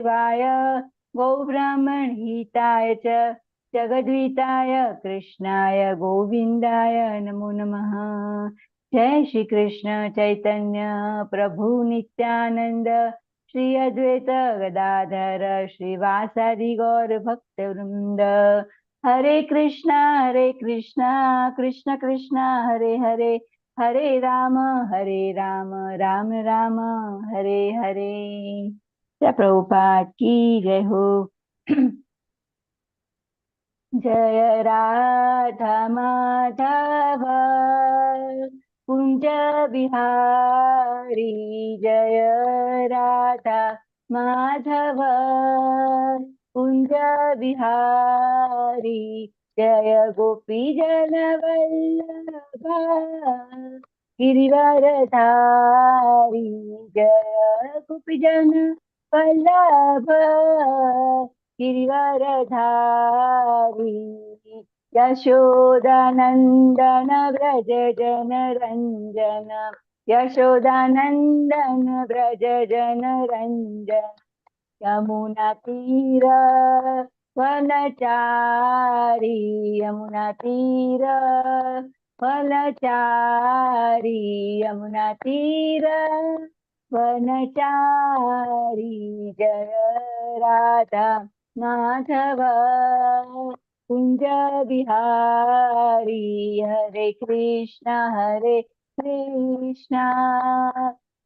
शिवाय गौब्राह्मणहिताय च जगद्विताय कृष्णाय गोविंदाय नमो नमः। जय श्री कृष्ण चैतन्य प्रभु नित्यानंद श्री अद्वैत गदाधर श्रीवासादि गौर भक्त वृंद। हरे कृष्णा कृष्ण कृष्ण हरे हरे, हरे राम राम राम हरे हरे। जय प्रभुपाद की जय हो। जय राधा माधव कुंज बिहारी, जय राधा माधव कुंज बिहारी, जय गोपी जन वल्लभ गिरिवरधारी, जय गोपी जन वल्लभ गिरिवरधारी, यशोदानंदन व्रज जन रंजन, यशोदानंदन व्रज जन रंजन, यमुना तीर वनचारी, यमुना तीर वनचारी, यमुना तीर वनचारी, जय राधा माधव कुंज बिहारी, हरे कृष्णा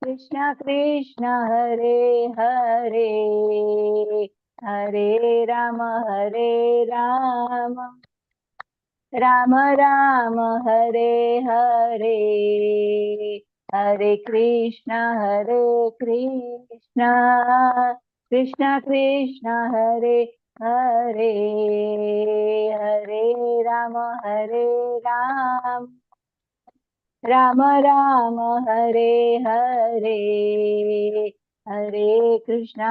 कृष्ण कृष्ण हरे हरे, हरे राम राम राम हरे हरे, हरे कृष्णा कृष्ण कृष्ण हरे हरे, हरे राम राम राम हरे हरे, हरे कृष्णा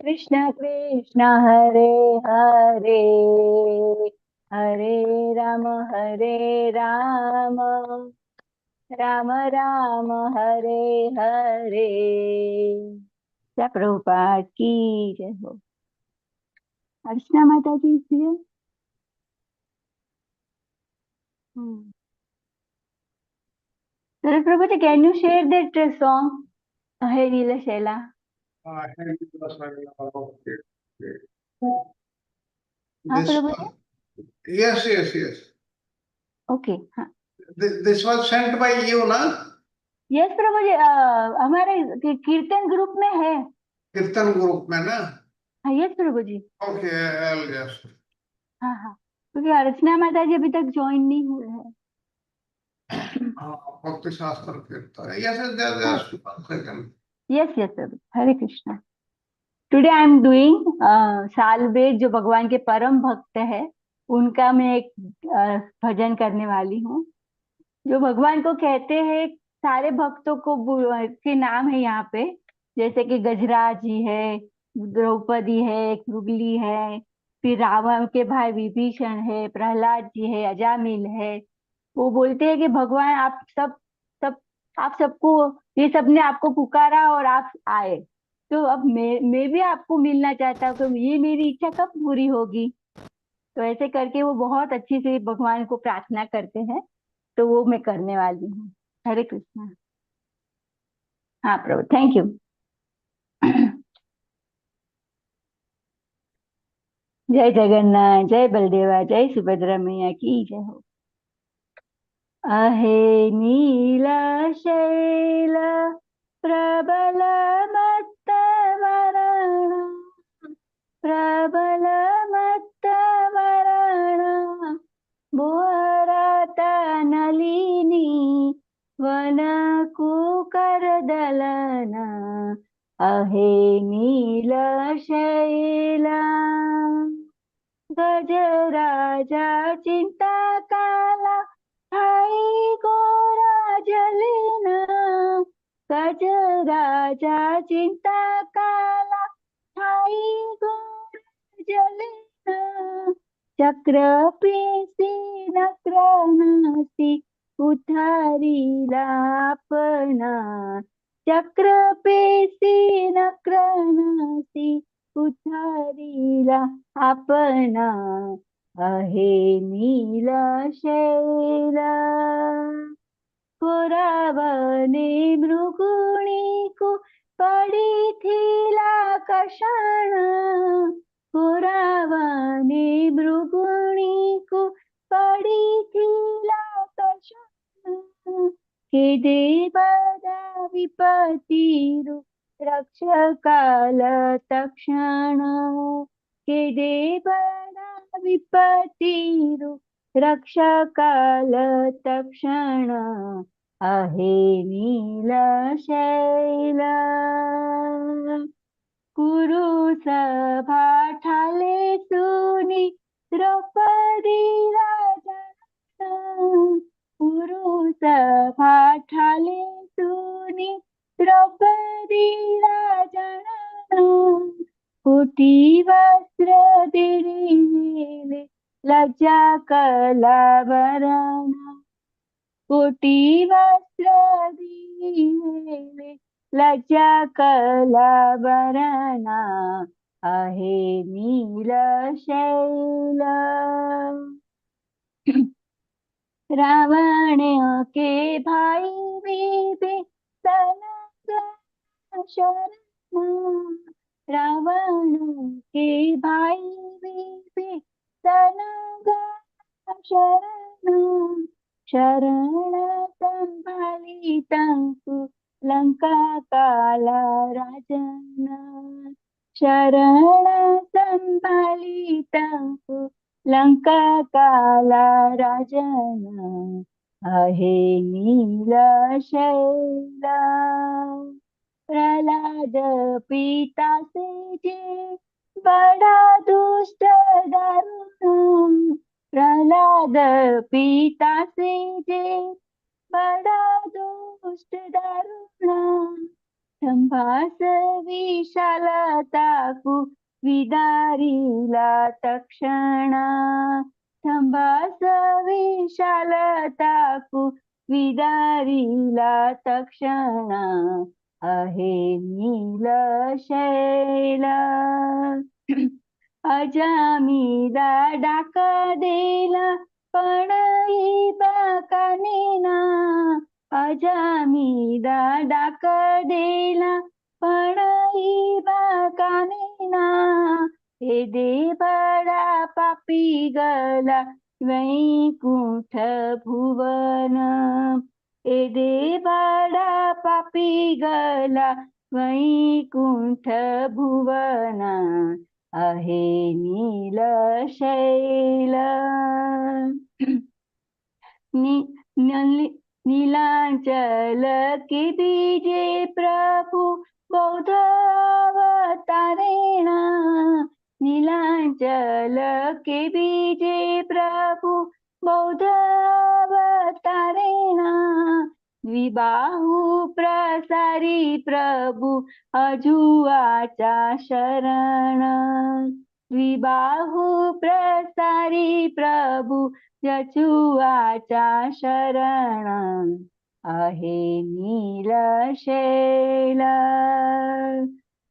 कृष्ण कृष्ण हरे हरे, हरे राम राम राम हरे हरे। जय प्रभुपाद की जय हो। अर्चना माता जी प्रिय। Prabhu, can you share that song, Hey Neela Shaila? हाँ This प्रभु one, yes. ओके हाँ This was sent by you, na? Yes प्रभु जी, हमारे कीर्तन ग्रुप में है। कीर्तन ग्रुप में ना? हाँ यस प्रभु जी। Okay, I'll just. हाँ हाँ, क्योंकि अर्चना माता जी अभी तक ज्वाइन नहीं हुए हैं। भक्ति शास्त्र कीर्तन. Yes, just 1 second. Yes yes Prabhu, Hare Krishna. Today I am doing salvage, जो भगवान के परम भक्त है, उनका मैं एक भजन करने वाली हूँ। जो भगवान को कहते हैं, सारे भक्तों को के नाम है यहाँ पे, जैसे कि गजराज जी है, द्रौपदी है, कृगली है, फिर रावण के भाई विभीषण है, प्रहलाद जी है, अजामिल है। वो बोलते हैं कि भगवान आप सब आप सबको, ये सबने आपको पुकारा और आप आए, तो अब मैं भी आपको मिलना चाहता हूँ, तो ये मेरी इच्छा कब पूरी होगी। तो ऐसे करके वो बहुत अच्छी से भगवान को प्रार्थना करते हैं, तो वो मैं करने वाली हूँ। हरे कृष्णा। हाँ प्रभु, थैंक यू। जय जगन्नाथ, जय बलदेवा, जय सुभद्रा मैया की जय हो। अहे नीला शैल प्रबल मत्त वरण, प्रबल मत्त वरण भुवरत नलिनी वन कुकर दलन, अहे नील शैला गजराजा चिंता काला हाई गोरा जलेना, गजराजा चिंता काला हाई गोरा जलेना, चक्र पेशी नक्र नासी उठारी लापना, चक्रपेसी नक्रनासी उथारिला आपणा आहे नील शैल पुरावने मृगुणिकु पडिथिला कषाण पुरावने मृगुणिकु पडिथिला कषाण हे देवदा विपत्तिरु रक्षकाल तक्षण हे देवदा विपत्तिरु रक्षकाल तक्षण आहे नील शैल कुरु सभा ठाले सुनी द्रौपदी राजन कुरु सभा ठाले सुनी द्रौपदी राजन कुटी वस्त्र दिले लज्जा कलावरण कोटी वस्त्र दिले लज्जा कलावरण आहे नील शैल रावण के भाई विभीषण शरण रावण के भाई विभीषण शरण शरण संभालितांकु लंका काला राजन शरण संभालितांकु लंका काला राजन आहे नील शैल प्रहलाद पितासे जे बडा दुष्ट दारुण प्रहलाद पितासे जे बडा दुष्ट दारुण संभास विशाला ताकू विदारिला तक्षणा संभास विशाला ताकू विदारिला तक्षणा आहे नील शैल अजामिदा डाक देला पण बाकानेना अजामिदा डाक देला पण बाकानेना हे दे बडा पापी गला वैकुंठ भुवन हे दे बडा पापी गला वैकुंठ भुवन आहे नील शैल नीलांचल की बीजे प्रभु बौद्ध अवतारेण नीलांचल के बीजे प्रभु बौद्ध अवतारेण द्विबाहु प्रसारी प्रभु अजुआचा शरण द्विबाहु प्रसारी प्रभु जचुआचा शरण आहे नील शैल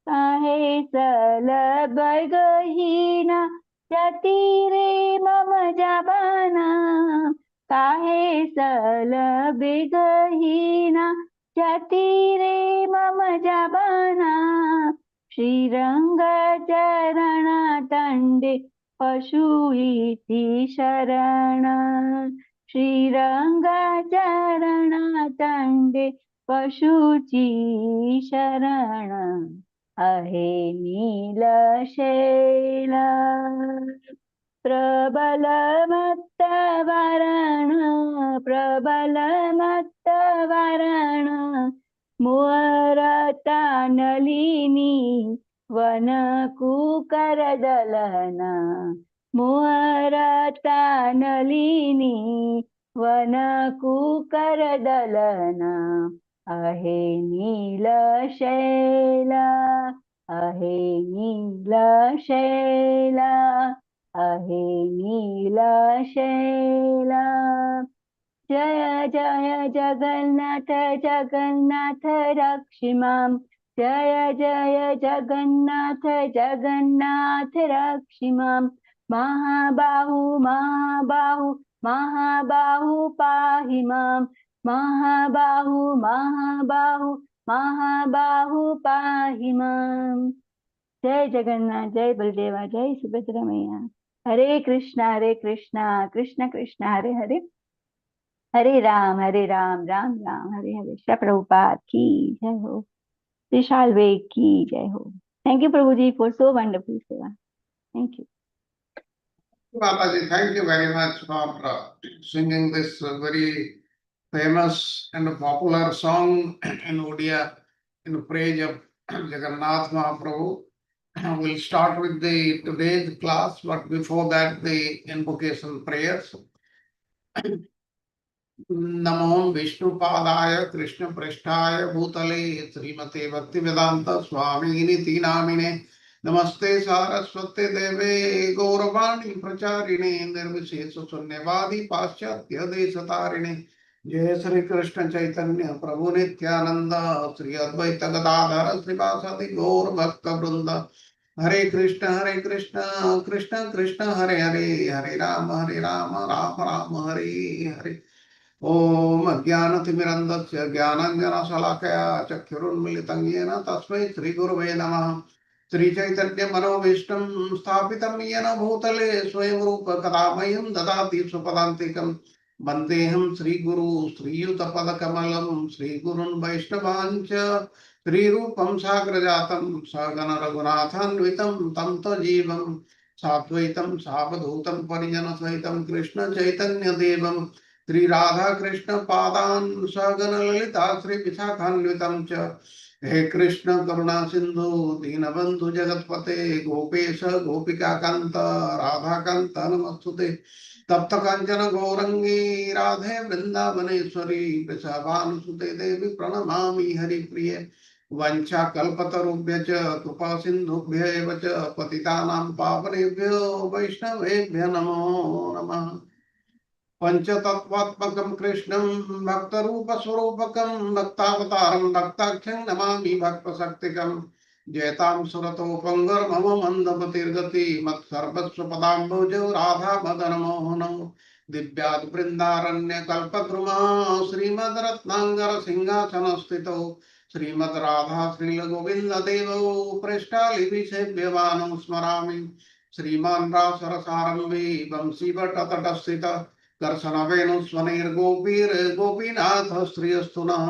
आहे सलभ गहीना जतीरे मम जाबाना काहे सलभ गहीना जतीरे मम जाबाना श्रीरंग चरण तंडे पशु इति शरण श्रीरंग चरण तंडे पशुची शरण आहे नील शैल प्रबल मत्त वारण प्रबल मत्त वारण मोरता नलिनी वन कुकर दलना मोरता नलिनी वन कुकर दलना आहे नील शैल आहे नील शैल आहे नील शैल जय जय जगन्नाथ जगन्नाथ रक्ष माम् जय जय जगन्नाथ जगन्नाथ रक्ष माम् महाबाहु महाबाहु महाबाहु पाहि माम् महाबाहु महाबाहु महाबाहु पाहि माम्। जय जगन्नाथ जय बलदेवा जय सुभद्रा मैया। हरे कृष्णा कृष्ण कृष्ण हरे हरे हरे राम राम राम हरे हरे। श्री प्रभुपाद की जय हो। विशाल वेग की जय हो। थैंक यू प्रभु जी फॉर सो वंडरफुल सेवा। Thank you Babaji, thank you very much for singing this very famous and popular song in Odia in praise of Jagannath Mahaprabhu. We'll start with the today's class, but before that, the invocation prayers. नमो विष्णुपादाय कृष्णप्रेष्ठाय भूतले श्रीमते भक्तिवेदांत स्वामिनिति नामिने नमस्ते सारस्वते देवे गौरवाणी प्रचारिणे निर्विशेष शून्यवादी पाश्चात्य देशतारिणे जय श्री कृष्ण चैतन्य प्रभु नित्यानंद श्री अद्वैत गदाधर श्रीवासादि गौर भक्त वृंद हरे कृष्ण कृष्ण कृष्ण हरे हरे हरे राम राम राम हरे हरे ओम अज्ञानतिमिरन्धस्य ज्ञानाञ्जनशलाकया चक्षुरुन्मीलितं येन तस्मै श्रीगुरवे नमः। श्रीचैतन्यमनोभीष्टं स्थापितं येन भूतले स्वयं रूप कदा मह्यं ददाति स्वपदान्तिकं वन्देऽहं श्रीगुरु श्रीयुतपदकमलं श्रीगुरुन् वैष्णवाञ्च श्रीरूपं साग्रजातं सगण रघुनाथान्वितं तं तजीवं साद्वैतं सावधूतं परिजनसहितं कृष्ण चैतन्यदेवं श्री राधा कृष्ण पादान सहगण ललिता श्री विशाखान्वितं च हे कृष्ण करुणा सिंधु दीनबंधु जगतपते गोपेश गोपिका कांत राधा कांत नमस्तुते तप्त कांचन गौरंगी राधे वृंदावनेश्वरी वृषभानुसुते देवी प्रणमामि हरिप्रिये वंशा कल्पतरुभ्य च कृपा सिंधुभ्य एव च पतितानां पावनेभ्यो वैष्णवेभ्य नमो नमः। पंचतत्वात्मकं कृष्णं भक्तरूपस्वरूपकं भक्तावतारं भक्ताख्यं नमामि भक्तशक्तिकं जयतां सुरतोपङ्गर्मम मन्दमतिर्गति मत्सर्वस्वपदाम्बुजौ राधा मदनमोहनौ दिव्याद् बृन्दारण्यकल्पद्रुमा श्रीमद्रत्नाङ्गर सिंहासनस्थितौ श्रीमद् राधा श्रीलगोविन्ददेवौ पृष्ठालिभिसेव्यमानं स्मरामि श्रीमान् रासरसारम्भी वंशीभट्टतटस्थित दर्शन वेणु स्वनिर्गोपीर गोपीनाथ श्रीयस्तु नः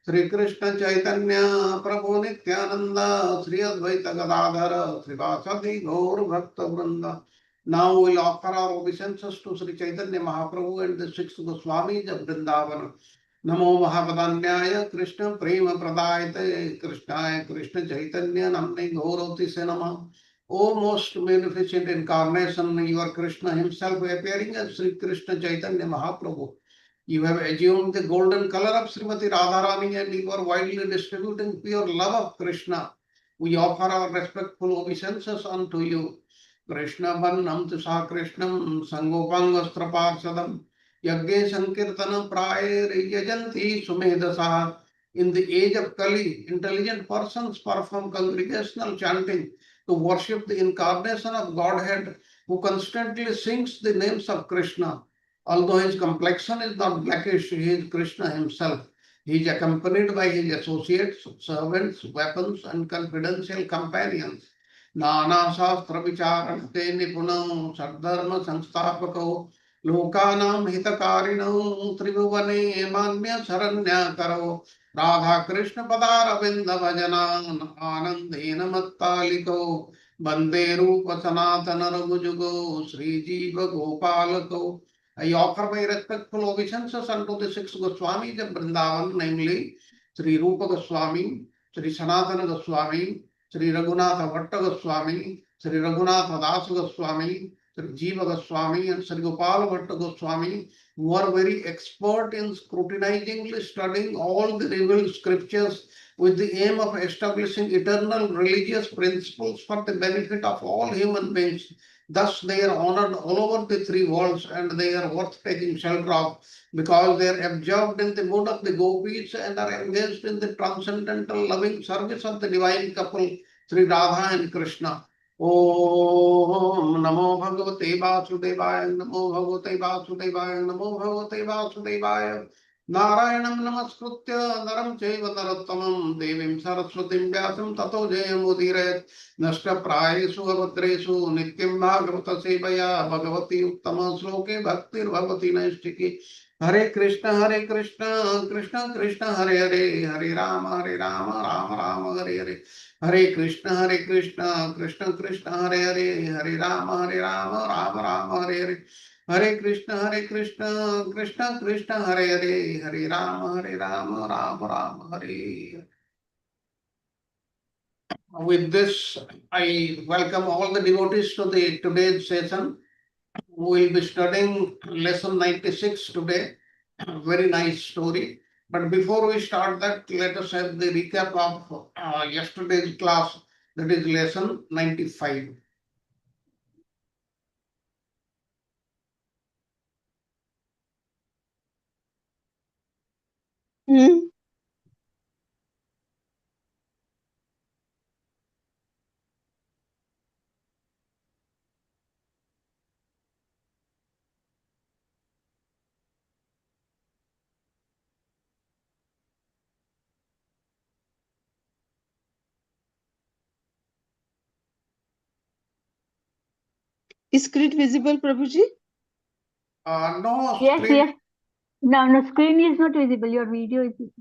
श्री कृष्ण चैतन्य प्रभु नित्यानंद श्री अद्वैत गदाधर श्रीवासदि गौर भक्त वृंद। Now we'll offer our obeisances to Sri Chaitanya Mahaprabhu and the six Goswamis of Vrindavan. Namo Mahavadanyaya Krishna Prema Pradayate Krishnaya Krishna Chaitanya Namne Gaurati Se Namah. O most magnificent incarnation, you are Krishna himself appearing as Sri Krishna Chaitanya Mahaprabhu. You have assumed the golden color of Srimati Radharani and you are widely distributing pure love of Krishna. We offer our respectful obeisances unto you. Krishna Vannam Tusa Krishnam Sangopanga Straparsadam Yagge Sankirtanam Prayer Yajanti Sumedasa. In the age of Kali, intelligent persons perform congregational chanting to worship the incarnation of Godhead who constantly sings the names of Krishna. Although his complexion is not blackish, he is Krishna himself. He is accompanied by his associates, servants, weapons, and confidential companions. Nana Shastra Vicharante Nipunam Sadharma Sanstapako Lokanam Hitakarino Tribhuvane Manya Saranya Karo Radha Krishna Padara Vinda Vajanan Anandena Mattaliko Bande Rupa Sanatana Raghujugo Sri Jiva Gopalako. I offer my respectful obeisances unto the six Goswamis of Vrindavan, namely Sri Rupa Goswami, Sri Sanatana Goswami, Sri Raghunatha Bhatta Goswami, Sri Raghunatha Das Goswami, Sri Jiva Goswami, and Sri Gopal Bhatta Goswami, who are very expert in scrutinizingly studying all the revealed scriptures with the aim of establishing eternal religious principles for the benefit of all human beings. Thus, they are honored all over the three worlds and they are worth taking shelter of because they are absorbed in the mood of the gopis and are engaged in the transcendental loving service of the divine couple, Sri Radha and Krishna. Om Namo Bhagavate Vasudevaya, Namo Bhagavate Vasudevaya, Namo Bhagavate Vasudevaya. Narayanam Namaskritya Naram Chaiva Narottamam Devim Saraswatim Vyasam Tato Jayamudire नष्टप्रायेषु अभद्रेषु नित्यं भागवत सेवया भगवती उत्तम श्लोके भक्तिर्भवति नैष्ठिकी हरे कृष्ण कृष्ण कृष्ण हरे हरे हरे राम राम राम हरे हरे हरे कृष्ण कृष्ण कृष्ण हरे हरे हरे राम राम राम हरे हरे हरे कृष्ण कृष्ण कृष्ण हरे हरे हरे राम राम राम हरे हरे. With this, I welcome all the devotees to the today's session. We will be studying lesson 96 today. Very nice story. But before we start that, let us have the recap of yesterday's class, that is lesson 95. Is screen visible, Prabhuji? No Yes, screen. yes. No, screen is not visible. Your video is visible.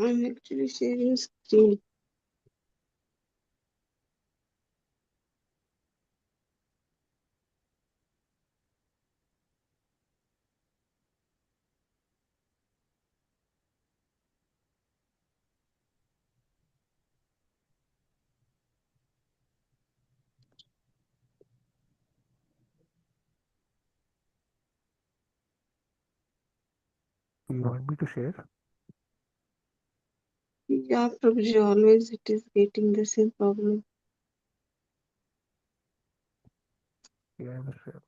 I'm actually sharing screen. You want me to share? Yeah, Prabhuji, always it is getting the same problem. Yeah, I will share.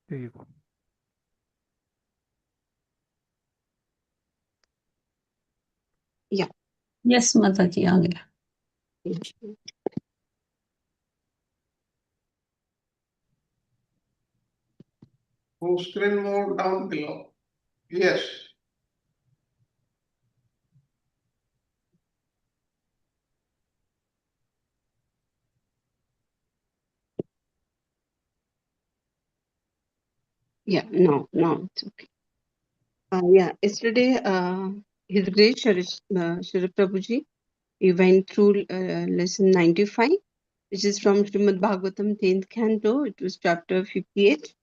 There you go. Yeah. Yes माता जी आ गया. Full screen mode down below. Yes. Yeah, no, it's okay. Yeah, yesterday, His Grace Shri Prabhuji, we went through lesson 95, which is from Srimad Bhagavatam 10th canto. It was chapter 58,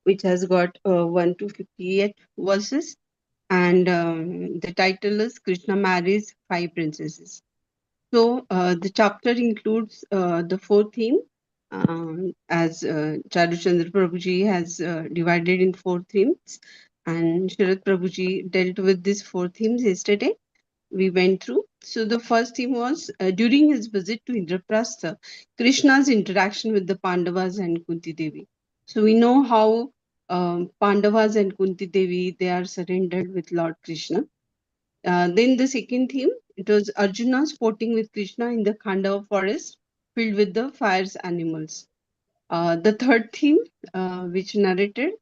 which has got 1 to 58 verses. And the title is Krishna Marries Five Princesses. So the chapter includes the four theme, as Charu Chandra Prabhuji has divided in four themes, and Sharad Prabhuji dealt with these four themes yesterday. We went through. So the first theme was during his visit to Indraprastha, Krishna's interaction with the Pandavas and Kunti Devi. So we know how Pandavas and Kunti Devi, they are surrendered with Lord Krishna. Then the second theme, it was Arjuna sporting with Krishna in the Khandava forest filled with the fires animals. The third theme, which narrated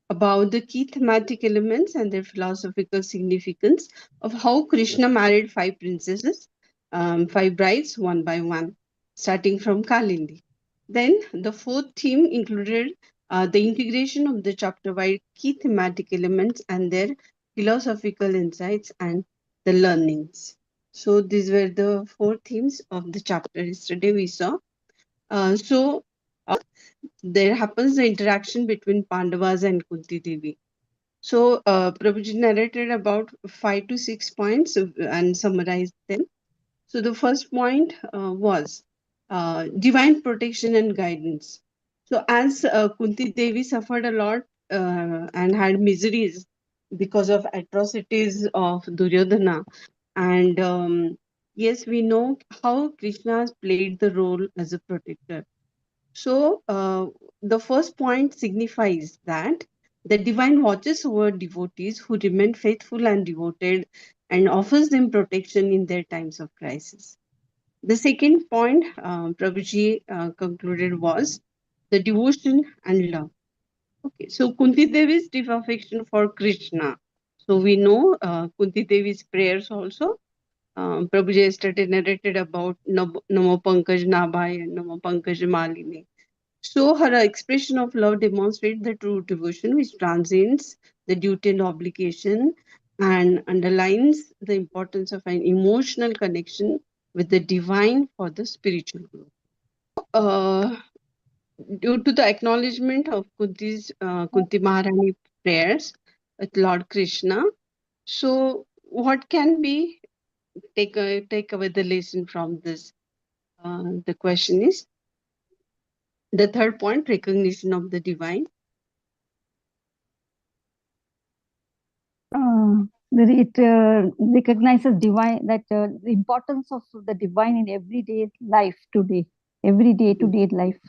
about the key thematic elements and their philosophical significance of how Krishna married five princesses, five brides, one by one, starting from Kalindi. Then the fourth theme included the integration of the chapter-wide key thematic elements and their philosophical insights and the learnings. So these were the four themes of the chapter yesterday we saw. So there happens the interaction between Pandavas and Kunti Devi. So Prabhuji narrated about 5 to 6 points and summarized them. So the first point was divine protection and guidance. So as Kunti Devi suffered a lot and had miseries because of atrocities of Duryodhana, and yes, we know how Krishna has played the role as a protector. So the first point signifies that the divine watches over devotees who remain faithful and devoted and offers them protection in their times of crisis. The second point Prabhuji concluded was the devotion and love. Okay, so Kunti Devi's deep affection for Krishna. So we know Kunti Devi's prayers also. Prabhuji yesterday narrated about Namo Pankaj Nabhai and Namo Pankaj Malini. So her expression of love demonstrates the true devotion which transcends the duty and obligation and underlines the importance of an emotional connection with the divine for the spiritual growth. Due to the acknowledgement of Kunti Maharani prayers with Lord Krishna, so what can be take away the lesson from this? The question is the third point: recognition of the divine. It recognizes divine that the importance of the divine in everyday life today, every day-to-day life,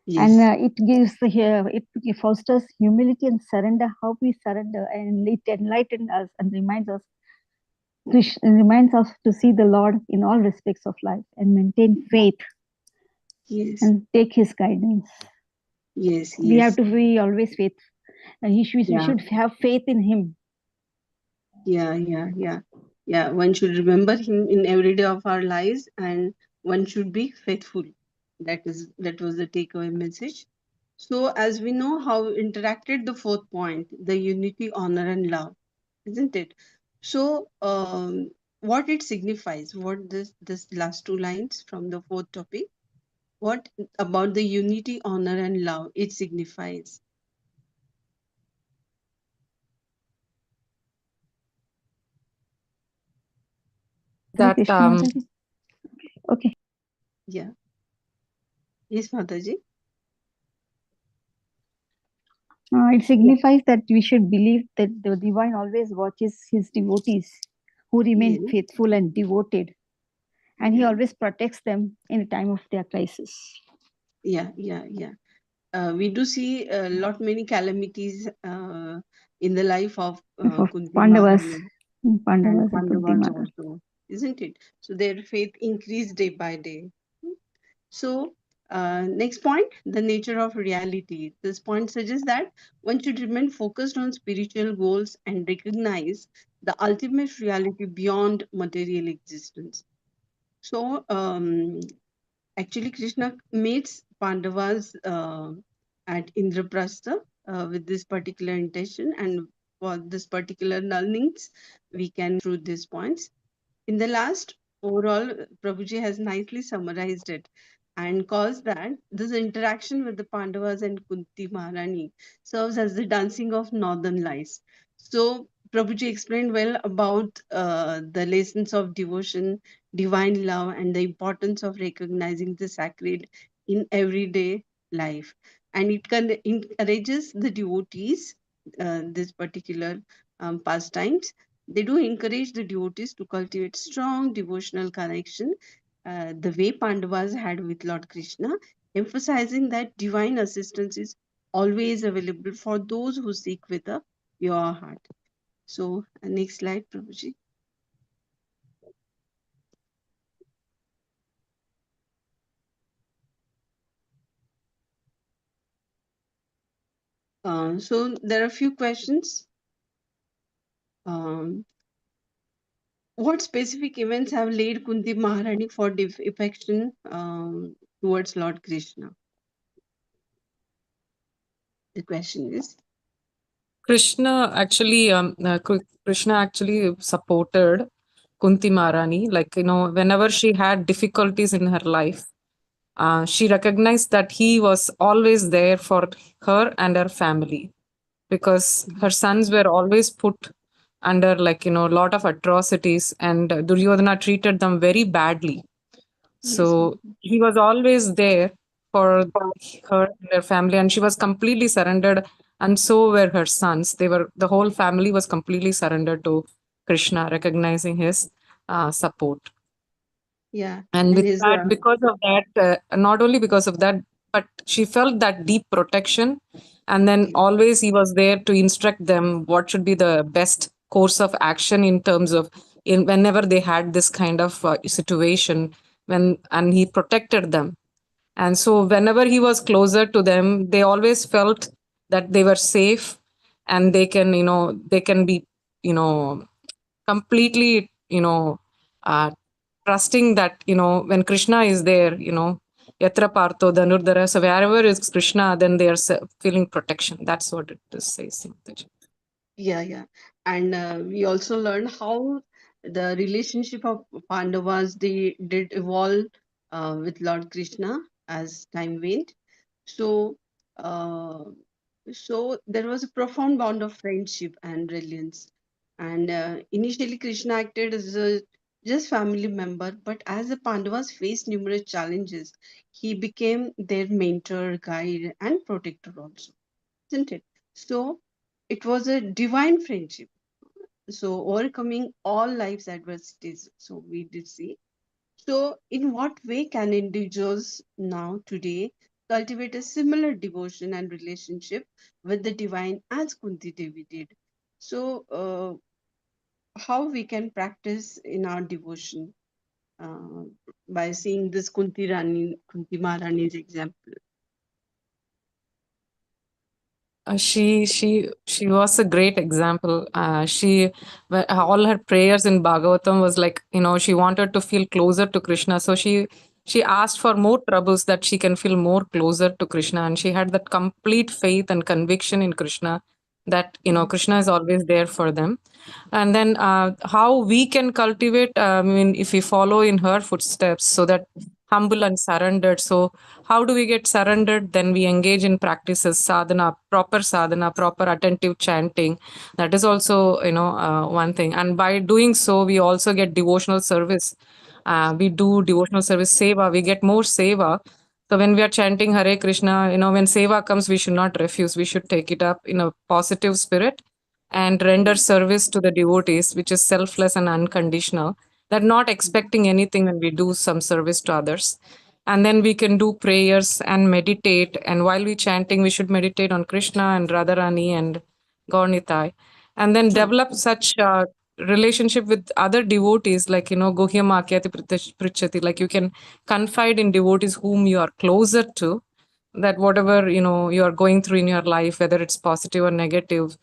Yes. and it gives it fosters humility and surrender. How we surrender, and it enlightens us and reminds us to see the Lord in all respects of life and maintain faith. Yes. And take His guidance. Yes. We have to be always faithful. We should have faith in Him. Yeah. One should remember Him in every day of our lives, and one should be faithful. That was the takeaway message. So, as we know how interacted the fourth point, the unity, honor, and love, isn't it? So, what it signifies? What this last two lines from the fourth topic? What about the unity, honor, and love it signifies? That Okay. Yeah. Yes, Mataji. It signifies that we should believe that the divine always watches his devotees who remain faithful and devoted, and he always protects them in a time of their crisis. Yeah. We do see a lot many calamities in the life of Kunti Pandavas. Maharani Pandavas and and Kunti Pandavas Maharani. also, isn't it? So their faith increased day by day. So next point, the nature of reality. This point suggests that one should remain focused on spiritual goals and recognize the ultimate reality beyond material existence. So actually, Krishna meets Pandavas at Indraprastha with this particular intention, and for this particular learnings, we can through these points. In the last, overall, Prabhuji has nicely summarized it and calls that this interaction with the Pandavas and Kunti Maharani serves as the dancing of northern lights. So Prabhuji explained well about the lessons of devotion, divine love, and the importance of recognizing the sacred in everyday life. And it encourages the devotees, this particular pastimes. They do encourage the devotees to cultivate strong devotional connection, the way Pandavas had with Lord Krishna, emphasizing that divine assistance is always available for those who seek with a pure heart. So, next slide, Prabhuji. So there are a few questions. What specific events have led Kunti Maharani for affection towards Lord Krishna? The question is. Krishna actually supported Kunti Maharani. Like, whenever she had difficulties in her life, she recognized that he was always there for her and her family, because her sons were always put under a lot of atrocities, and Duryodhana treated them very badly. So he was always there for her and her family, and she was completely surrendered, and so were her sons. The whole family was completely surrendered to Krishna, recognizing his support. Yeah, And and with his that, because of that, not only because of that, but she felt that deep protection. And then always he was there to instruct them what should be the best course of action in terms of whenever they had this kind of situation, and he protected them. And so whenever he was closer to them, they always felt that they were safe, and they can be, completely, uh, trusting that, when Krishna is there, Yatra Partho Dhanurdhara. So wherever is Krishna, then they are feeling protection. That's what it is says. Mataji. Yeah. And we also learned how the relationship of Pandavas they did evolve with Lord Krishna as time went. So, uh, so there was a profound bond of friendship and reliance. And initially, Krishna acted as a just family member, but as the Pandavas faced numerous challenges, he became their mentor, guide, and protector also, isn't it? So it was a divine friendship. So overcoming all life's adversities. So we did see. So in what way can individuals now today cultivate a similar devotion and relationship with the divine as Kunti Devi did? So how we can practice in our devotion uh, by seeing this Kunti Maharani's example. She was a great example. All her prayers in Bhagavatam was like, she wanted to feel closer to Krishna. So she asked for more troubles that she can feel more closer to Krishna, and she had that complete faith and conviction in Krishna that Krishna is always there for them. And then how we can cultivate, I mean, if we follow in her footsteps, so that humble and surrendered. So how do we get surrendered? Then we engage in practices, sadhana, proper attentive chanting. That is also, one thing. And by doing so, we also get devotional service. We do devotional service seva, we get more seva. So when we are chanting Hare Krishna, when seva comes, we should not refuse. We should take it up in a positive spirit and render service to the devotees, which is selfless and unconditional. They're not expecting anything when we do some service to others. And then we can do prayers and meditate. And while we chanting, we should meditate on Krishna and Radharani and Gaurnitai. And then develop such relationship with other devotees, like, Guhyam Akyati Prichati, like you can confide in devotees whom you are closer to, that whatever, you are going through in your life, whether it's positive or negative,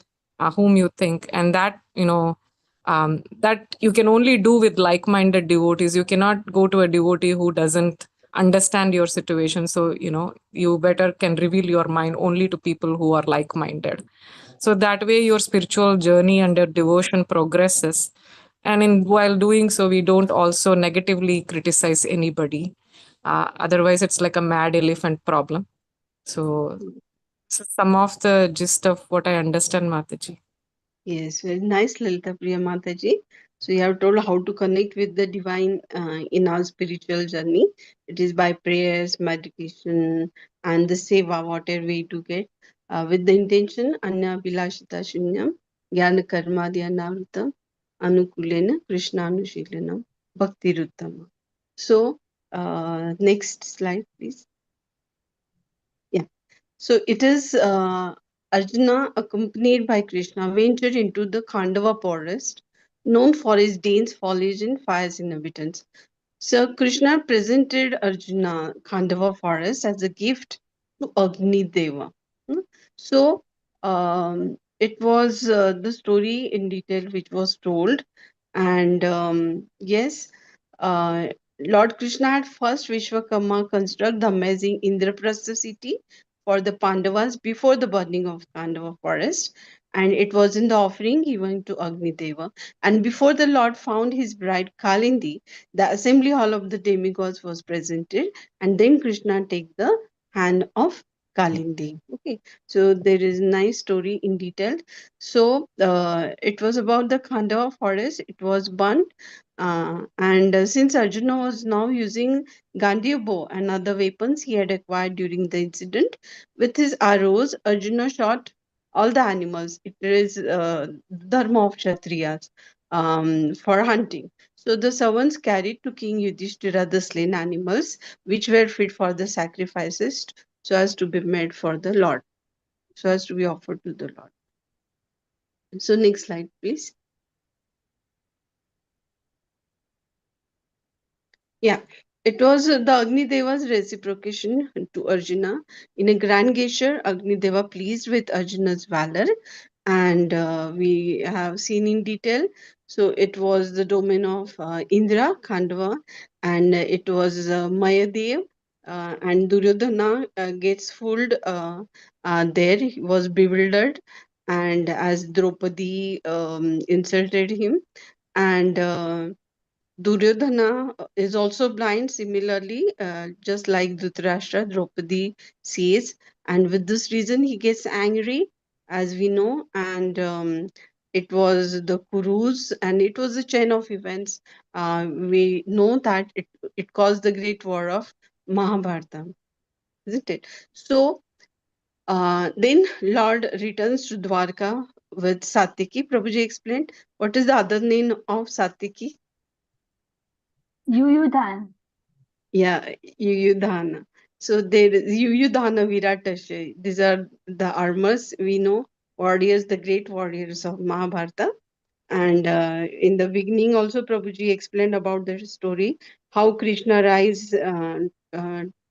whom you think, and that, that you can only do with like-minded devotees. You cannot go to a devotee who doesn't understand your situation. So, you better can reveal your mind only to people who are like-minded. So that way your spiritual journey and your devotion progresses. And while doing so, we don't also negatively criticize anybody. Otherwise, it's like a mad elephant problem. So, some of the gist of what I understand, Mataji. Yes, very nice, Lalita Priya Mataji. So you have told how to connect with the divine in our spiritual journey. It is by prayers, meditation, and the seva, whatever way to get with the intention Anya Bilashita Shunyam, Jnana Karma Dhyanavritam, Anukulena, Krishna Anushilanam, Bhakti Ruttama. So next slide, please. Yeah. So it is Arjuna, accompanied by Krishna, ventured into the Khandava forest, known for its dense foliage and fierce inhabitants. So Krishna presented Arjuna Khandava forest as a gift to Agni Deva. Hmm. So it was the story in detail which was told, and yes, uh, Lord Krishna had first Vishwakarma construct the amazing Indraprastha city for the Pandavas before the burning of Pandava forest, and it was in the offering given to Agni Deva. And before the Lord found his bride Kalindi, the assembly hall of the demigods was presented, and then Krishna take the hand of Kalindi. Okay, so there is nice story in detail. So it was about the Khandava forest. It was burnt, and since Arjuna was now using Gandiya bow and other weapons he had acquired during the incident, with his arrows, Arjuna shot all the animals. It is dharma of Kshatriyas for hunting. So the servants carried to King Yudhishthira the slain animals, which were fit for the sacrifices so as to be made for the Lord, so as to be offered to the Lord. So next slide, please. Yeah, it was the Agni Deva's reciprocation to Arjuna. In a grand gesture, Agni Deva pleased with Arjuna's valor, and we have seen in detail. So it was the domain of Indra, Khandava, and it was Mayadev. And Duryodhana gets fooled there. He was bewildered, and as Draupadi insulted him, and Duryodhana is also blind, similarly, just like Dhritarashtra, Draupadi sees, and with this reason he gets angry, as we know, and it was the Kurus, and it was a chain of events. We know that it caused the great war of Mahabharata, isn't it? So then Lord returns to Dwarka with Satyaki. Prabhuji explained what is the other name of Satyaki. Yuyudhan. Yeah, Yuyudhana. So there is Yuyudhana Viratasya. These are the armors we know, warriors, the great warriors of Mahabharata. And in the beginning, also Prabhuji explained about the story how Krishna rises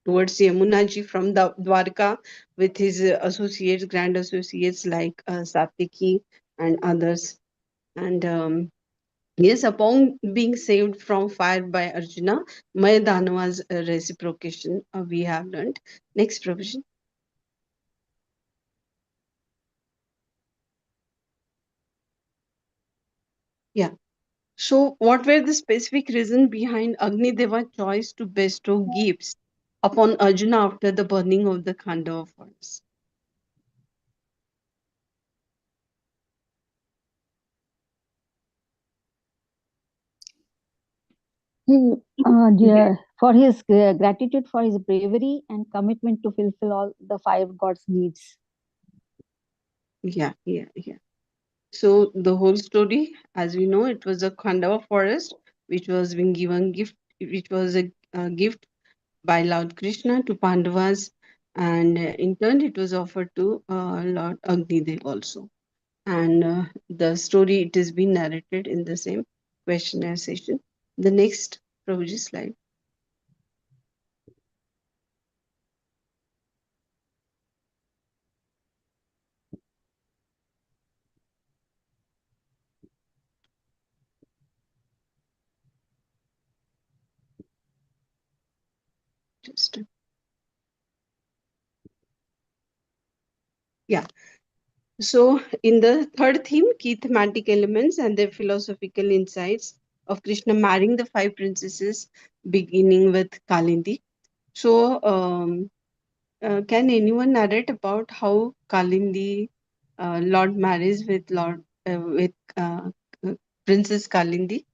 towards Yamunaji from the Dwarka with his associates, grand associates like Satyaki and others. And yes, upon being saved from fire by Arjuna, Mayadana's reciprocation we have learned. Next provision. Yeah. So, what were the specific reason behind Agni Deva's choice to bestow gifts upon Arjuna after the burning of the Khandava forest? For his gratitude for his bravery and commitment to fulfill all the five gods' needs. Yeah. So the whole story, as we know, it was a Khandava forest which was being given gift, which was a gift by Lord Krishna to Pandavas, and in turn it was offered to Lord Agnidev also. And the story it has been narrated in the same questionnaire session. The next Prabhuji slide. Just yeah. So in the third theme, key thematic elements and their philosophical insights of Krishna marrying the five princesses, beginning with Kalindi. So can anyone narrate about how Kalindi Lord marries with Princess Kalindi?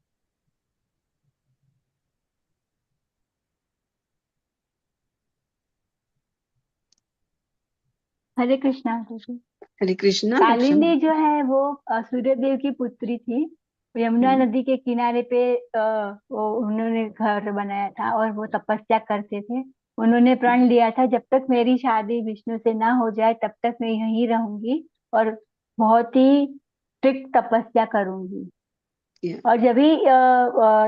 Hare Krishna. Hare Krishna. Kalindi जो है वो सूर्य देव की पुत्री थी। यमुना नदी के किनारे पे वो उन्होंने घर बनाया था और वो तपस्या करते थे। उन्होंने प्रण लिया था जब तक मेरी शादी विष्णु से ना हो जाए तब तक मैं यहीं रहूंगी और बहुत ही स्ट्रिक्ट तपस्या करूंगी। और जब भी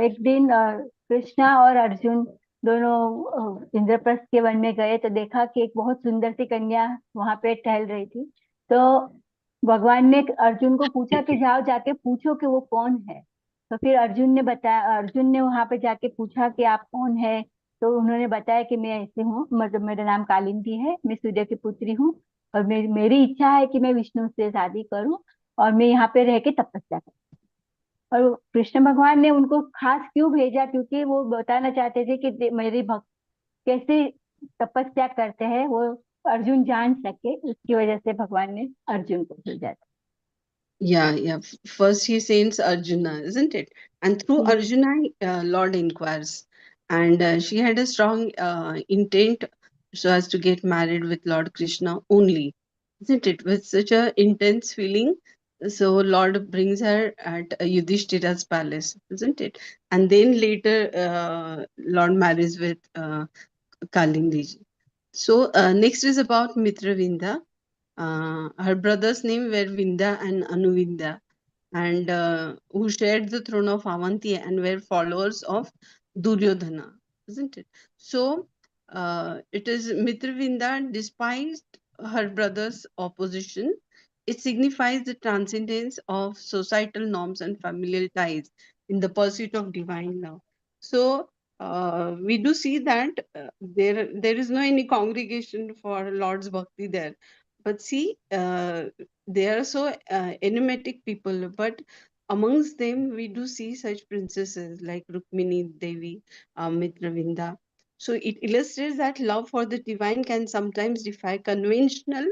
एक दिन कृष्णा और अर्जुन दोनों इंद्रप्रस्थ के वन में गए तो देखा कि एक बहुत सुंदर सी कन्या वहां पे टहल रही थी। तो भगवान ने अर्जुन को पूछा कि जाओ जाके पूछो कि वो कौन है। तो फिर अर्जुन ने वहां पे जाके पूछा कि आप कौन है। तो उन्होंने बताया कि मैं ऐसे हूँ, मतलब मेरा नाम कालिंदी है, मैं सूर्य की पुत्री हूँ और मेरी इच्छा है कि मैं विष्णु से शादी करूं और मैं यहाँ पे रह के तपस्या करूं। और कृष्ण भगवान ने उनको खास क्यों भेजा, क्योंकि वो बताना चाहते थे कि मेरी भक्त कैसे तपस्या करते हैं, वो अर्जुन जान सके, उसकी वजह से भगवान ने अर्जुन को भेजा था। Yeah. First he sends Arjuna, isn't it? And through hmm, Arjuna, Lord inquires. And she had a strong intent so as to get married with Lord Krishna only, isn't it? With such a intense feeling. So Lord brings her at Yudhishthira's palace, isn't it? And then later Lord marries with Kalindi. So next is about Mitravinda. Her brothers' name were Vinda and Anuvinda, and who shared the throne of Avanti and were followers of Duryodhana, isn't it? So it is Mitravinda, despite her brother's opposition, it signifies the transcendence of societal norms and familial ties in the pursuit of divine love. So we do see that there is no any congregation for Lord's Bhakti there. But see, they are so enigmatic people, but amongst them we do see such princesses like Rukmini Devi, Mitravinda. So it illustrates that love for the divine can sometimes defy conventional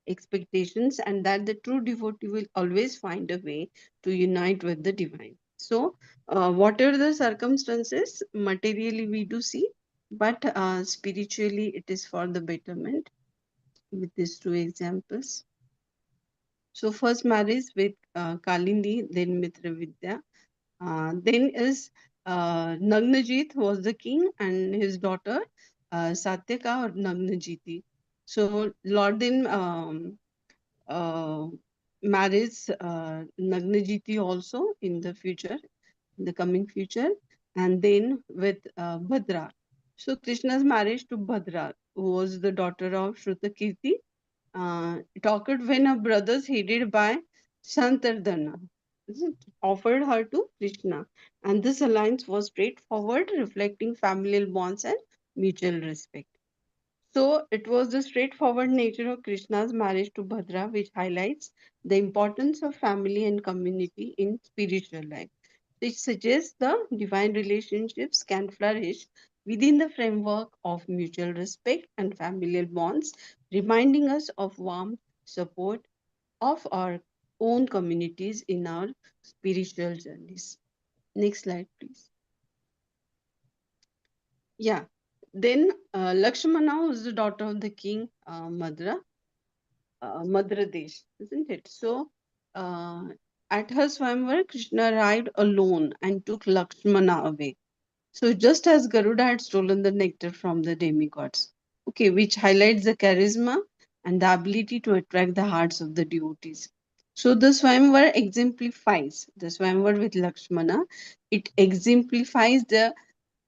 expectations, and that the true devotee will always find a way to unite with the divine. So whatever the circumstances, materially we do see, but spiritually it is for the betterment with these two examples. So first marriage with Kalindi, then Mitravidya. Then is Nagnajit was the king and his daughter Satyaka or Nagnajiti. So Lord then marries Nagnajiti also in the future, in the coming future, and then with Bhadra. So Krishna's marriage to Bhadra, who was the daughter of Shrutakirti, it occurred when her brothers, headed by Shantardana, offered her to Krishna. And this alliance was straightforward, reflecting familial bonds and mutual respect. So it was the straightforward nature of Krishna's marriage to Bhadra which highlights the importance of family and community in spiritual life. It suggests the divine relationships can flourish within the framework of mutual respect and familial bonds, reminding us of warm support of our own communities in our spiritual journeys. Next slide, please. Yeah. Then Lakshmana was the daughter of the king Madra Desh, isn't it? So at her Swamvar, Krishna arrived alone and took Lakshmana away. So just as Garuda had stolen the nectar from the demigods, okay, which highlights the charisma and the ability to attract the hearts of the devotees. So the Swamvar with Lakshmana, it exemplifies the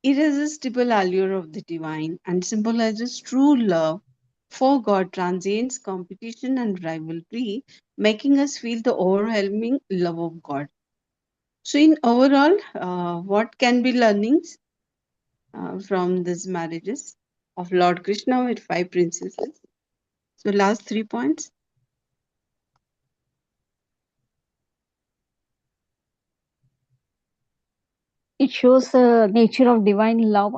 irresistible allure of the divine and symbolizes true love for God transcends competition and rivalry, making us feel the overwhelming love of God. So in overall, what can be learnings from these marriages of Lord Krishna with 5 princesses? So last 3 points. It shows the nature of divine love.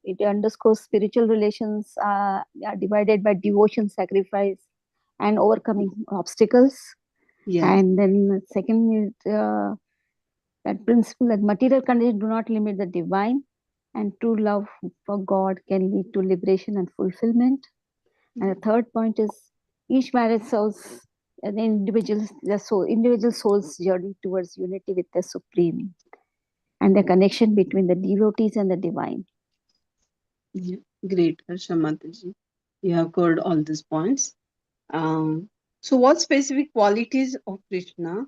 It underscores spiritual relations are divided by devotion, sacrifice, and overcoming obstacles. Yeah. And then second is that principle that material conditions do not limit the divine, and true love for God can lead to liberation and fulfillment. And the third point is each marriage serves an individual soul's journey towards unity with the Supreme and the connection between the devotees and the divine. Yeah. Great, Harsha Mataji. You have covered all these points. So what specific qualities of Krishna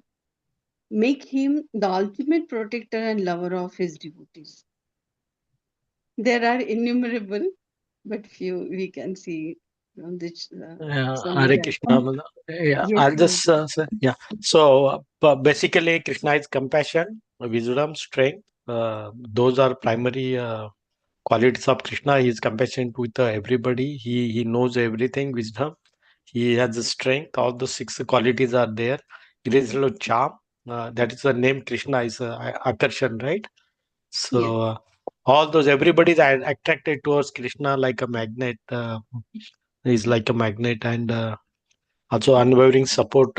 make him the ultimate protector and lover of his devotees? There are innumerable, but few we can see from this. Some Hare examples. Krishna. Yeah, Yes, I'll just say, yeah. So basically, Krishna is compassion, wisdom, strength. Those are primary qualities of Krishna. He is compassionate with everybody. He knows everything. Wisdom. He has the strength. All the 6 qualities are there. There is a charm. That is the name Krishna is Akarshan, right? yes, So all those everybody is attracted towards Krishna like a magnet. He's like a magnet and also unwavering support.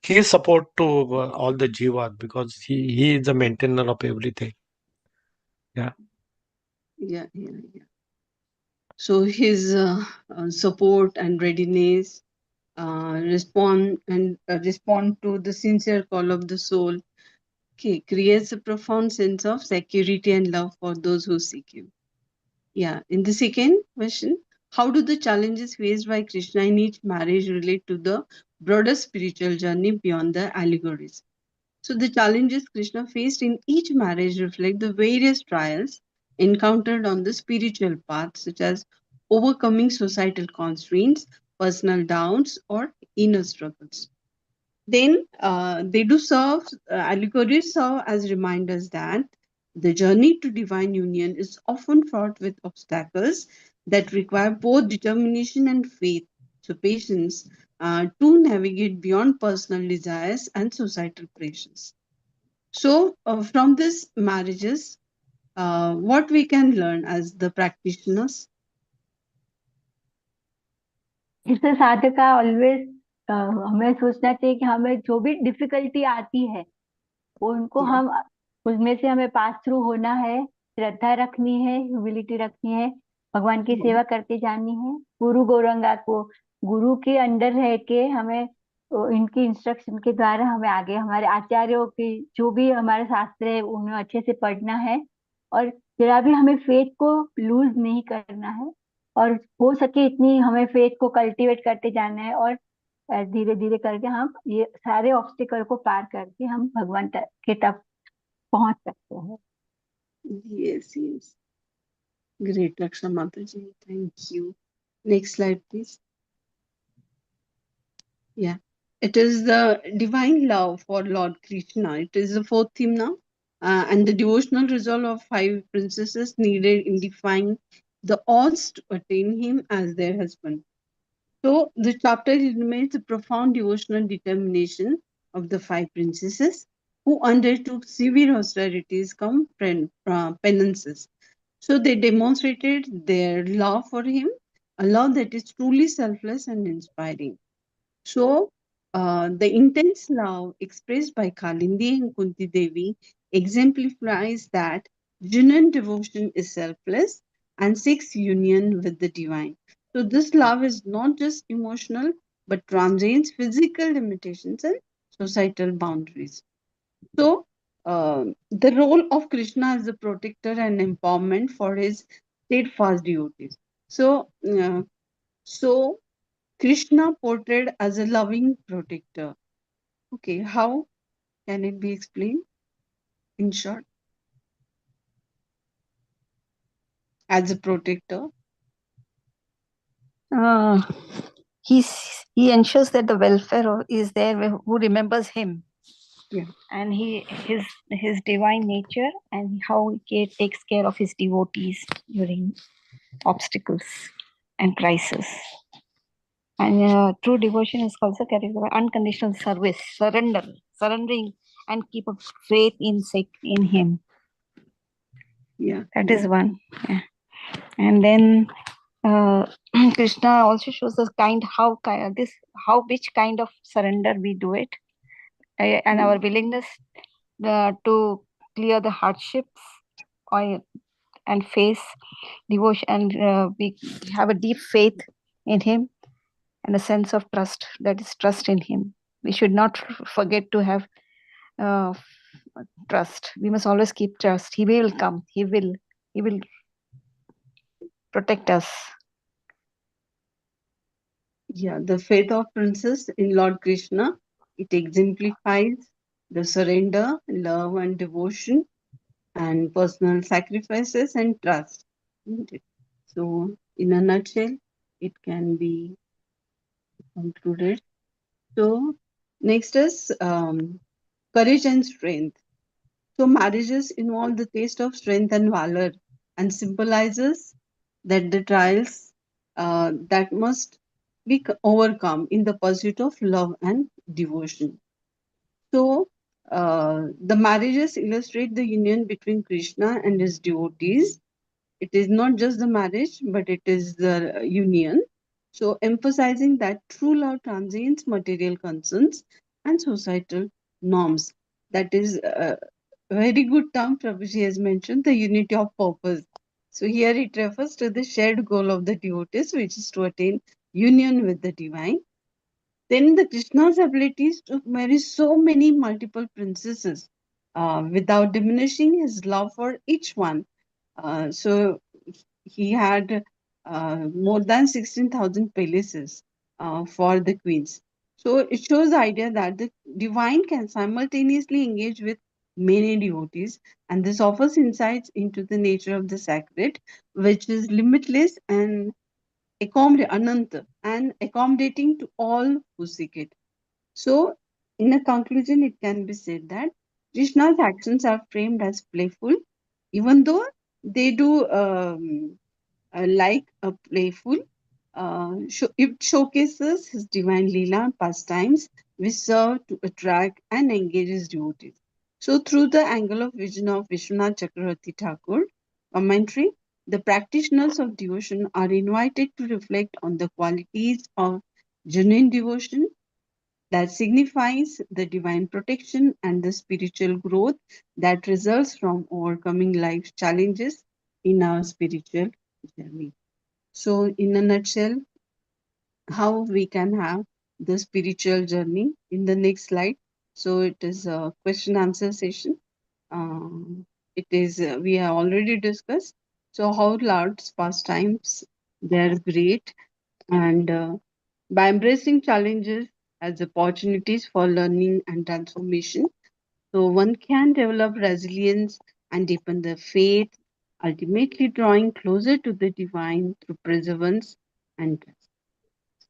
He is support to all the jivas because he is the maintainer of everything. Yeah. So his support and readiness, respond to the sincere call of the soul, okay, creates a profound sense of security and love for those who seek him. Yeah. In the second question, how do the challenges faced by Krishna in each marriage relate to the broader spiritual journey beyond the allegories? So the challenges Krishna faced in each marriage reflect the various trials encountered on the spiritual path, such as overcoming societal constraints, personal doubts, or inner struggles. Then they do serve, allegories serve as reminders that the journey to divine union is often fraught with obstacles that require both determination and faith. So, patience to navigate beyond personal desires and societal pressures. So, from these marriages, what we can learn as the practitioners? इससे sadhaka always हमें सोचना चाहिए कि हमें जो भी difficulty आती है वो उनको Yeah. हम उसमें से हमें पास थ्रू होना है, श्रद्धा रखनी है, ह्यूमिलिटी रखनी है, भगवान की सेवा करते जानी है, गुरु गौरंगा को गुरु के अंडर रह के हमें इनकी इंस्ट्रक्शन के द्वारा हमें आगे हमारे आचार्यों की जो भी हमारे शास्त्र है उन्हें अच्छे से पढ़ना है और जरा भी हमें फेथ को लूज नहीं करना है और हो सके इतनी हमें फेथ को कल्टीवेट करते जाना है और धीरे धीरे करके हम ये सारे ऑब्स्टिकल को पार करके हम भगवान के तक पहुंच सकते हैं. Yes. Great, Raksha Mataji. Thank you. Next slide, please. Yeah. It is the divine love for Lord Krishna. It is the fourth theme now. And the devotional resolve of 5 princesses needed in defying the odds to attain him as their husband. So the chapter illuminates the profound devotional determination of the 5 princesses who undertook severe austerities come penances. So they demonstrated their love for him, a love that is truly selfless and inspiring. So the intense love expressed by Kalindi and Kunti Devi exemplifies that genuine devotion is selfless and seeks union with the divine. So this love is not just emotional, but transcends physical limitations and societal boundaries. So the role of Krishna as a protector and empowerment for his steadfast devotees. So Krishna portrayed as a loving protector. Okay, how can it be explained in short? As a protector. He ensures that the welfare is there who remembers him. Yeah. And his divine nature and how he takes care of his devotees during obstacles and crisis. And true devotion is also characterized by unconditional service, surrendering, and keep a faith in him. Yeah. That is one. Yeah. And then Krishna also shows us which kind of surrender we do it, and our willingness to clear the hardships and face devotion, and we have a deep faith in him and a sense of trust, that is trust in him. We should not forget to have trust. We must always keep trust. He will come. He will protect us. Yeah, the faith of princess in Lord Krishna, it exemplifies the surrender, love and devotion and personal sacrifices and trust. Isn't it? So in a nutshell, it can be concluded. So next is courage and strength. So marriages involve the taste of strength and valor and symbolizes that the trials that must be overcome in the pursuit of love and devotion. So the marriages illustrate the union between Krishna and his devotees. It is not just the marriage, but it is the union. So emphasizing that true love transcends material concerns and societal norms. That is a very good term Prabhuji has mentioned, the unity of purpose. So here it refers to the shared goal of the devotees, which is to attain union with the divine. Then the Krishna's abilities to marry so many multiple princesses without diminishing his love for each one. So he had more than 16,000 palaces for the queens. So it shows the idea that the divine can simultaneously engage with many devotees, and this offers insights into the nature of the sacred, which is limitless and ananta, and accommodating to all who seek it. So, in a conclusion, it can be said that Krishna's actions are framed as playful, even though they do like a playful. It showcases his divine Leela pastimes, which serve to attract and engage his devotees. So, through the angle of vision of Vishwanath Chakravarti Thakur, commentary, the practitioners of devotion are invited to reflect on the qualities of genuine devotion that signifies the divine protection and the spiritual growth that results from overcoming life's challenges in our spiritual journey. So, in a nutshell, how we can have the spiritual journey in the next slide. So, it is a question answer session. It is, we have already discussed. So, how Lord's pastimes, they're great, and by embracing challenges as opportunities for learning and transformation, so one can develop resilience and deepen their faith, ultimately drawing closer to the divine through perseverance and trust.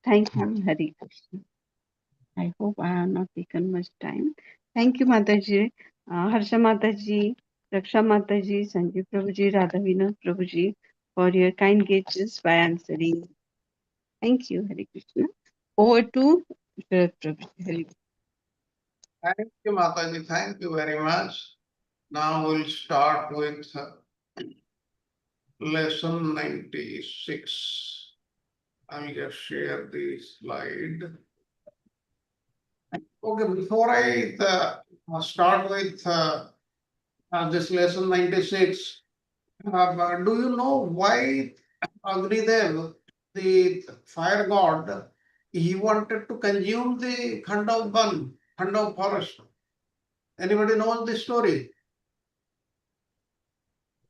Thank you, Hari Krishna. I hope I have not taken much time. Thank you, Mataji, Harsha Mataji, Raksha Mataji, Sanjeev Prabhuji, Radha Vinod Prabhuji, for your kind gestures by answering. Thank you, Hari Krishna. Over to Sharad Prabhuji. Hari. Thank you, Mataji. Thank you very much. Now we'll start with lesson 96. I'll just share the slide. Okay, before I start with this lesson 96, do you know why Agnidev, the fire god, he wanted to consume the Khandav forest? Anybody knows this story?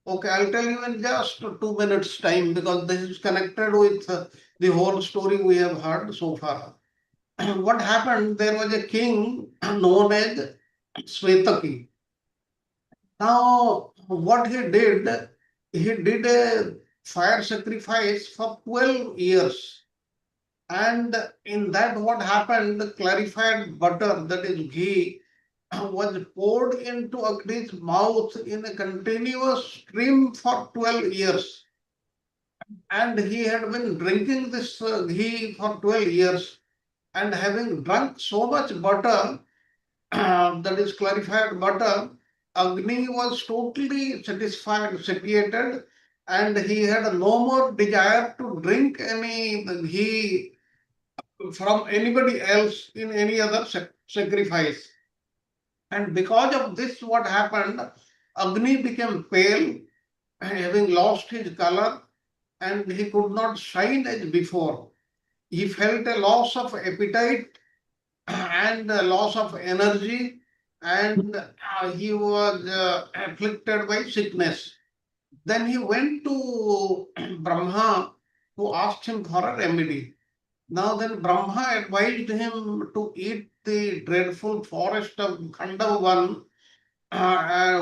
Okay, I'll tell you in just 2 minutes time, because this is connected with the whole story we have heard so far. What happened, there was a king known as Svetaki. Now, what he did a fire sacrifice for 12 years. And in that, what happened, clarified butter, that is ghee, was poured into Agni's mouth in a continuous stream for 12 years. And he had been drinking this ghee for 12 years. And having drunk so much butter, that is clarified butter, Agni was totally satisfied, satiated, and he had no more desire to drink any ghee from anybody else in any other sacrifice. And because of this, what happened, Agni became pale, having lost his color, and he could not shine as before. He felt a loss of appetite and a loss of energy, and he was afflicted by sickness. Then he went to Brahma, who asked him for a remedy. Now then Brahma advised him to eat the dreadful forest of Khandavan,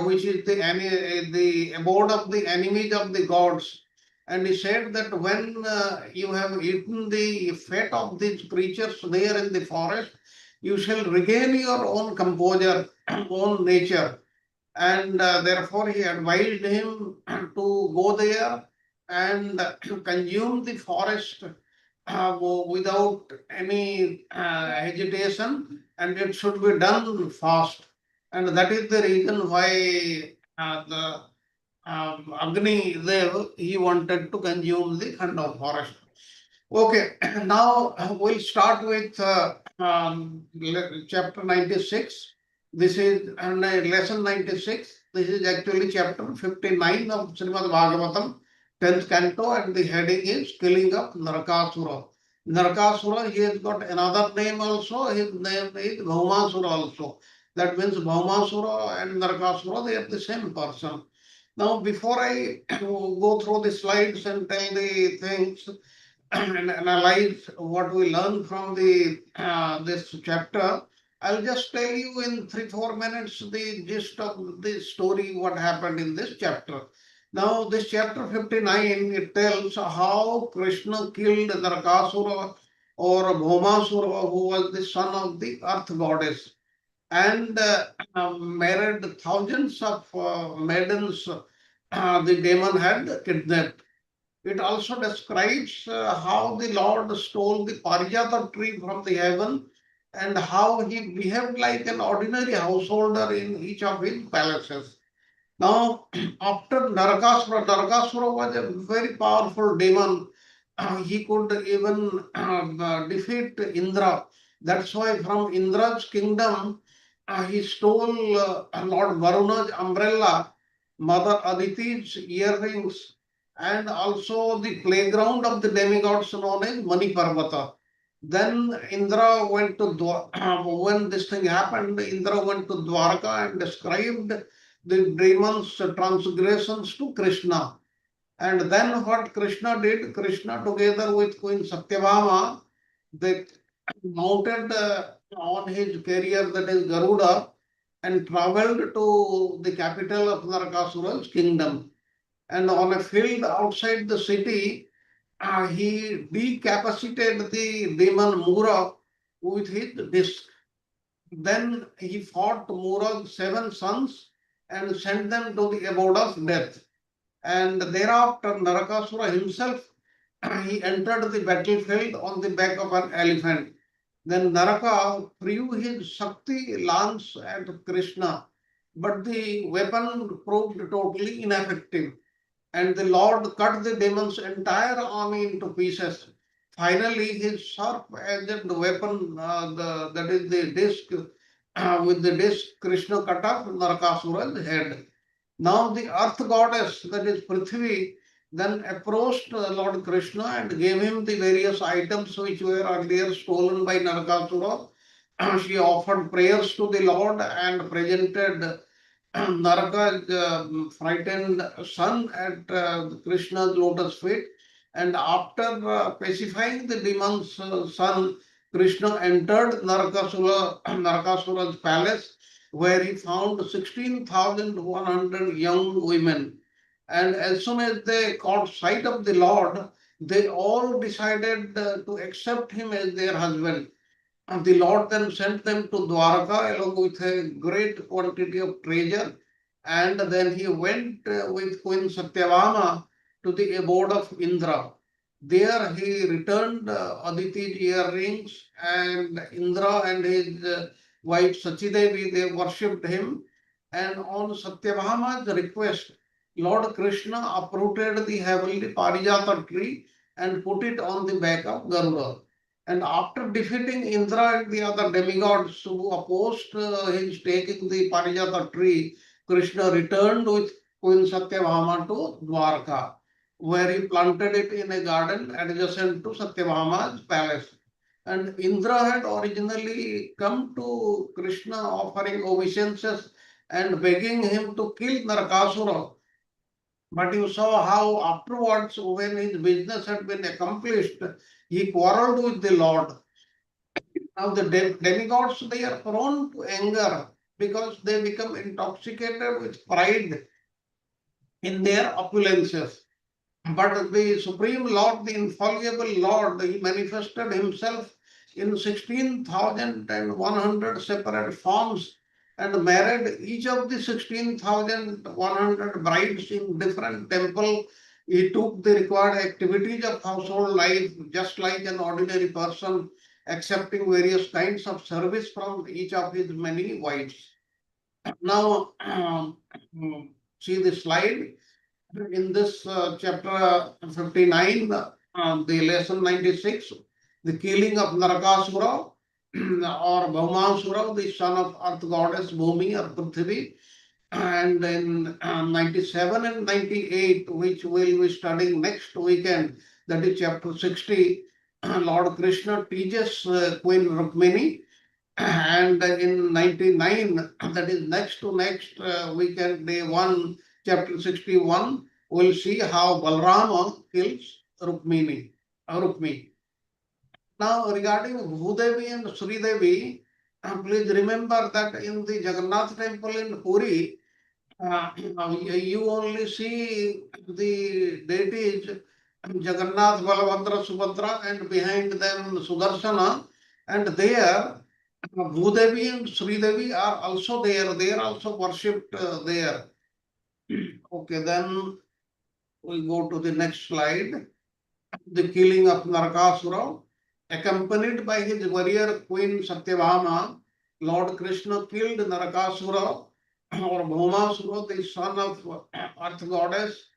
which is the abode of the enemies of the gods. And he said that when you have eaten the fat of these creatures there in the forest, you shall regain your own composure, own nature. And therefore he advised him to go there and consume the forest without any hesitation, and it should be done fast. And that is the reason why the Agni Dev, he wanted to consume the Khandav forest. Okay, now we'll start with chapter 96. This is lesson 96. This is actually chapter 59 of Srimad Bhagavatam, 10th canto, and the heading is Killing of Narakasura. Narakasura, he has got another name also. His name is Bhaumasura also. That means Bhaumasura and Narakasura, they are the same person. Now, before I go through the slides and tell the things, and analyze what we learn from the this chapter, I'll just tell you in 3-4 minutes the gist of the story, what happened in this chapter. Now, this chapter 59, it tells how Krishna killed Narakasura or Bhaumasura, who was the son of the earth goddess, and married thousands of maidens the demon had kidnapped. It also describes how the Lord stole the Parijata tree from the heaven and how he behaved like an ordinary householder in each of his palaces. Now, after Narakasura was a very powerful demon. He could even defeat Indra. That's why from Indra's kingdom, he stole Lord Varuna's umbrella, Mother Aditi's earrings, and also the playground of the demigods known as Mani Parvata. Then Indra went to when this thing happened, Indra went to Dwarka and described the demon's transgressions to Krishna. And then what Krishna did, Krishna together with Queen Satyabhama, they mounted on his carrier, that is Garuda, and traveled to the capital of Narakasura's kingdom. And on a field outside the city, he decapacitated the demon Mura with his disc. Then he fought Mura's 7 sons and sent them to the abode of death. And thereafter, Narakasura himself, he entered the battlefield on the back of an elephant. Then Naraka threw his Shakti lance at Krishna, but the weapon proved totally ineffective. And the Lord cut the demon's entire army into pieces. Finally, his sharp-edged weapon, that is the disc, with the disc, Krishna cut off Narakasura's head. Now the earth goddess, that is Prithvi, then approached Lord Krishna and gave him the various items which were earlier stolen by Narakasura. She offered prayers to the Lord and presented Naraka's frightened son at Krishna's lotus feet. And after pacifying the demon's son, Krishna entered Narakasura's palace, where he found 16,100 young women. And as soon as they caught sight of the Lord, they all decided to accept him as their husband. And the Lord then sent them to Dwarka along with a great quantity of treasure. And then he went with Queen Satyabhama to the abode of Indra. There he returned Aditi's earrings, and Indra and his wife Sachidevi, they worshipped him. And on Satyabhama's request, Lord Krishna uprooted the heavenly Parijata tree and put it on the back of Garuda. And after defeating Indra and the other demigods who opposed his taking the Parijata tree, Krishna returned with Queen Satyabhama to Dwarka, where he planted it in a garden adjacent to Satyabhama's palace. And Indra had originally come to Krishna offering obeisances and begging him to kill Narakasura. But you saw how afterwards, when his business had been accomplished, he quarreled with the Lord. Now the demigods, they are prone to anger because they become intoxicated with pride in their opulences. But the Supreme Lord, the infallible Lord, he manifested himself in 16,100 separate forms and married each of the 16,100 brides in different temple. He took the required activities of household life just like an ordinary person, accepting various kinds of service from each of his many wives. Now, see the slide. In this chapter 59, the lesson 96, the killing of Narakasura or Bhaumasura, the son of Earth goddess Bhumi or Prithvi. And in 97 and 98, which we'll be studying next weekend, that is chapter 60, Lord Krishna teaches Queen Rukmini. And in 99, that is next to next weekend, day 1, chapter 61, we'll see how Balrama kills Rukmini. Now, regarding Bhudevi and Sridevi, please remember that in the Jagannath temple in Puri, you only see the deities Jagannath, Balabhadra, Subhadra, and behind them Sudarshana. And there, Bhudevi and Sridevi are also there. They are also worshipped there. Okay, then we go to the next slide. The killing of Narakasura, accompanied by his warrior Queen Satyabhama, Lord Krishna killed Narakasura or Bhaumasura, the son of Earth goddess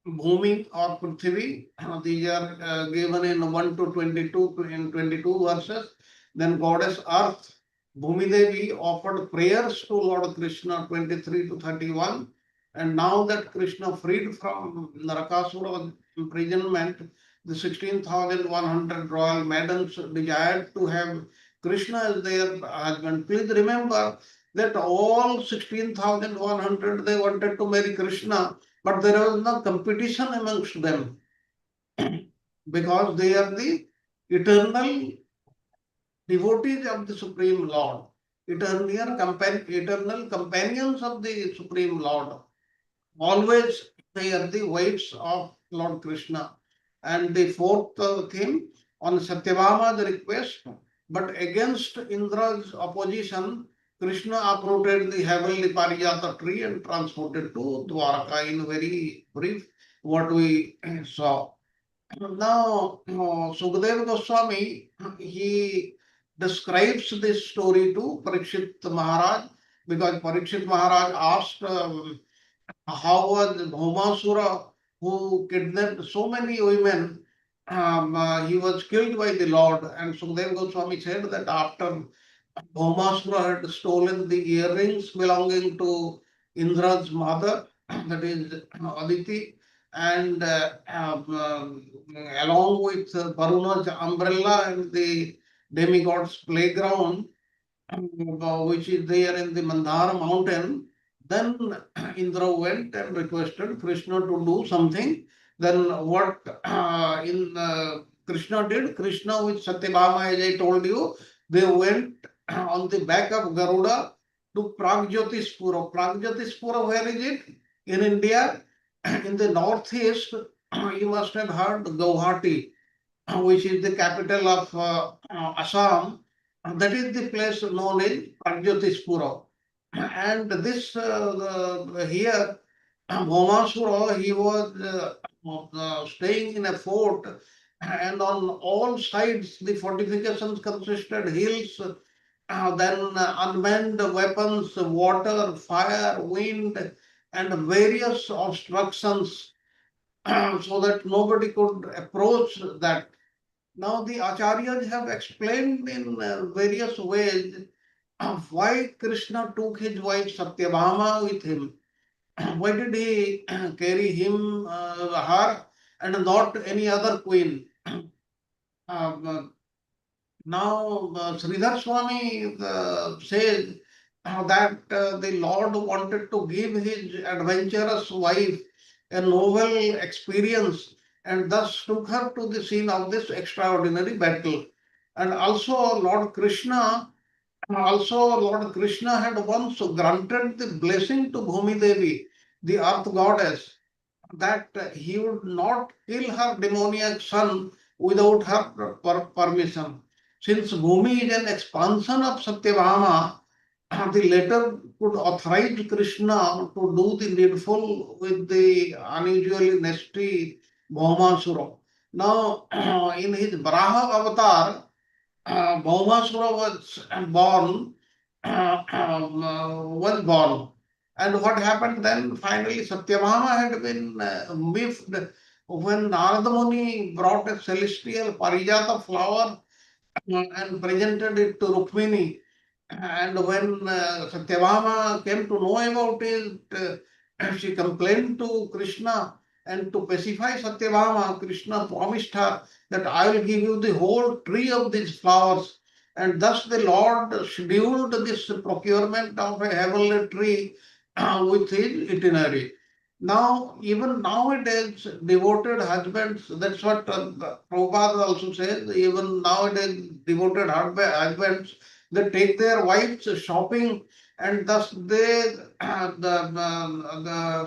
Bhumi or Prithvi. These are given in 1 to 22 in 22 verses. Then goddess Earth, Bhumi Devi, offered prayers to Lord Krishna 23 to 31. And now that Krishna freed from Narakasura imprisonment, the 16,100 royal maidens desired to have Krishna as their husband. Please remember that all 16,100, they wanted to marry Krishna, but there was no competition amongst them because they are the eternal devotees of the Supreme Lord, eternal companions of the Supreme Lord. Always they are the wives of Lord Krishna. And the fourth theme, on Satyabhama's request, but against Indra's opposition, Krishna uprooted the heavenly Parijata tree and transported to Dwarka. In very brief, what we saw. Now, Sukadeva Goswami, he describes this story to Parikshit Maharaj, because Parikshit Maharaj asked how was Bhaumasura, who kidnapped so many women, he was killed by the Lord. And Sukadeva Goswami said that after Bhaumasura had stolen the earrings belonging to Indra's mother, that is Aditi, and along with Varuna's umbrella and the demigod's playground, which is there in the Mandara mountain, then Indra went and requested Krishna to do something. Then what Krishna did, Krishna with Satyabhama, as I told you, they went on the back of Garuda to Pragjyotispura. Pragjyotispura, where is it? In India, in the northeast, you must have heard Guwahati, which is the capital of Assam. That is the place known as Pragjyotispura. And this here, Bhaumasura, he was staying in a fort, and on all sides the fortifications consisted hills, then unmanned weapons, water, fire, wind, and various obstructions so that nobody could approach that. Now the Acharyas have explained in various ways why Krishna took his wife Satyabhama with him. Why did he carry her, and not any other queen? Now, Sridhar Swami says that the Lord wanted to give his adventurous wife a novel experience, and thus took her to the scene of this extraordinary battle. And also Lord Krishna had once granted the blessing to Bhumi Devi, the earth goddess, that he would not kill her demoniac son without her permission. Since Bhumi is an expansion of Satyabhama, the letter could authorize Krishna to do the needful with the unusually nasty Bhaumasura. Now, in his Varaha avatar, Bhaumasura was born. And what happened then? Finally, Satyabhama had been miffed when Narada Muni brought a celestial Parijata flower and presented it to Rukmini, and when Satyabhama came to know about it, she complained to Krishna, and to pacify Satyabhama, Krishna promised her that I will give you the whole tree of these flowers. And thus the Lord scheduled this procurement of a heavenly tree with his itinerary. Now, even nowadays, devoted husbands, that's what Prabhupada also says, even nowadays, devoted husbands, they take their wives shopping, and thus the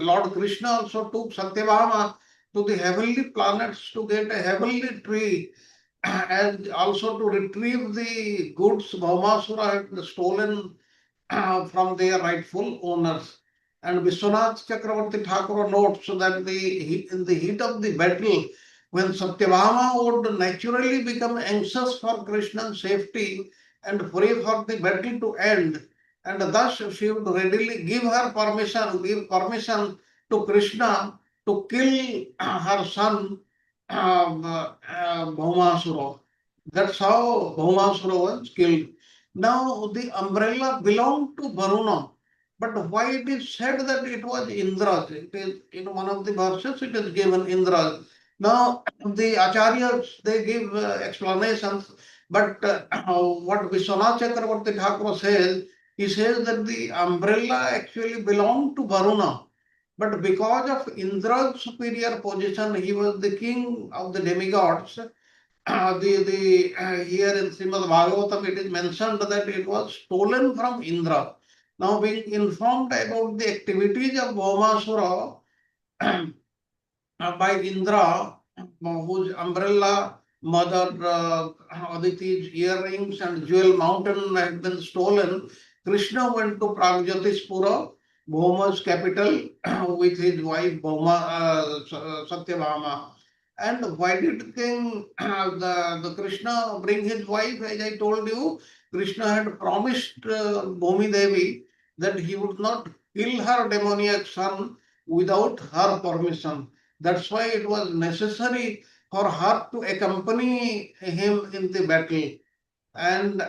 Lord Krishna also took Satyabhama to the heavenly planets to get a heavenly tree and also to retrieve the goods Bhaumasura had stolen from their rightful owners. And Vishwanath Chakravarti Thakur notes that in the heat of the battle, when Satyabhama would naturally become anxious for Krishna's safety and pray for the battle to end, and thus she would readily give permission to Krishna to kill her son Bhaumasura. That's how Bhaumasura was killed. Now the umbrella belonged to Varuna, but why it is said that it was Indra's? It is in one of the verses it is given Indra's. Now the acharyas they give explanations, but what Vishwanath Chakravarti Thakur says, he says that the umbrella actually belonged to Varuna. But because of Indra's superior position, he was the king of the demigods. Here in Srimad Bhagavatam, it is mentioned that it was stolen from Indra. Now, being informed about the activities of Bhaumasura by Indra, whose umbrella, mother Aditi's earrings, and jewel mountain had been stolen, Krishna went to Pragjatispura, Bhauma's capital, with his wife Satyabhama. And why did King the Krishna bring his wife? As I told you, Krishna had promised Bhumi Devi that he would not kill her demoniac son without her permission. That's why it was necessary for her to accompany him in the battle. And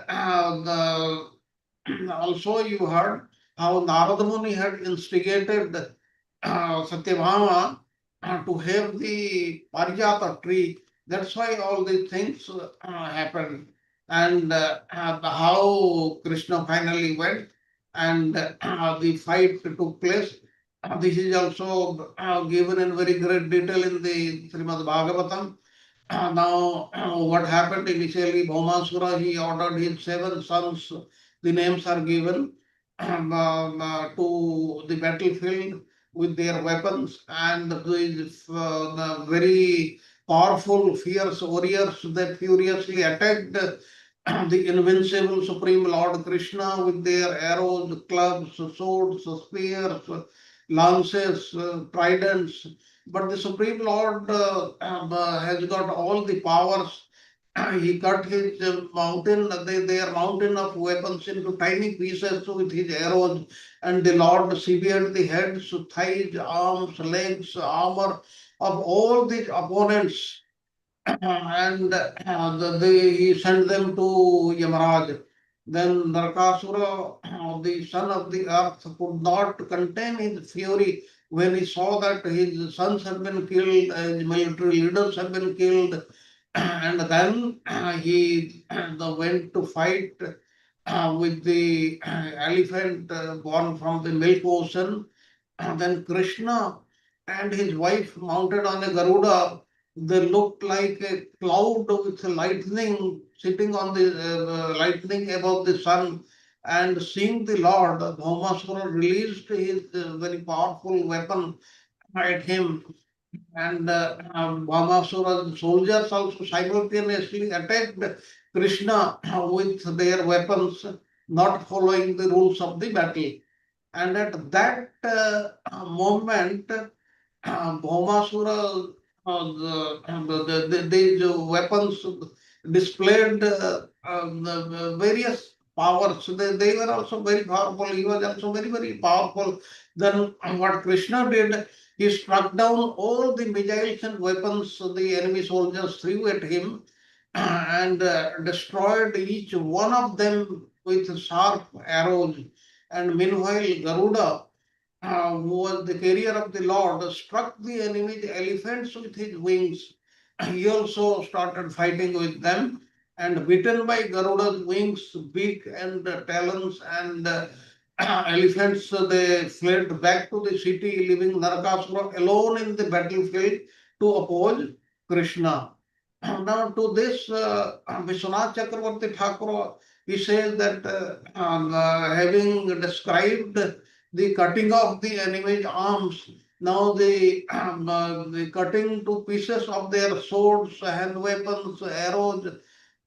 also you heard how Narada Muni had instigated Satyabhama to have the Parijata tree. That's why all these things happened. And how Krishna finally went and the fight took place. This is also given in very great detail in the Srimad Bhagavatam. Now, what happened initially, Bhaumasura, he ordered his 7 sons, the names are given, to the battlefield with their weapons, and these very powerful, fierce warriors, they furiously attacked the invincible Supreme Lord Krishna with their arrows, clubs, swords, spears, lances, tridents. But the Supreme Lord has got all the powers. He cut his their mountain of weapons into tiny pieces with his arrows, and the Lord severed the heads, thighs, arms, legs, armor of all these opponents, and he sent them to Yamaraj. Then Narakasura, the son of the earth, could not contain his fury when he saw that his sons have been killed, his military leaders have been killed, and then he went to fight with the elephant born from the milk ocean. Then Krishna and his wife mounted on a Garuda, they looked like a cloud with lightning sitting on the lightning above the sun. And seeing the Lord, Bhaumasura released his very powerful weapon at him. And Bhaumasura's soldiers also simultaneously attacked Krishna with their weapons, not following the rules of the battle. And at that moment, Bhaumasura, these weapons displayed the various powers. They were also very powerful. He was also very, very powerful. Then what Krishna did, He struck down all the missiles and weapons the enemy soldiers threw at him and destroyed each one of them with sharp arrows. And meanwhile, Garuda, who was the carrier of the Lord, struck the enemy's elephants with his wings. He also started fighting with them, and beaten by Garuda's wings, beak, and talons, and elephants, they fled back to the city, leaving Narakasura alone in the battlefield to oppose Krishna. Now, to this, Vishwanath Chakravarti Thakur, he says that having described the cutting off the enemy's arms, now the cutting to pieces of their swords, hand weapons, arrows,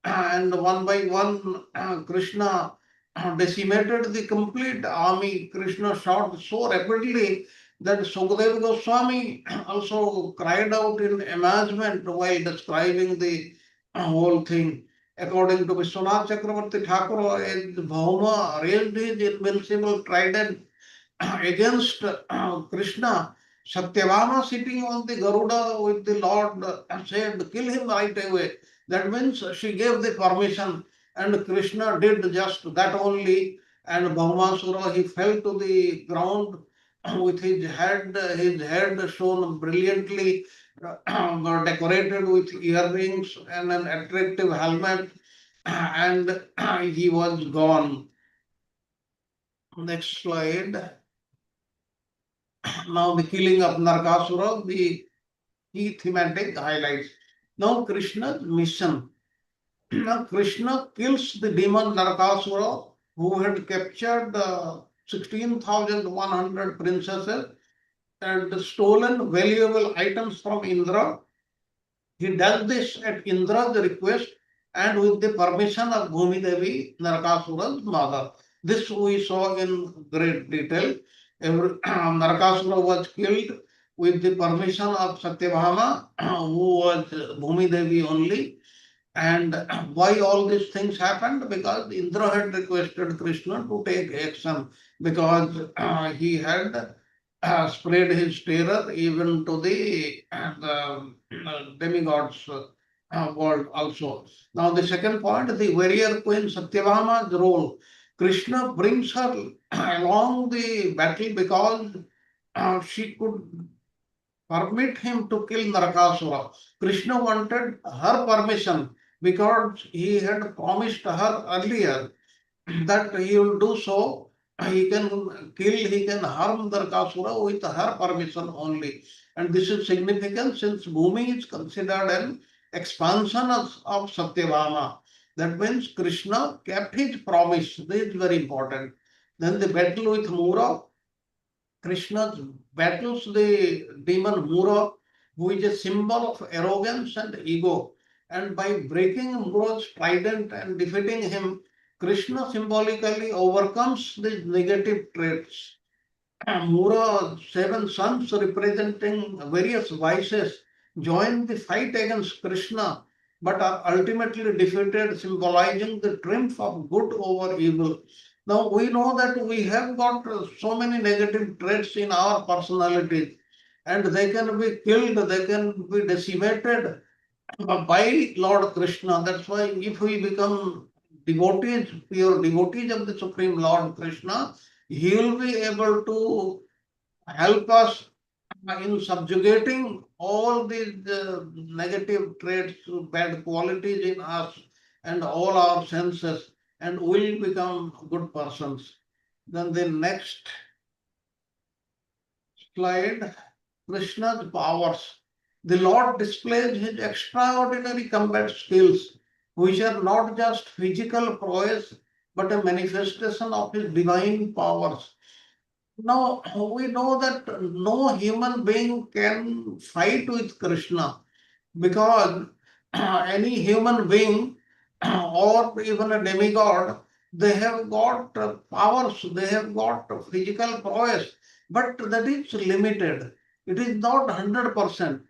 and one by one, Krishna decimated the complete army. Krishna shot so rapidly that Sukadeva Goswami also cried out in amazement while describing the whole thing. According to Vishwanath Chakravarti Thakur, as Bhauma raised his invincible trident against Krishna, Satyabhama sitting on the Garuda with the Lord said, "Kill him right away." That means she gave the permission, and Krishna did just that only. And Bhaumasura, he fell to the ground with his head shown brilliantly, decorated with earrings and an attractive helmet, and he was gone. Next slide. Now the killing of Narakasura, the key thematic highlights. Now Krishna's mission. Now Krishna kills the demon Narakasura, who had captured 16,100 princesses and stolen valuable items from Indra. He does this at Indra's request and with the permission of Bhumi Devi, Narakasura's mother. This we saw in great detail. Narakasura was killed with the permission of Satyabhama, who was Bhumi Devi only. And why all these things happened? Because Indra had requested Krishna to take action, because he had spread his terror even to the demigods world also. Now the second point, the warrior queen Satyabhama's role. Krishna brings her along the battle because she could permit him to kill Narakasura. Krishna wanted her permission because he had promised her earlier that he will do so. He can kill, he can harm Narakasura with her permission only. And this is significant since Bhumi is considered an expansion of Satyabhama. That means Krishna kept his promise. This is very important. Then the battle with Mura. Krishna battles the demon Mura, who is a symbol of arrogance and ego. And by breaking Mura's trident and defeating him, Krishna symbolically overcomes these negative traits. Mura's 7 sons, representing various vices, join the fight against Krishna, but are ultimately defeated, symbolizing the triumph of good over evil. Now we know that we have got so many negative traits in our personalities, and they can be killed, they can be decimated by Lord Krishna. That's why if we become devotees, pure devotees of the Supreme Lord Krishna, he will be able to help us in subjugating all these negative traits, bad qualities in us and all our senses, and will become good persons. Then the next slide, Krishna's powers. The Lord displays his extraordinary combat skills, which are not just physical prowess, but a manifestation of his divine powers. Now, we know that no human being can fight with Krishna, because any human being or even a demigod, they have got powers, they have got physical prowess, but that is limited. It is not 100%.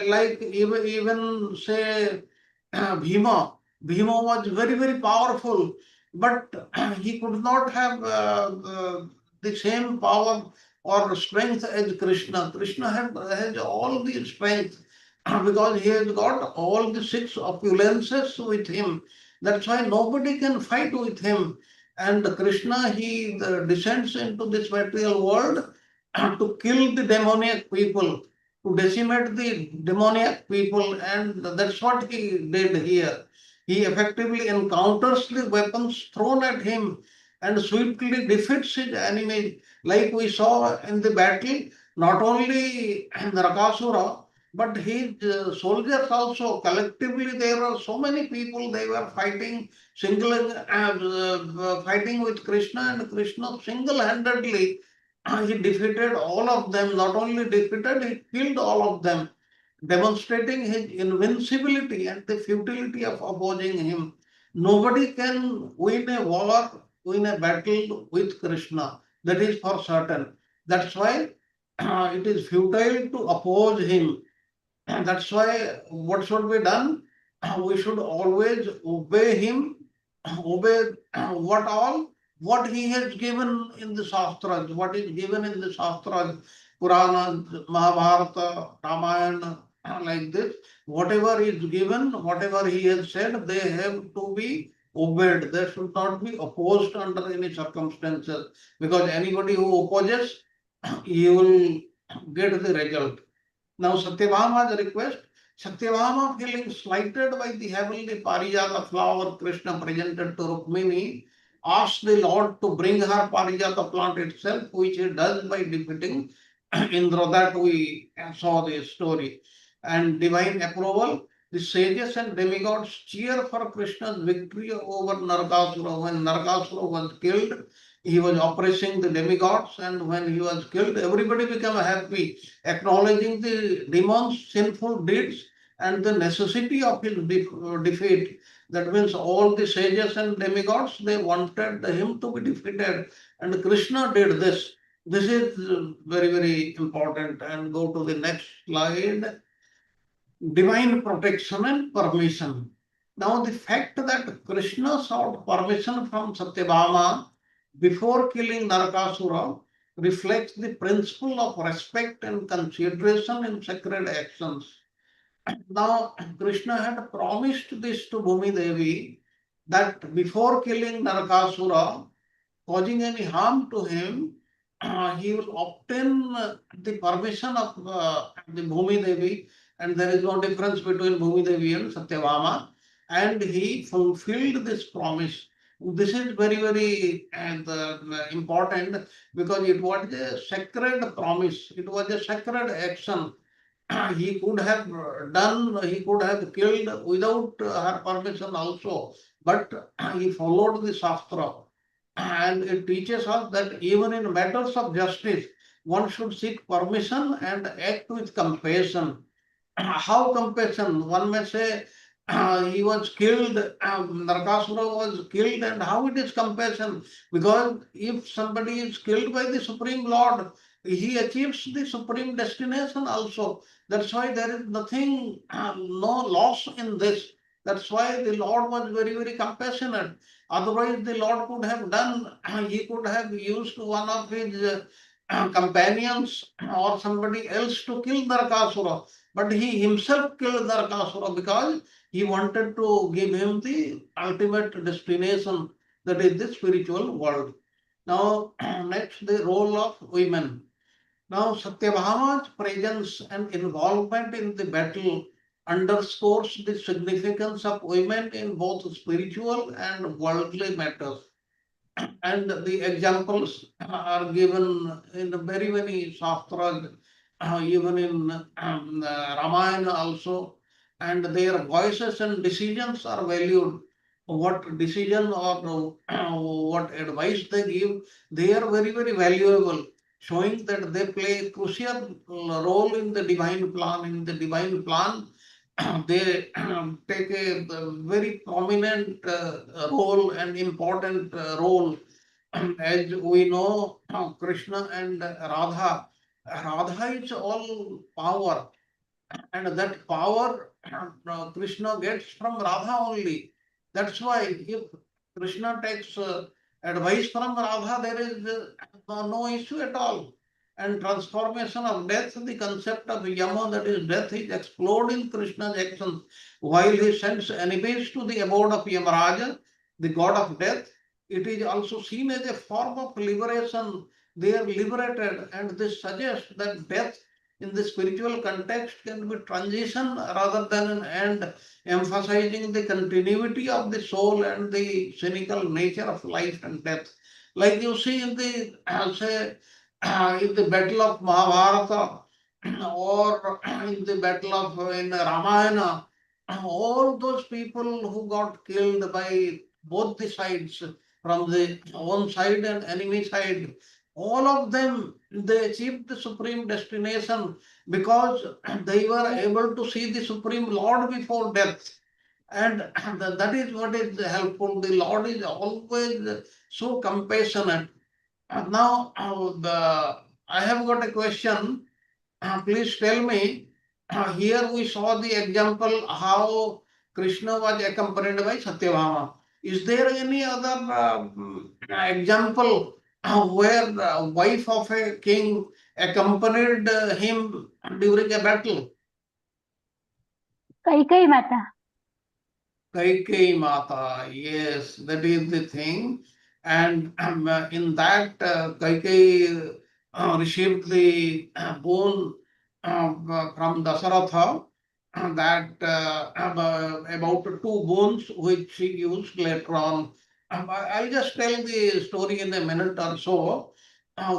Like even say Bhima. Bhima was very, very powerful, but he could not have the same power or strength as Krishna. Krishna has all the strength because he has got all the 6 opulences with him. That's why nobody can fight with him. And Krishna, he descends into this material world to kill the demoniac people, to decimate the demoniac people, and that's what he did here. He effectively encounters the weapons thrown at him and swiftly defeats his enemies, like we saw in the battle, not only Narakasura, but his soldiers also. Collectively, there were so many people, they were fighting, fighting with Krishna, and Krishna single-handedly he defeated all of them. Not only defeated, he killed all of them, demonstrating his invincibility and the futility of opposing him. Nobody can win a war, win a battle with Krishna. That is for certain. That's why it is futile to oppose him. And that's why what should be done? We should always obey him, obey what all? What he has given in the Shastras, what is given in the Shastras, Puranas, Mahabharata, Ramayana, like this. Whatever is given, whatever he has said, they have to be obeyed. They should not be opposed under any circumstances, because anybody who opposes, he will get the result. Now Satyabhama's request, Satyabhama feeling slighted by the heavenly Parijata flower Krishna presented to Rukmini, asked the Lord to bring her Parijata plant itself, which he does by defeating Indra, that we saw the story. And divine approval, the sages and demigods cheer for Krishna's victory over Narakasura. When Narakasura was killed, he was oppressing the demigods, and when he was killed, everybody became happy, acknowledging the demon's sinful deeds and the necessity of his defeat. That means all the sages and demigods, they wanted him to be defeated, and Krishna did this. This is very, very important. And go to the next slide. Divine protection and permission. Now, the fact that Krishna sought permission from Satyabhama before killing Narakasura reflects the principle of respect and consideration in sacred actions. Now, Krishna had promised this to Bhumi Devi, that before killing Narakasura, causing any harm to him, he will obtain the permission of the Bhumi Devi, and there is no difference between Bhumi Devi and Satyabhama, and he fulfilled this promise. This is very, very important, because it was a sacred promise, it was a sacred action. He could have he could have killed without her permission also, but he followed the Shastra. And it teaches us that even in matters of justice, one should seek permission and act with compassion. How compassion? One may say he was killed, Narakasura was killed, and how it is compassion? Because if somebody is killed by the Supreme Lord, he achieves the supreme destination also. That's why there is nothing, no loss in this. That's why the Lord was very, very compassionate. Otherwise, the Lord could have done, he could have used one of his companions or somebody else to kill Narakasura. But he himself killed Narakasura because he wanted to give him the ultimate destination, that is the spiritual world. Now, next, the role of women. Now, Satyabhama's presence and involvement in the battle underscores the significance of women in both spiritual and worldly matters. And the examples are given in the very many Shastras, even in Ramayana also, and their voices and decisions are valued. What decision or what advice they give, they are very, very valuable, showing that they play a crucial role in the divine plan. In the divine plan, they take a very prominent role and important role. As we know, Krishna and Radha, Radha is all power, and that power Krishna gets from Radha only. That's why if Krishna takes advice from Radha, there is no issue at all. and transformation of death, the concept of Yama, that is death, is explored in Krishna's actions while he sends enemies to the abode of Yamaraja, the god of death. It is also seen as a form of liberation. They are liberated, and this suggests that death in the spiritual context can be transition rather than an end, emphasizing the continuity of the soul and the cynical nature of life and death. Like you see in the say in the battle of Mahabharata or in the battle of in Ramayana, all those people who got killed by both the sides, from the one side and enemy side, all of them, they achieved the supreme destination because they were able to see the Supreme Lord before death. And that is what is helpful. The Lord is always so compassionate. Now, I have got a question. Please tell me. Here we saw the example how Krishna was accompanied by Satyabhama. Is there any other example where the wife of a king accompanied him during a battle? Kaikai Mata. Kaikei Mata, yes, that is the thing. And in that, Kaikei received the boon from Dasaratha, that about 2 boons which she used later on. I'll just tell the story in a minute or so.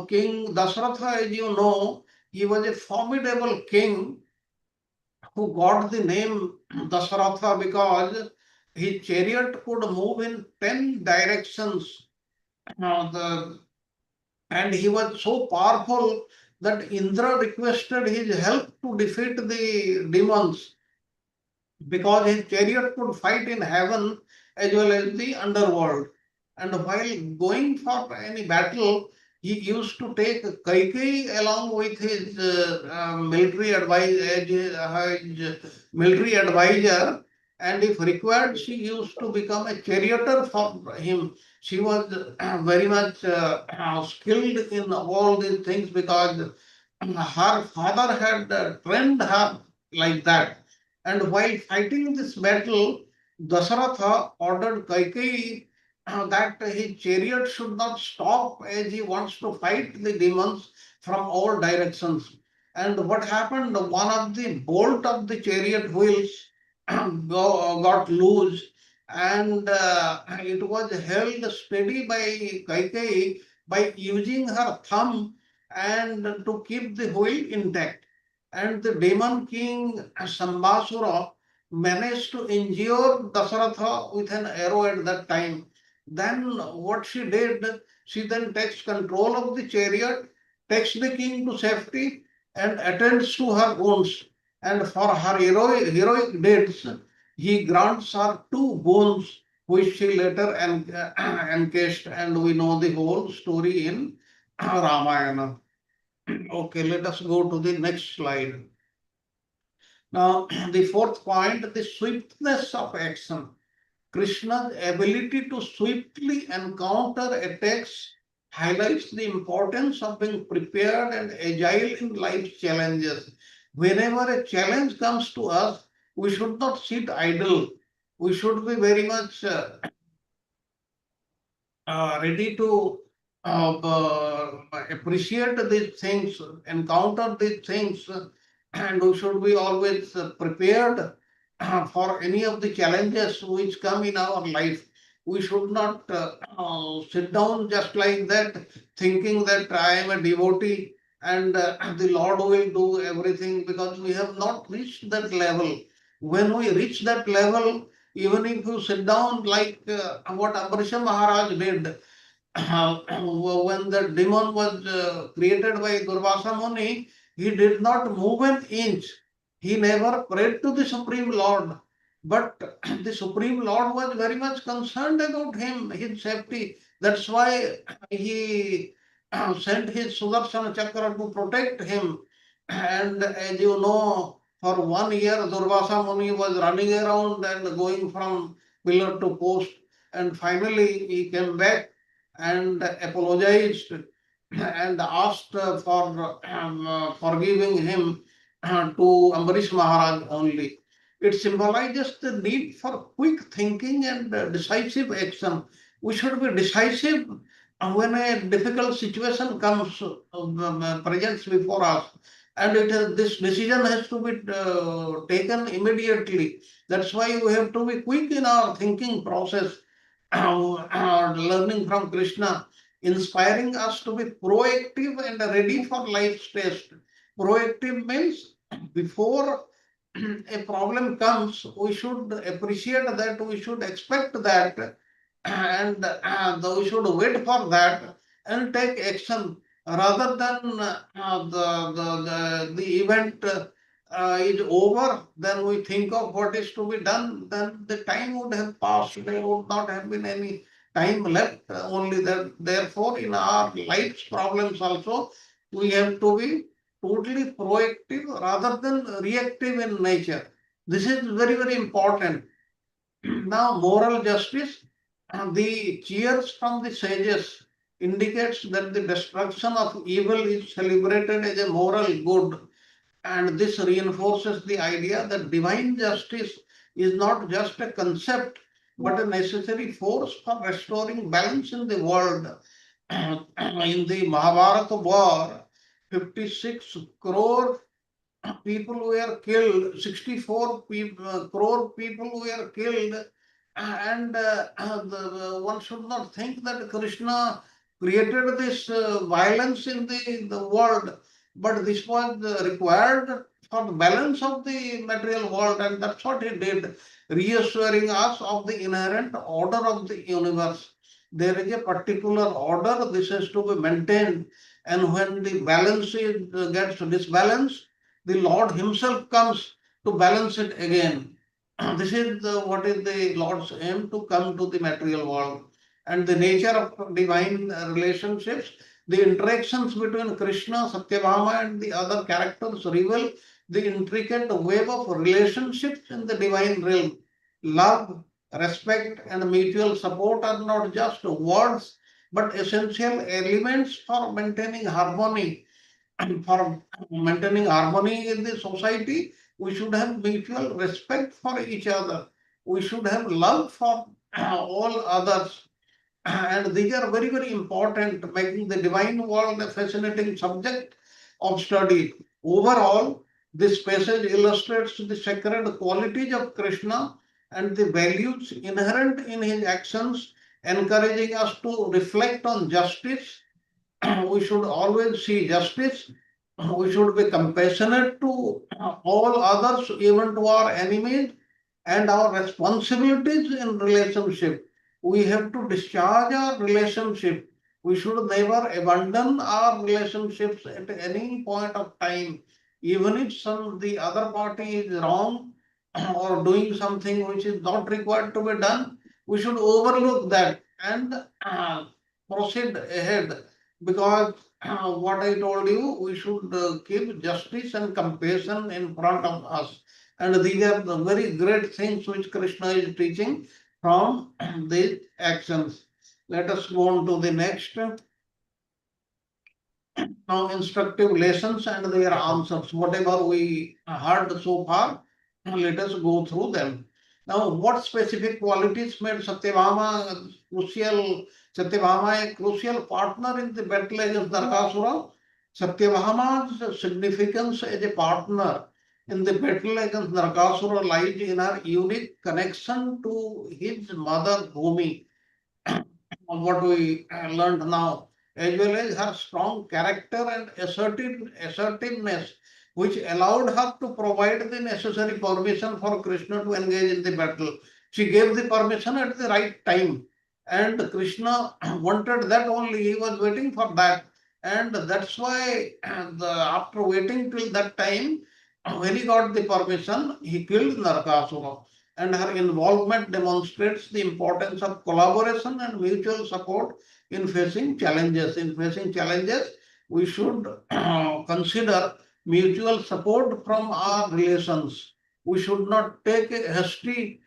King Dasaratha, as you know, he was a formidable king who got the name Dasaratha because his chariot could move in 10 directions. And he was so powerful that Indra requested his help to defeat the demons because his chariot could fight in heaven as well as the underworld. And while going for any battle, he used to take Kaikei along with his military advisor, and if required, she used to become a charioteer for him. She was very much skilled in all these things because her father had trained her like that. And while fighting this battle, Dasaratha ordered Kaikei that his chariot should not stop as he wants to fight the demons from all directions. And what happened? One of the bolt of the chariot wheels got loose, and it was held steady by Kaikei by using her thumb and to keep the wheel intact. And the demon king Sambasura managed to injure Dasaratha with an arrow at that time. Then what she did, she then takes control of the chariot, takes the king to safety, and attends to her wounds. And for her heroic deeds, he grants her 2 boons, which she later encased, and we know the whole story in Ramayana. Okay, let us go to the next slide. Now, the 4th point, the swiftness of action. Krishna's ability to swiftly encounter attacks highlights the importance of being prepared and agile in life's challenges. Whenever a challenge comes to us, we should not sit idle. We should be very much ready to appreciate these things, encounter these things, and we should be always prepared for any of the challenges which come in our life. We should not sit down just like that, thinking that I am a devotee and the Lord will do everything, because we have not reached that level. When we reach that level, even if you sit down like what Ambarisha Maharaj did, when the demon was created by Durvasa Muni, he did not move an inch. He never prayed to the Supreme Lord. But the Supreme Lord was very much concerned about him, his safety. That's why he sent his Sudarsana Chakra to protect him. And as you know, for 1 year, Durvasa Muni was running around and going from pillar to post. And finally, he came back and apologized and asked for forgiving him to Ambarish Maharaj only. It symbolizes the need for quick thinking and decisive action. We should be decisive when a difficult situation comes, presents before us. And this decision has to be taken immediately. That's why we have to be quick in our thinking process, learning from Krishna, inspiring us to be proactive and ready for life's test. Proactive means before a problem comes, we should appreciate that, we should expect that, and we should wait for that and take action rather than the event is over, then we think of what is to be done, then the time would have passed, there would not have been any time left, only that. Therefore, in our life's problems also, we have to be totally proactive rather than reactive in nature. This is very, very important. Now, moral justice, the cheers from the sages indicates that the destruction of evil is celebrated as a moral good, and this reinforces the idea that divine justice is not just a concept but a necessary force for restoring balance in the world. In the Mahabharata war, 56 crore people were killed, 64 crore people were killed, and one should not think that Krishna created this violence in the world, but this was required for the balance of the material world, and that's what he did, reassuring us of the inherent order of the universe. There is a particular order, this has to be maintained, and when the balance gets disbalanced, the Lord Himself comes to balance it again. This is what is the Lord's aim, to come to the material world. And the nature of divine relationships, the interactions between Krishna, Satyabhama, and the other characters reveal the intricate web of relationships in the divine realm. Love, respect, and mutual support are not just words, but essential elements for maintaining harmony. And for maintaining harmony in the society, we should have mutual respect for each other. We should have love for all others. And these are very, very important, making the divine world a fascinating subject of study. Overall, this passage illustrates the sacred qualities of Krishna and the values inherent in his actions, encouraging us to reflect on justice. We should always see justice. We should be compassionate to all others, even to our enemies, and our responsibilities in relationship. We have to discharge our relationship. We should never abandon our relationships at any point of time, even if the other party is wrong or doing something which is not required to be done. We should overlook that and proceed ahead, because what I told you, we should keep justice and compassion in front of us. And these are the very great things which Krishna is teaching from these actions. Let us go on to the next. Now, instructive lessons and their answers. Whatever we heard so far, let us go through them. Now, what specific qualities made Satyabhama a crucial partner in the battle against Narakasura? Satyabhama's significance as a partner in the battle against Narakasura lies in her unique connection to his mother Bhumi, what we learned now, as well as her strong character and assertiveness, which allowed her to provide the necessary permission for Krishna to engage in the battle. She gave the permission at the right time, and Krishna wanted that only. He was waiting for that, and that's why after waiting till that time, when he got the permission, he killed Narakasura. And her involvement demonstrates the importance of collaboration and mutual support in facing challenges. In facing challenges, we should consider mutual support from our relations. We should not take a hasty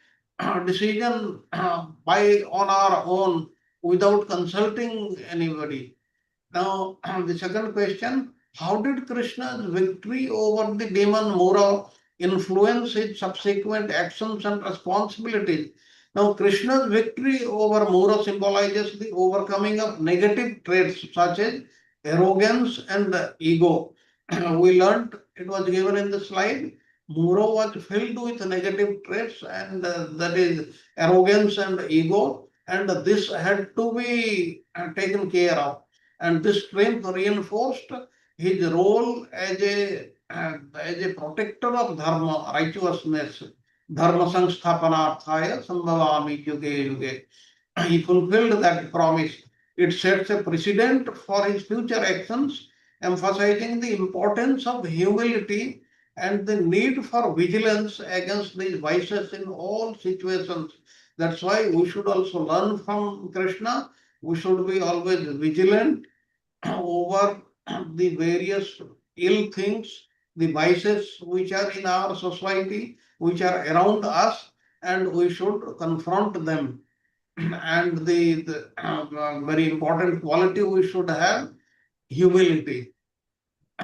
decision on our own without consulting anybody. Now, the second question, how did Krishna's victory over the demon Mura influence his subsequent actions and responsibilities? Now, Krishna's victory over Mura symbolizes the overcoming of negative traits such as arrogance and ego. We learned, it was given in the slide, Mura was filled with negative traits, and that is arrogance and ego, and this had to be taken care of. And this strength reinforced his role as a protector of dharma, righteousness. Dharma samsthapanarthaya sambhavami yuge yuge. He fulfilled that promise. It sets a precedent for his future actions, emphasizing the importance of humility and the need for vigilance against these vices in all situations. That's why we should also learn from Krishna. We should be always vigilant over the various ill things, the vices which are in our society, which are around us, and we should confront them. And the very important quality we should have, humility.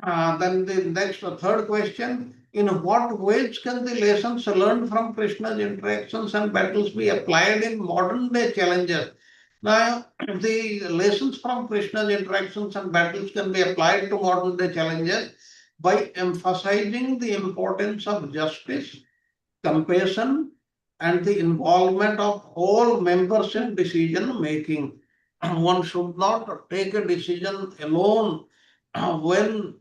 Then the next, third question, in what ways can the lessons learned from Krishna's interactions and battles be applied in modern day challenges? Now, the lessons from Krishna's interactions and battles can be applied to modern day challenges by emphasizing the importance of justice, compassion, and the involvement of all members in decision making. One should not take a decision alone when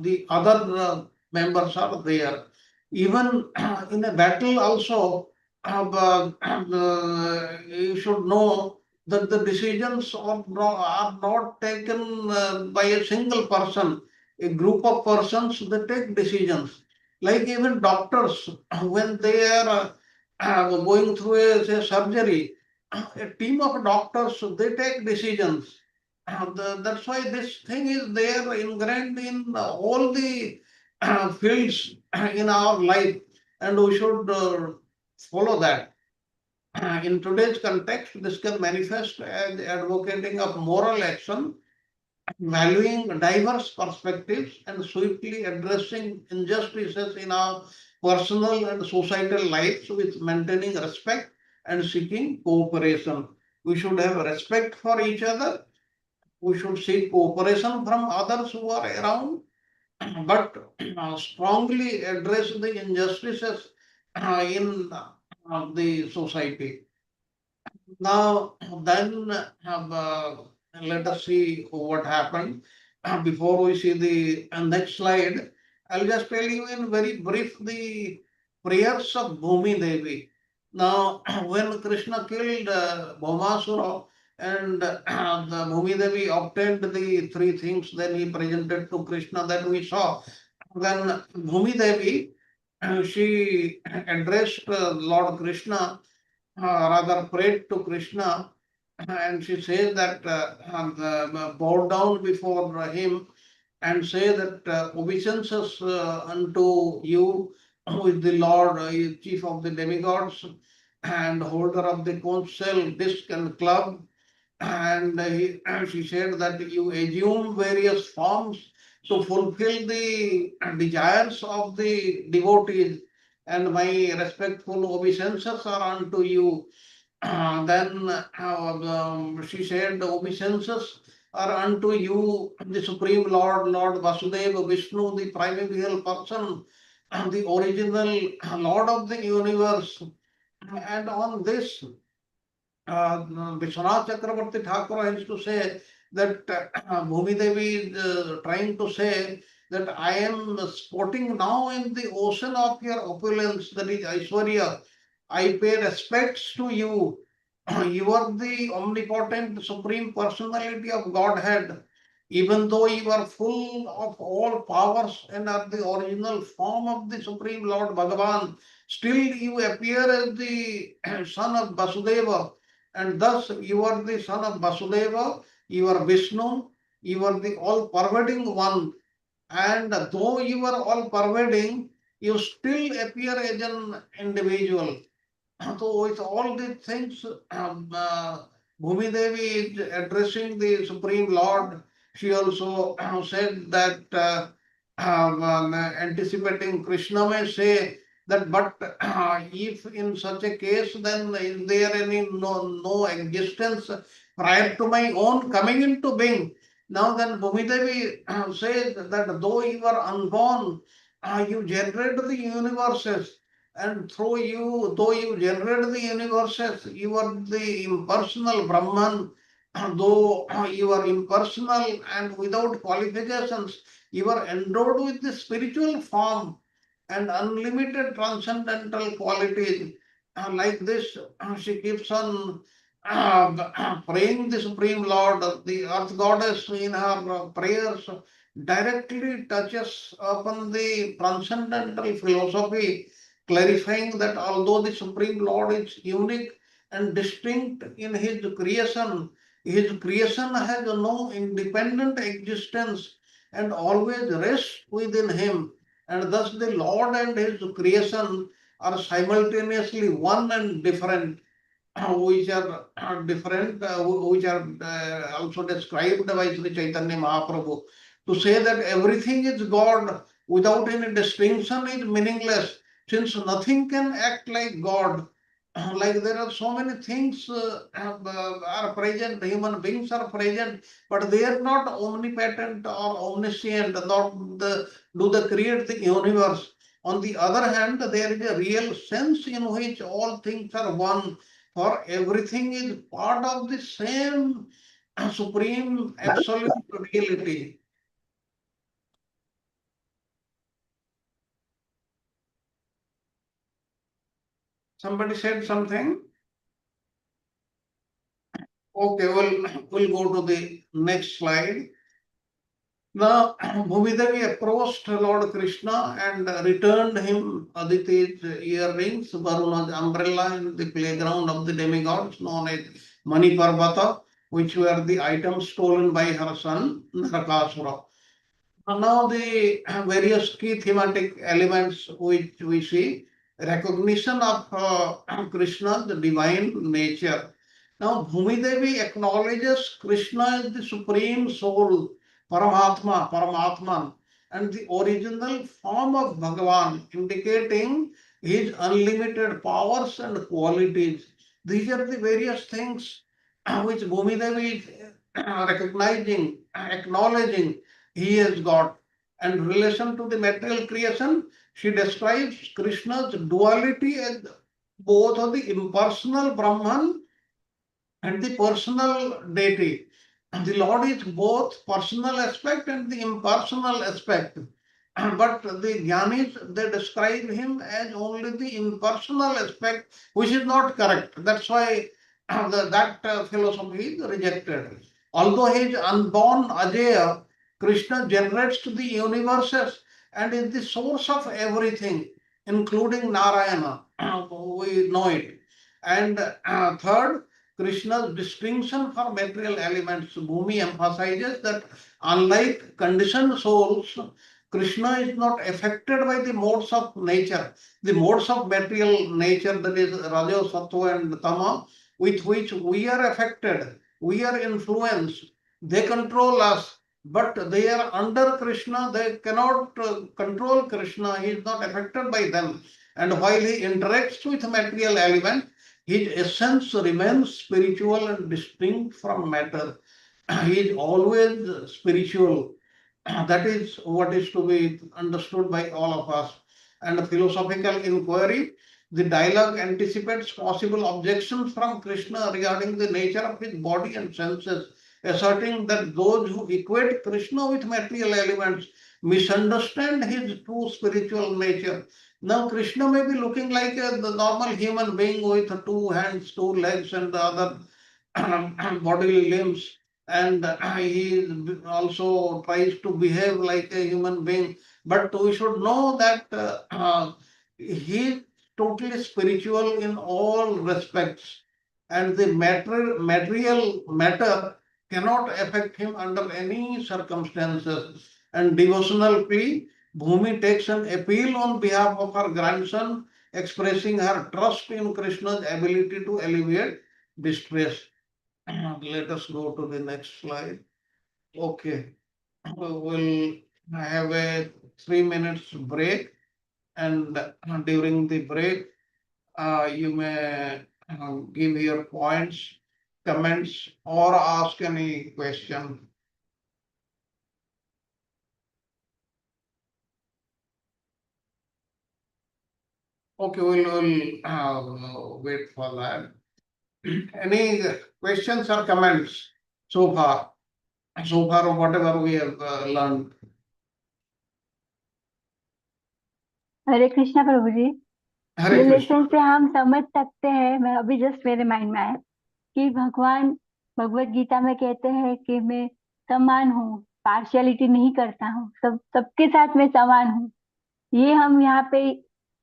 the other members are there. Even in a battle also, you should know that the decisions are not taken by a single person. A group of persons, they take decisions. Like even doctors, when they are going through a surgery, a team of doctors, they take decisions. That's why this thing is there ingrained in all the fields in our life, and we should follow that. In today's context, this can manifest as advocating of moral action, valuing diverse perspectives, and swiftly addressing injustices in our personal and societal lives with maintaining respect and seeking cooperation. We should have respect for each other. We should seek cooperation from others who are around, but strongly address the injustices in the society. Now, then let us see what happened. Before we see the next slide, I'll just tell you in very brief the prayers of Bhumi Devi. Now, when Krishna killed Bhaumasura and the Bhumi Devi obtained the three things, then he presented to Krishna that we saw. Then Bhumi Devi, she addressed Lord Krishna, rather prayed to Krishna, and she says that bow down before him and say that obeisances unto you, who is the Lord, chief of the demigods and holder of the conch shell, disc and club. And she said that you assume various forms to fulfill the desires of the devotees, and my respectful obeisances are unto you. Then she said, obeisances are unto you, the Supreme Lord, Lord Vasudeva, Vishnu, the primordial person, the original Lord of the universe. And on this, Vishwanath Chakravarti Thakur has to say that Bhumi Devi is trying to say that I am sporting now in the ocean of your opulence, that is Aishwarya. I pay respects to you. You are the omnipotent supreme personality of Godhead. Even though you are full of all powers and are the original form of the Supreme Lord Bhagavan, still you appear as the son of Vasudeva, and thus you are the son of Vasudeva, you are Vishnu, you are the all-pervading one. And though you are all-pervading, you still appear as an individual. So with all these things, Bhumi Devi is addressing the Supreme Lord. She also said that, anticipating Krishna may say that, but if in such a case, then is there any no existence prior to my own coming into being? Now then Bhumi Devi says that though you are unborn, you generate the universes, and through you, though you generate the universes, you are the impersonal Brahman. Though you are impersonal and without qualifications, you are endowed with the spiritual form and unlimited transcendental qualities. Like this, she keeps on praying the Supreme Lord. The Earth Goddess in her prayers directly touches upon the transcendental philosophy, clarifying that although the Supreme Lord is unique and distinct in his creation has no independent existence and always rests within him. And thus the Lord and his creation are simultaneously one and different, which are different, which are also described by Sri Chaitanya Mahaprabhu. To say that everything is God without any distinction is meaningless, since nothing can act like God. Like there are so many things are present, human beings are present, but they are not omnipotent or omniscient, not do they create the universe. On the other hand, there is a real sense in which all things are one, for everything is part of the same supreme absolute reality. Somebody said something? Okay, we'll go to the next slide. Now, Bhumidevi approached Lord Krishna and returned him Aditi's earrings, Varuna's umbrella in the playground of the demigods known as Mani Parvata, which were the items stolen by her son Narakasura. Now the various key thematic elements which we see: recognition of Krishna's divine nature. Now Bhumi Devi acknowledges Krishna as the supreme soul, Paramatman, and the original form of Bhagavan, indicating his unlimited powers and qualities. These are the various things which Bhumi Devi is recognizing, acknowledging he has got. And in relation to the material creation, she describes Krishna's duality as both of the impersonal Brahman and the personal deity. And the Lord is both personal aspect and the impersonal aspect. But the Jnanis, they describe him as only the impersonal aspect, which is not correct. That's why that philosophy is rejected. Although he is unborn Ajaya, Krishna generates the universes and is the source of everything, including Narayana. We know it. And third, Krishna's distinction for material elements. Bhumi emphasizes that unlike conditioned souls, Krishna is not affected by the modes of nature, the modes of material nature, that is Raja, Sattva, and Tama, with which we are affected, we are influenced. They control us, but they are under Krishna. They cannot control Krishna. He is not affected by them. And while he interacts with material elements, his essence remains spiritual and distinct from matter. He is always spiritual. That is what is to be understood by all of us. And a philosophical inquiry, the dialogue anticipates possible objections from Krishna regarding the nature of his body and senses, asserting that those who equate Krishna with material elements misunderstand his true spiritual nature. Now, Krishna may be looking like the normal human being with 2 hands, 2 legs, and the other bodily limbs, and he also tries to behave like a human being. But we should know that he is totally spiritual in all respects, and the material matter cannot affect him under any circumstances. And devotional plea, Bhumi takes an appeal on behalf of her grandson, expressing her trust in Krishna's ability to alleviate distress. Let us go to the next slide. Okay. We'll have a 3 minutes break, and during the break, you may give your points, comments, or ask any question. Okay, we'll wait for that. Any questions or comments so far? So far, whatever we have learned. Hare Krishna Prabhu ji. Hare ये Krishna. Lesson से हम समझ सकते हैं, मैं अभी just मेरे mind में आया कि भगवान भगवत गीता में कहते हैं कि मैं समान हूँ, पार्शियलिटी नहीं करता हूँ, सबके साथ मैं समान हूँ। ये हम यहाँ पे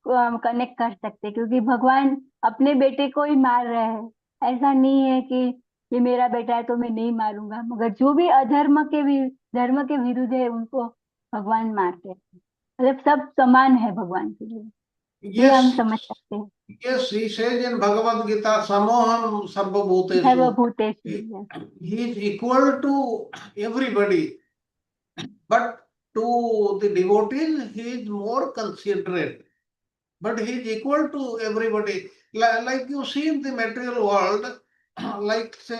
कनेक्ट कर सकते हैं, क्योंकि भगवान अपने बेटे को ही मार रहे हैं। ऐसा नहीं है कि ये मेरा बेटा है तो मैं नहीं मारूंगा, मगर जो भी अधर्म के भी धर्म के विरुद्ध है उनको भगवान मारते हैं। मतलब सब समान है भगवान के लिए, ये हम Yes, समझ सकते हैं। yes, he says in Bhagavad Gita, Samoham Sarvabhuteshu. सर्वभूतेषु, He is equal to everybody, but to the devotees, he is more considerate. But he is equal to everybody. Like you see in the material world, like say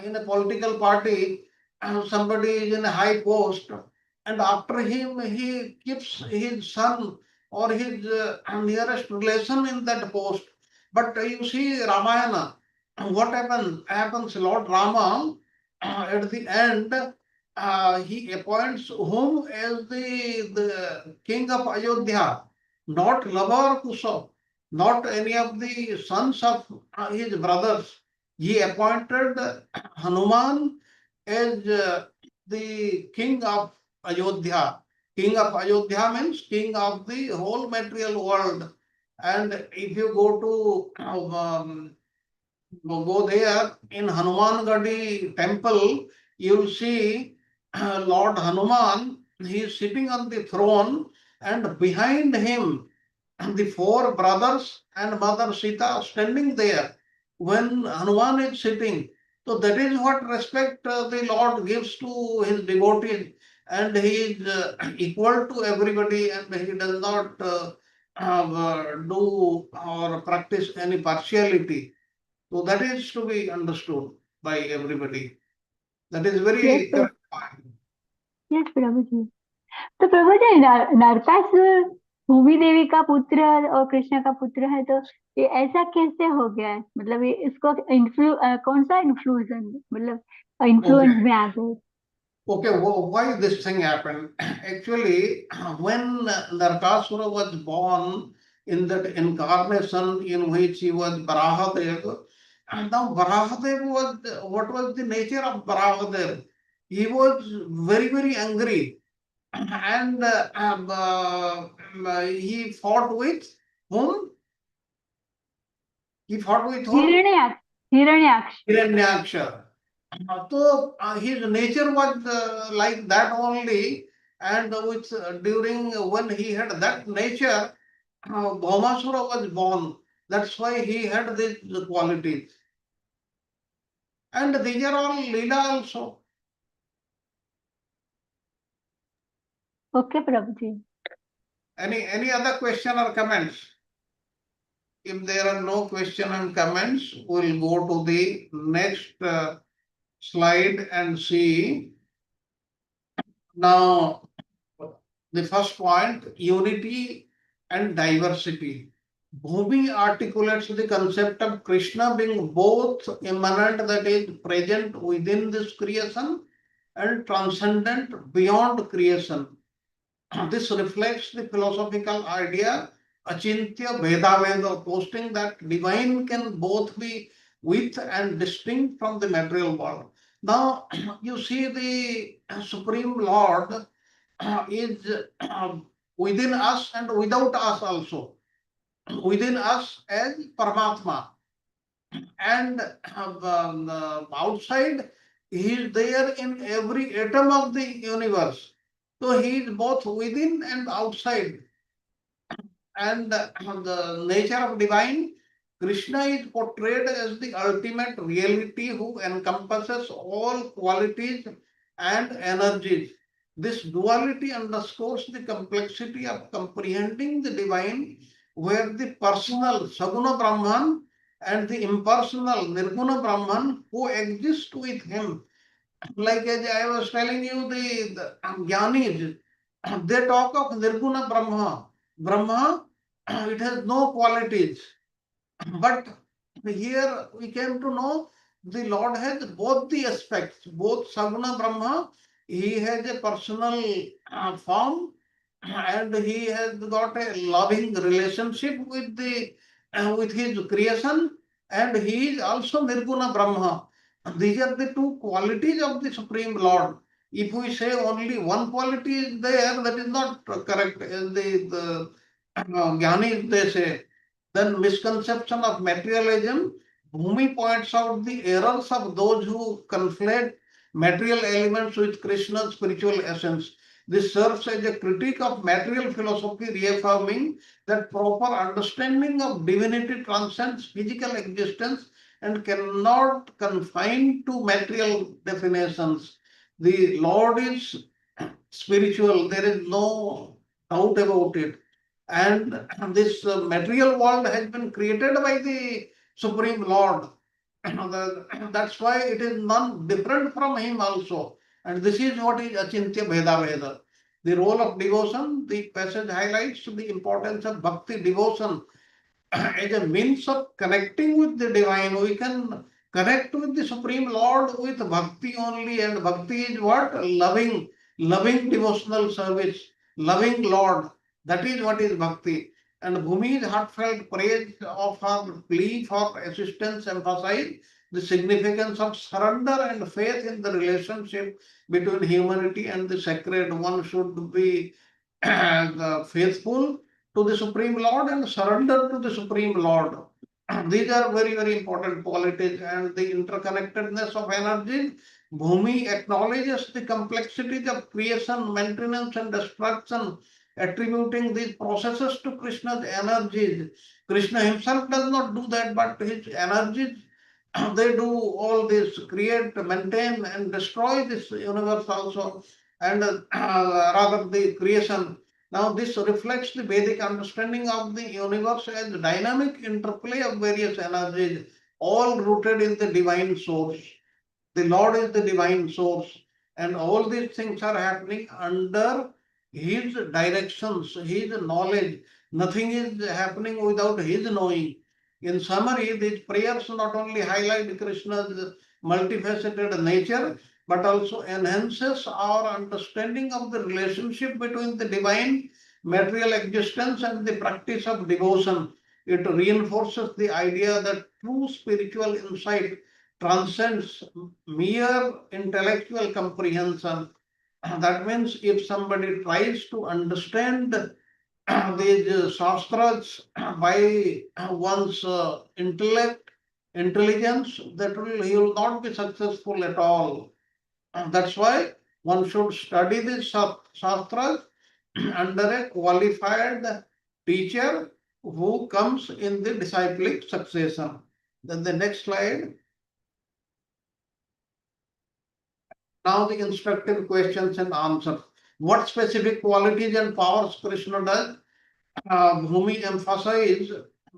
in a political party, somebody is in a high post, and after him, he keeps his son or his nearest relation in that post. But you see Ramayana, what happens Lord Rama, at the end, he appoints whom as the king of Ayodhya, not Lava or Kusa, not any of the sons of his brothers. He appointed Hanuman as the king of Ayodhya. King of Ayodhya means king of the whole material world. And if you go to go there in Hanuman Gadi temple, you'll see Lord Hanuman. He is sitting on the throne, and behind him, the four brothers and Mother Sita standing there when Hanuman is sitting. So that is what respect the Lord gives to his devotees, and he is equal to everybody, and he does not do or practice any partiality. So that is to be understood by everybody. That is very Yes, correct point. Yes प्रभु जी। तो प्रभु जी, नरकासुर भूमि देवी का पुत्र और कृष्ण का पुत्र है, तो ये ऐसा कैसे हो गया है? मतलब ये इसको कौन सा इन्फ्लुएंस, मतलब इन्फ्लुएंस में आ गए? Okay, why this thing happened? Actually, when Narkasura was born in that incarnation in which he was Barahadev, and now Barahadev was, what was the nature of Barahadev? He was very, very angry, and he fought with whom? He fought with whom? Hiranyaksha, Hiranyaksha. Hiranyaksha. So his nature was like that only, and which during when he had that nature, Bhaumasura was born. That's why he had these qualities. And these are all Leela also. Okay Prabhu ji. Any other question or comments? If there are no question and comments, we'll go to the next slide and see. Now, the first point, unity and diversity. Bhumi articulates the concept of Krishna being both immanent, that is present within this creation, and transcendent beyond creation. This reflects the philosophical idea, Achintya Bhedaveda, posting that divine can both be with and distinct from the material world. Now, you see the Supreme Lord is within us and without us also. Within us as Paramatma, and outside he is there in every atom of the universe. So he is both within and outside. And the nature of divine, Krishna is portrayed as the ultimate reality who encompasses all qualities and energies. This duality underscores the complexity of comprehending the divine, where the personal Saguna Brahman and the impersonal Nirguna Brahman coexist with him. Like as I was telling you, the Jnanis, they talk of Nirguna Brahma. Brahma, it has no qualities. But here we came to know the Lord has both the aspects, both Saguna Brahma, he has a personal form, and he has got a loving relationship with the with his creation, and he is also Nirguna Brahma. These are the two qualities of the Supreme Lord. If we say only one quality is there, that is not correct. As the Jnanis, they say, then misconception of materialism. Bhumi points out the errors of those who conflate material elements with Krishna's spiritual essence. This serves as a critique of material philosophy, reaffirming that proper understanding of divinity transcends physical existence and cannot confine to material definitions. The Lord is spiritual, there is no doubt about it. And this material world has been created by the Supreme Lord. That's why it is none different from him also. And this is what is Achintya Bheda Veda. The role of devotion, the passage highlights the importance of bhakti devotion as a means of connecting with the divine. We can connect with the Supreme Lord with bhakti only, and bhakti is what? Loving devotional service, loving Lord. That is what is bhakti. And Bhumi's heartfelt praise of her plea for assistance emphasize the significance of surrender and faith in the relationship between humanity and the sacred. One should be faithful to the Supreme Lord and surrender to the Supreme Lord. These are very, very important qualities, and the interconnectedness of energy. Bhumi acknowledges the complexities of creation, maintenance, and destruction, attributing these processes to Krishna's energies. Krishna himself does not do that, but his energies, they do all this, create, maintain, and destroy this universe also, and rather the creation. Now, this reflects the Vedic understanding of the universe as dynamic interplay of various energies, all rooted in the divine source. The Lord is the divine source, and all these things are happening under His directions, His knowledge. Nothing is happening without His knowing. In summary, these prayers not only highlight Krishna's multifaceted nature, but also enhances our understanding of the relationship between the divine material existence and the practice of devotion. It reinforces the idea that true spiritual insight transcends mere intellectual comprehension. That means if somebody tries to understand these shastras by one's intellect, intelligence, he will not be successful at all. That's why one should study these shastras under a qualified teacher who comes in the disciplic succession. Then the next slide. Now the instructive questions and answers. What specific qualities and powers Krishna does? Bhumi emphasizes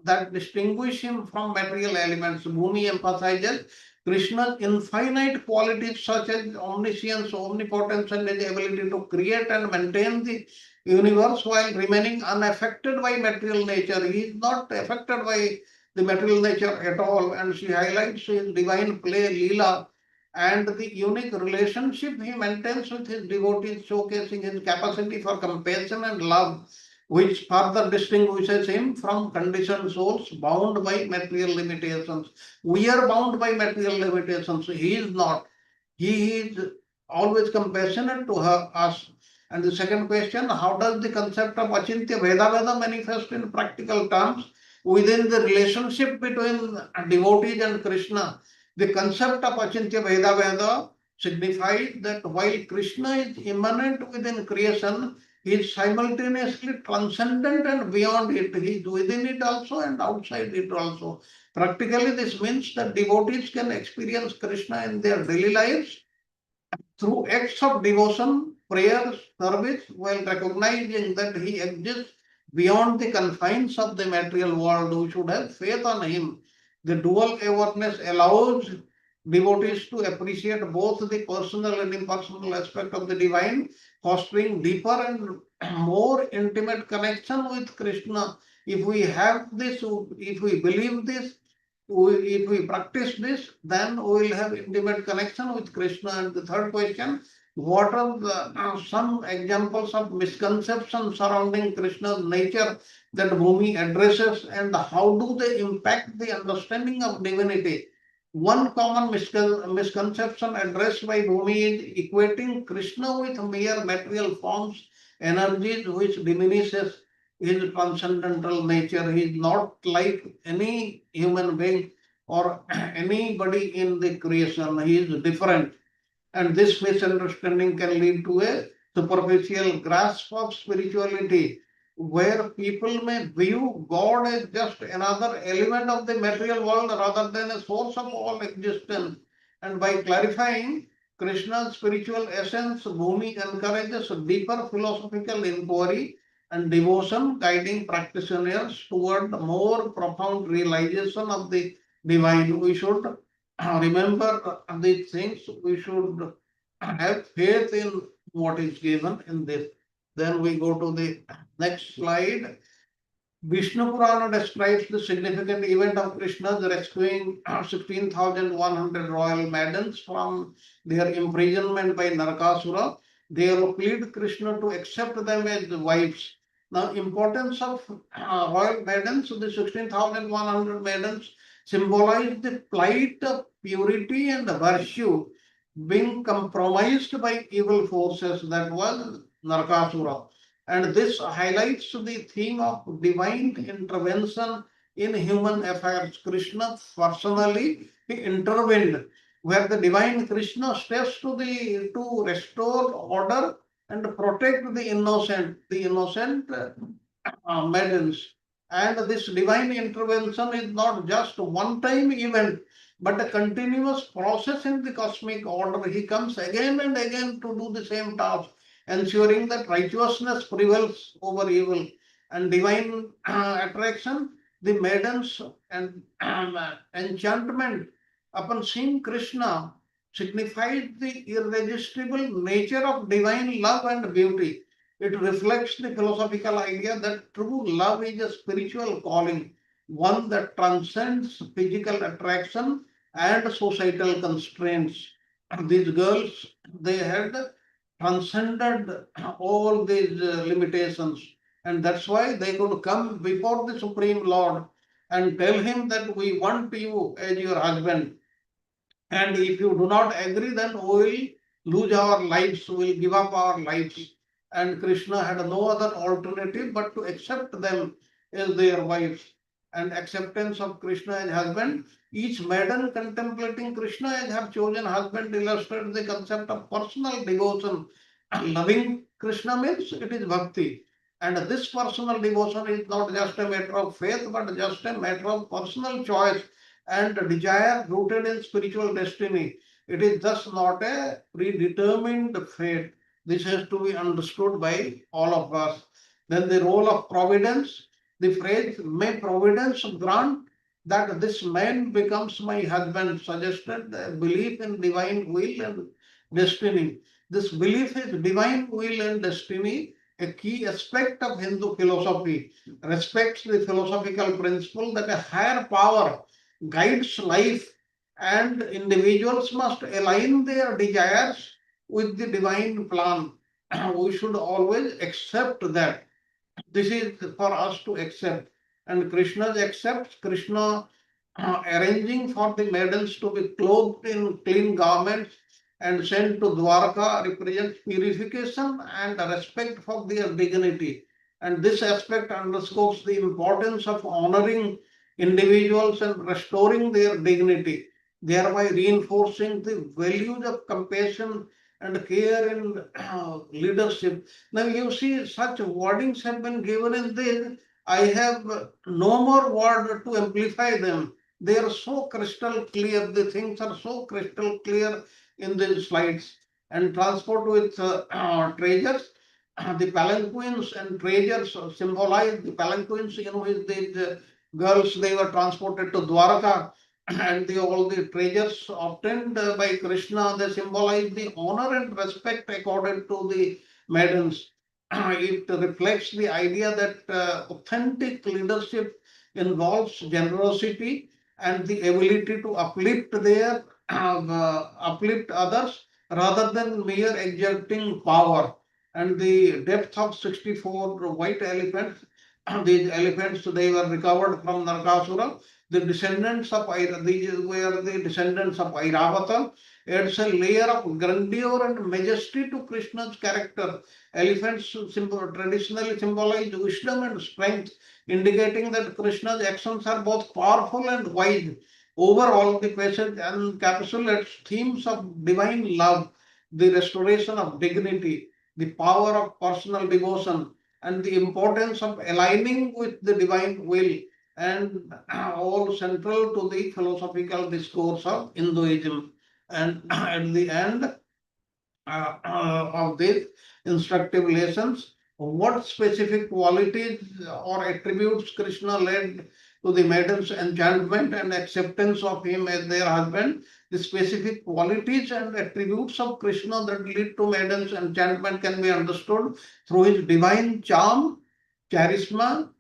that distinguish him from material elements. Bhumi emphasizes Krishna's infinite qualities such as omniscience, omnipotence, and his ability to create and maintain the universe while remaining unaffected by material nature. He is not affected by the material nature at all, and she highlights his divine play, Leela, and the unique relationship he maintains with his devotees, showcasing his capacity for compassion and love, which further distinguishes him from conditioned souls bound by material limitations. We are bound by material limitations. He is not. He is always compassionate to us. And the second question, how does the concept of Achintya Bheda manifest in practical terms within the relationship between devotees and Krishna? The concept of Achintya Bheda signifies that while Krishna is immanent within creation, He is simultaneously transcendent and beyond it. He is within it also and outside it also. Practically, this means that devotees can experience Krishna in their daily lives through acts of devotion, prayer, service, while recognizing that he exists beyond the confines of the material world. We should have faith on him. The dual awareness allows devotees to appreciate both the personal and impersonal aspect of the divine, fostering deeper and more intimate connection with Krishna. If we have this, if we believe this, if we practice this, then we will have intimate connection with Krishna. And the third question, what are the, some examples of misconceptions surrounding Krishna's nature that Bhumi addresses, and how do they impact the understanding of divinity? One common misconception addressed by Bhumi is equating Krishna with mere material forms, energies, which diminishes his transcendental nature. He is not like any human being or anybody in the creation. He is different. And this misunderstanding can lead to a superficial grasp of spirituality, where people may view God as just another element of the material world rather than a source of all existence. And by clarifying Krishna's spiritual essence, Bhumi encourages deeper philosophical inquiry and devotion, guiding practitioners toward more profound realization of the divine. We should remember these things. We should have faith in what is given in this. Then we go to the next slide. Vishnu Purana describes the significant event of Krishna's rescuing 16,100 royal maidens from their imprisonment by Narakasura. They plead Krishna to accept them as wives. Now, importance of royal maidens, the 16,100 maidens symbolize the plight of purity and virtue being compromised by evil forces, that was Narakasura. And this highlights the theme of divine intervention in human affairs. Krishna personally intervened, where the divine Krishna steps to restore order and protect the innocent maidens. And this divine intervention is not just a one-time event, but a continuous process in the cosmic order. He comes again and again to do the same task, ensuring that righteousness prevails over evil. And divine attraction, the maidens and enchantment upon seeing Krishna signifies the irresistible nature of divine love and beauty. It reflects the philosophical idea that true love is a spiritual calling, one that transcends physical attraction and societal constraints. These girls, they had transcended all these limitations, and that's why they could come before the Supreme Lord and tell him that we want you as your husband, and if you do not agree, then we will lose our lives, we will give up our lives. And Krishna had no other alternative but to accept them as their wives. And acceptance of Krishna as husband, each maiden contemplating Krishna as her chosen husband illustrates the concept of personal devotion. Loving Krishna means it is bhakti. And this personal devotion is not just a matter of faith, but just a matter of personal choice and desire rooted in spiritual destiny. It is thus not a predetermined fate. This has to be understood by all of us. Then the role of providence, the phrase, may providence grant that this man becomes my husband, suggested a belief in divine will and destiny. This belief in divine will and destiny, a key aspect of Hindu philosophy, respects the philosophical principle that a higher power guides life and individuals must align their desires with the divine plan. We should always accept that. This is for us to accept. And Krishna accepts. Krishna arranging for the maidens to be clothed in clean garments and sent to Dwarka represents purification and respect for their dignity. And this aspect underscores the importance of honoring individuals and restoring their dignity, thereby reinforcing the values of compassion and care in leadership. Now you see such wordings have been given in this. I have no more word to amplify them. They are so crystal clear. The things are so crystal clear in these slides. And transport with treasures. The palanquins and treasures symbolize the palanquins in which these girls they were transported to Dwaraka, and all the treasures obtained by Krishna, they symbolize the honor and respect accorded to the maidens. It reflects the idea that authentic leadership involves generosity and the ability to uplift others rather than mere exerting power. And the depth of 64 white elephants, these elephants they were recovered from Narkasura. The descendants of these were the descendants of Airavata. Adds a layer of grandeur and majesty to Krishna's character. Elephants traditionally symbolize wisdom and strength, indicating that Krishna's actions are both powerful and wise. Overall, the passage encapsulates themes of divine love, the restoration of dignity, the power of personal devotion, and the importance of aligning with the divine will, and all central to the philosophical discourse of Hinduism. And at the end of these instructive lessons, what specific qualities or attributes Krishna led to the maidens' enchantment and acceptance of him as their husband? The specific qualities and attributes of Krishna that lead to maidens' enchantment can be understood through his divine charm, charisma,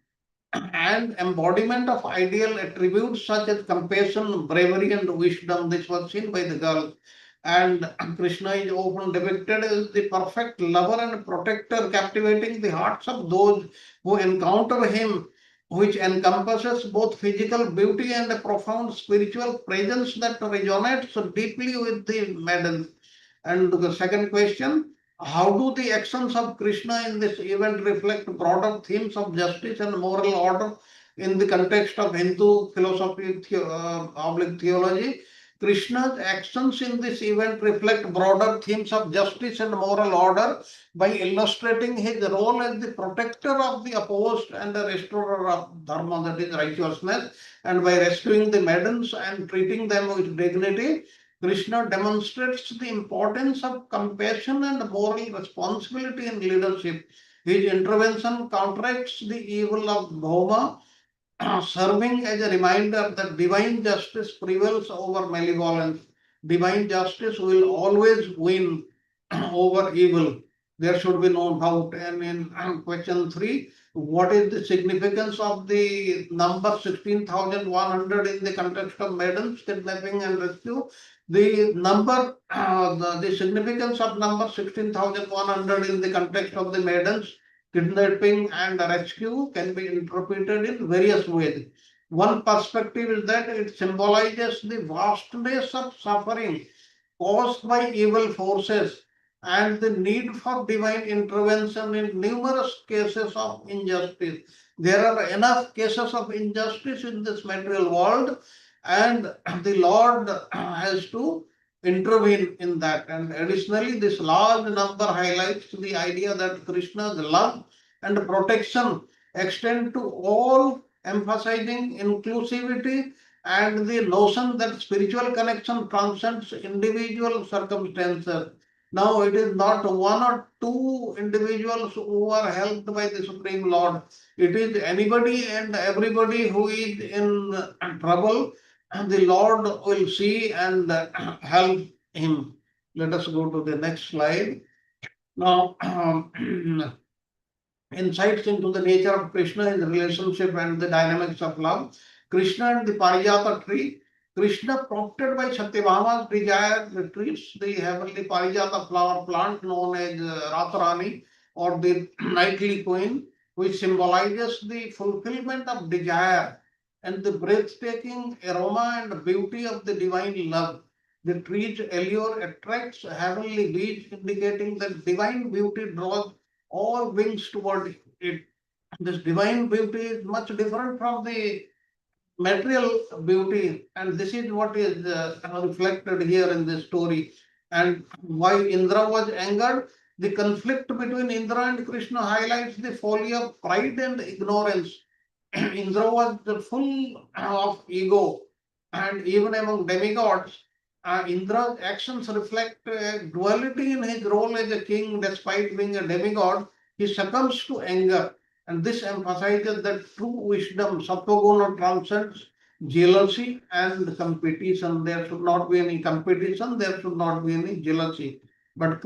and embodiment of ideal attributes such as compassion, bravery, and wisdom. This was seen by the girl. And Krishna is often depicted as the perfect lover and protector, captivating the hearts of those who encounter him, which encompasses both physical beauty and a profound spiritual presence that resonates so deeply with the maiden. And the second question, how do the actions of Krishna in this event reflect broader themes of justice and moral order in the context of Hindu philosophy, theology? Krishna's actions in this event reflect broader themes of justice and moral order by illustrating his role as the protector of the opposed and the restorer of dharma, that is righteousness, and by rescuing the maidens and treating them with dignity. Krishna demonstrates the importance of compassion and moral responsibility in leadership. His intervention counteracts the evil of Bhoma, serving as a reminder that divine justice prevails over malevolence. Divine justice will always win over evil. There should be no doubt. And in question 3, what is the significance of the number 16,100 in the context of maidens, kidnapping and rescue? The number, the significance of number 16,100 in the context of the maidens, kidnapping and rescue can be interpreted in various ways. One perspective is that it symbolizes the vastness of suffering caused by evil forces and the need for divine intervention in numerous cases of injustice. There are enough cases of injustice in this material world, and the Lord has to intervene in that. And additionally, this large number highlights the idea that Krishna's love and protection extend to all, emphasizing inclusivity and the notion that spiritual connection transcends individual circumstances. Now, it is not one or two individuals who are helped by the Supreme Lord. It is anybody and everybody who is in trouble, and the Lord will see and help him. Let us go to the next slide. Now, insights into the nature of Krishna, his relationship and the dynamics of love. Krishna and the Parijata tree. Krishna, prompted by Satyabhama's desire, retreats the heavenly Parijata flower plant known as Radharani, or the nightly queen, which symbolizes the fulfillment of desire and the breathtaking aroma and beauty of the divine love. The tree's allure attracts heavenly bees, indicating that divine beauty draws all wings toward it. This divine beauty is much different from the material beauty, and this is what is reflected here in this story. And why Indra was angered? The conflict between Indra and Krishna highlights the folly of pride and ignorance. Indra was full of ego, and even among demigods, Indra's actions reflect duality in his role as a king. Despite being a demigod, he succumbs to anger, and this emphasizes that true wisdom, Sattva-guna, transcends jealousy and competition. There should not be any competition. There should not be any jealousy. But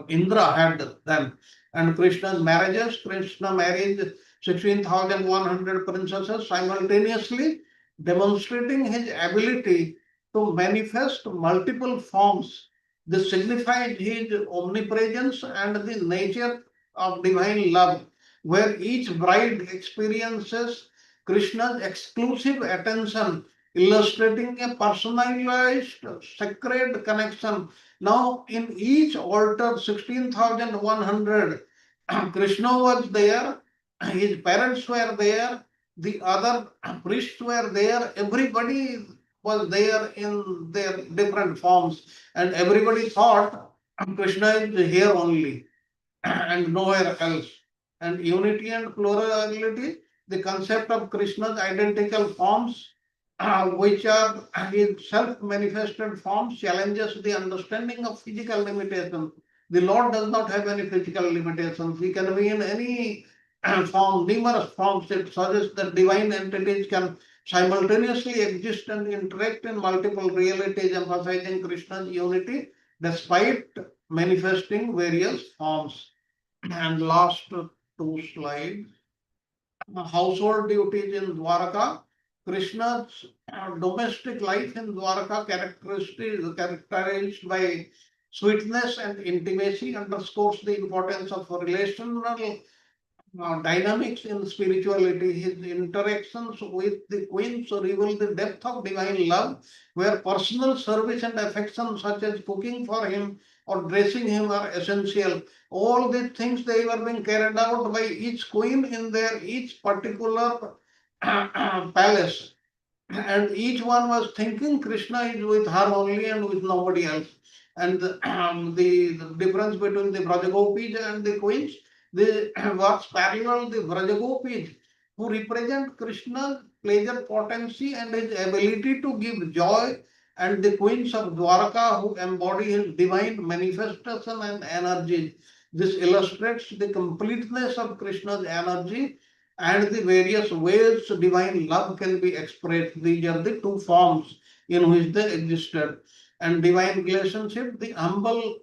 Indra had them, and Krishna's marriages. Krishna married 16,100 princesses simultaneously, demonstrating his ability to manifest multiple forms. This signifies his omnipresence and the nature of divine love, where each bride experiences Krishna's exclusive attention, illustrating a personalized sacred connection. Now, in each altar, 16,100, Krishna was there, his parents were there, the other priests were there, everybody was there in their different forms, and everybody thought Krishna is here only and nowhere else. And unity and plurality, the concept of Krishna's identical forms, which are his self-manifested forms, challenges the understanding of physical limitations. The Lord does not have any physical limitations. He can be in any form, numerous forms. It suggests that divine entities can simultaneously exist and interact in multiple realities, emphasizing Krishna's unity despite manifesting various forms. And last two slides. Household duties in Dwaraka. Krishna's domestic life in Dwaraka characterized by sweetness and intimacy underscores the importance of relational dynamics in spirituality. His interactions with the queens reveal the depth of divine love, where personal service and affection, such as cooking for him or dressing him, are essential. All these things, they were being carried out by each queen in their each particular palace. And each one was thinking Krishna is with her only and with nobody else. And the difference between the Brajagopis and the queens, the what's parallel, the Brajagopis, who represent Krishna's pleasure potency and his ability to give joy, and the queens of Dwaraka, who embody his divine manifestation and energy. This illustrates the completeness of Krishna's energy and the various ways divine love can be expressed. These are the two forms in which they existed. And divine relationship, the humble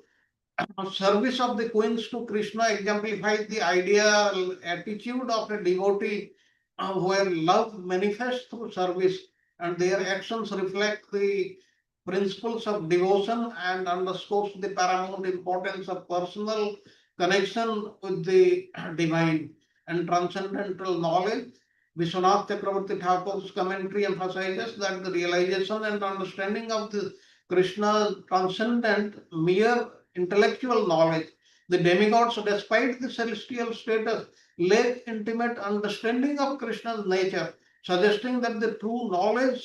service of the queens to Krishna exemplifies the ideal attitude of a devotee where love manifests through service, and their actions reflect the principles of devotion and underscores the paramount importance of personal connection with the divine and transcendental knowledge. Vishwanath Chakravarti Thakur's commentary emphasizes that the realization and understanding of the Krishna transcendent mere intellectual knowledge. The demigods, despite the celestial status, lack intimate understanding of Krishna's nature, suggesting that the true knowledge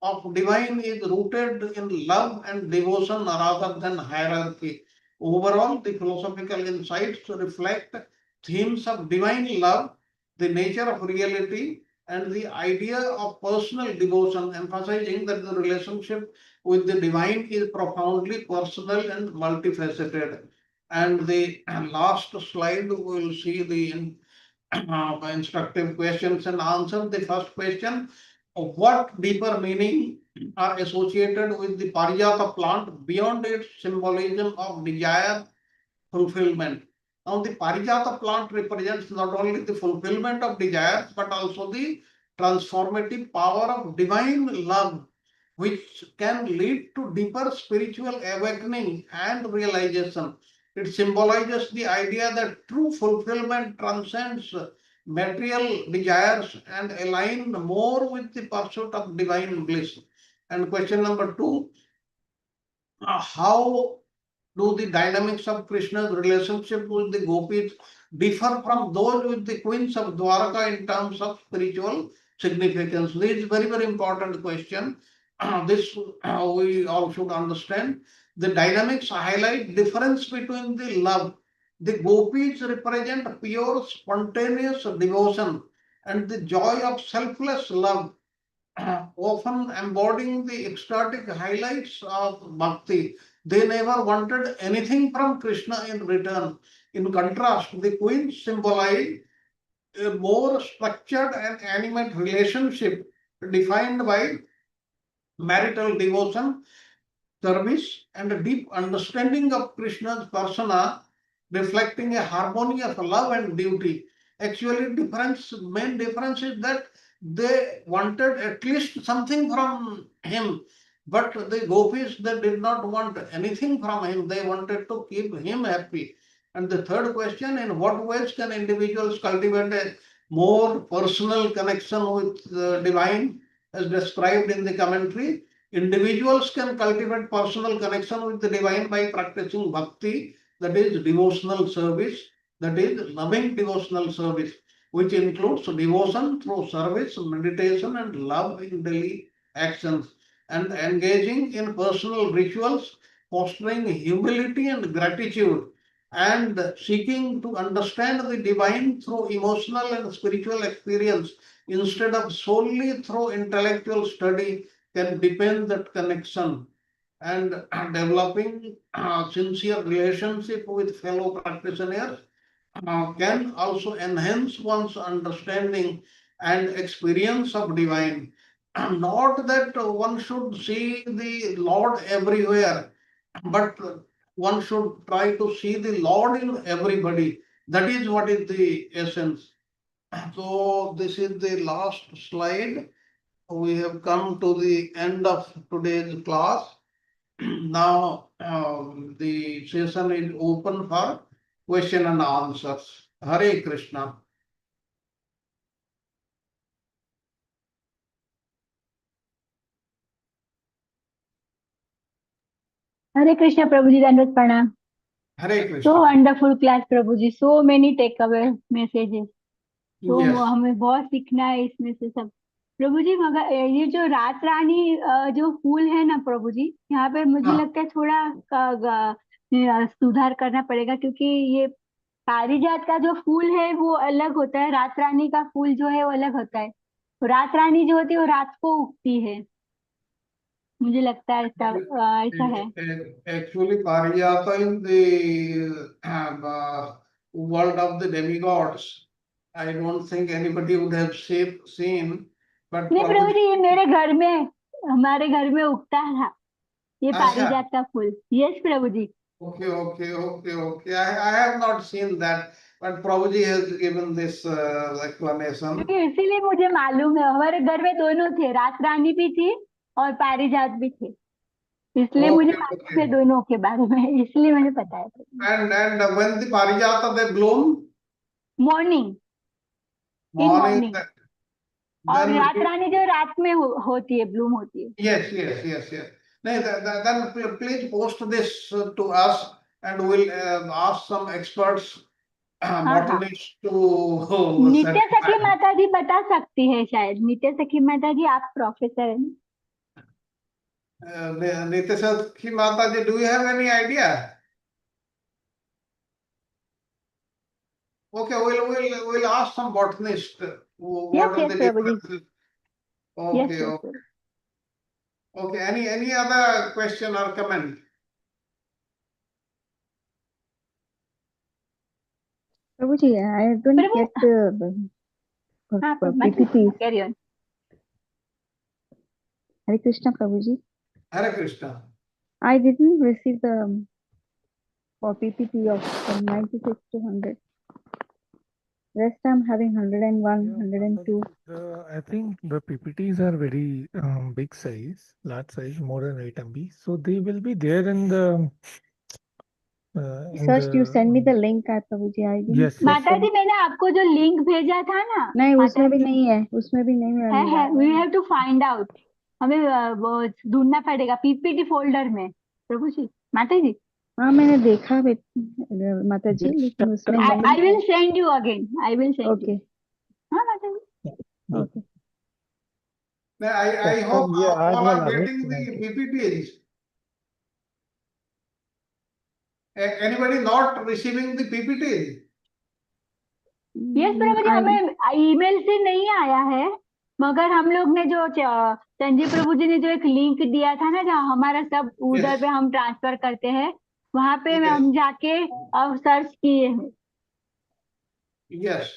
of divine is rooted in love and devotion rather than hierarchy. Overall, the philosophical insights reflect themes of divine love, the nature of reality, and the idea of personal devotion, emphasizing that the relationship with the divine is profoundly personal and multifaceted. And the last slide, we will see the instructive questions and answers. The first question: what deeper meaning are associated with the Parijata plant beyond its symbolism of desire fulfillment? Now, the Parijata plant represents not only the fulfillment of desires, but also the transformative power of divine love, which can lead to deeper spiritual awakening and realization. It symbolizes the idea that true fulfillment transcends material desires and align more with the pursuit of divine bliss. And question number two: how do the dynamics of Krishna's relationship with the gopis differ from those with the queens of Dwaraka in terms of spiritual significance? This is very, very important question. this we all should understand. The dynamics highlight difference between the love. The gopis represent pure, spontaneous devotion and the joy of selfless love, often embodying the ecstatic highlights of bhakti. They never wanted anything from Krishna in return. In contrast, the queens symbolize a more structured and animate relationship defined by marital devotion, service, and a deep understanding of Krishna's persona, reflecting a harmony of love and duty. Actually, main difference is that they wanted at least something from him, but the gopis, they did not want anything from him. They wanted to keep him happy. And the third question: in what ways can individuals cultivate a more personal connection with the divine, as described in the commentary? Individuals can cultivate personal connection with the divine by practicing bhakti, that is devotional service, that is loving devotional service, which includes devotion through service, meditation, and love in daily actions, and engaging in personal rituals, fostering humility and gratitude, and seeking to understand the divine through emotional and spiritual experience instead of solely through intellectual study can deepen that connection. And developing sincere relationship with fellow practitioners can also enhance one's understanding and experience of divine. Not that one should see the Lord everywhere, but one should try to see the Lord in everybody. That is what is the essence. So this is the last slide. We have come to the end of today's class. Now the session is open for question and answers. Hare Krishna. Hare Krishna, Prabhuji, Dandavat Pranam. Hare Krishna. So wonderful class, Prabhuji. So many takeaway messages. तो Yes. हमें बहुत सीखना है इसमें से सब। प्रभु जी, मगर ये जो रात रानी जो फूल है ना प्रभु जी, यहाँ पे मुझे हाँ। लगता है थोड़ा सुधार करना पड़ेगा, क्योंकि ये पारिजात का जो फूल है वो अलग होता है, रात रानी का फूल जो है वो अलग होता है। तो रात रानी जो होती है वो रात को उगती है, मुझे लगता है ऐसा है। Actually, Parijata in the world of the demigods, I don't think anybody would have seen, but नहीं प्रभु जी, ये मेरे घर में, हमारे घर में उगता है ये अच्छा। पारिजात का फूल। यस प्रभु जी। Okay. I have not seen that, but Prabhuji has given this explanation. क्योंकि इसीलिए मुझे मालूम है, हमारे घर में दोनों थे, रात रानी भी थी और पारिजात भी थे, इसलिए मुझे मालूम है दोनों के बारे में, इसलिए मुझे पता है। And when the Parijata they bloom? Morning, in morning. और then रात रानी जो रात में होती है, ब्लूम होती है। Yes. Then please post this to us, and we'll ask some experts, botanists to नित्य सखी माता जी बता सकती है शायद। नित्य सखी माता जी, आप प्रोफेसर हैं। Nitya Sakhi Mataji, do you have any idea? Okay, we'll ask some botanists. What are the differences? Okay. Okay. Any other question or comment? Prabhuji, I don't get the PPT. Carry on. Hare Krishna, Prabhuji. Hare Krishna. I didn't receive the PPT of from 96 to 100. Rest I'm having 101, 102. I think the PPTs are very big size, large size, more than 8 MB. So they will be there in the. First, you send me the link, Prabhuji. I didn't. Yes. माता जी, मैंने आपको जो link भेजा था ना, नहीं, उसमें भी नहीं है, उसमें भी नहीं है। We have to find out. हमें वो ढूंढना पड़ेगा पीपीटी फोल्डर में। प्रभु जी, माता जी। हाँ, मैंने देखा माता जी, लेकिन उसमें I will send you again. I will send you. Okay. हाँ माता जी। Okay. I hope ये आज all वाला are है getting the 90. PPTs. Anybody not receiving the PPT? Yes प्रभु जी, हमें ईमेल से नहीं आया है, मगर हम लोग ने जो संजीव प्रभु जी ने जो एक लिंक दिया था ना, जहाँ हमारा सब उधर Yes. पे हम ट्रांसफर करते हैं, वहां पे Yes. हम जाके और सर्च किए हैं. Yes.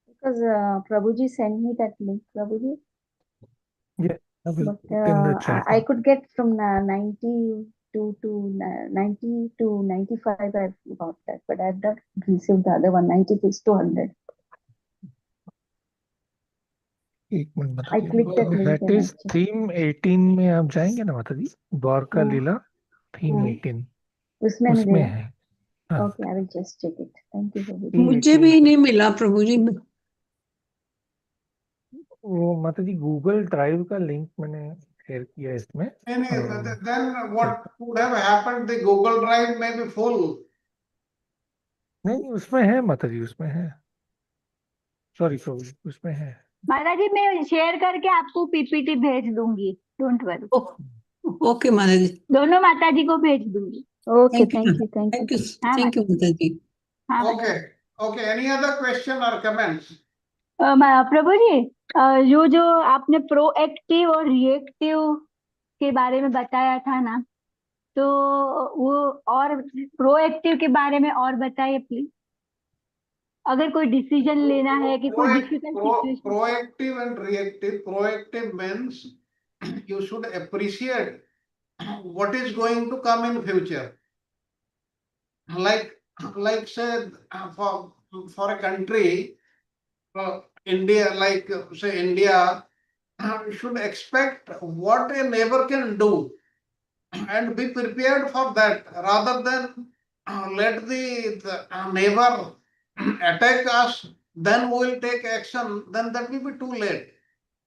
Because Prabhuji sent me that link, Prabhuji. Yeah, I will But put in the chat. I could get from 90 to 90 to 95. I've got that, but I've not received the other one, 96 to 100. एक minute माता I ji, clicked that link that and I is checked. theme 18 में आप जाएंगे ना माता जी, द्वारका हाँ। लीला theme हाँ। 18 उसमें उसमें मिलेगा? है. हाँ. Okay, I will just check it. Thank you, Prabhuji. theme मुझे 18 भी नहीं मिला प्रभु जी। वो माता जी गूगल ड्राइव का लिंक मैंने शेयर किया इसमें. Then what would have happened? The Google Drive may be full. नहीं उसमें है माता जी, उसमें है. सॉरी प्रभु जी, उसमें है. माता जी, मैं शेयर करके आपको पीपीटी भेज दूंगी, डोंट वरी. ओके माता जी, दोनों माता जी को भेज दूंगी. Okay, Thank you. thank you, thank you. Thank you, हाँ थैंक यू माता जी। हाँ Okay. Okay. Any other question or comments? प्रभु जी, जो आपने प्रोएक्टिव और रिएक्टिव के बारे में बताया था ना, तो वो और प्रोएक्टिव के बारे में और बताइए प्लीज. अगर कोई डिसीजन लेना है कि कोई difficult situation. Proactive and reactive. Proactive means you should appreciate what is going to come in future. Like say for a country, India, like say India, should expect what a neighbor can do and be prepared for that, rather than let the neighbor attack us, then we will take action, then that will be too late.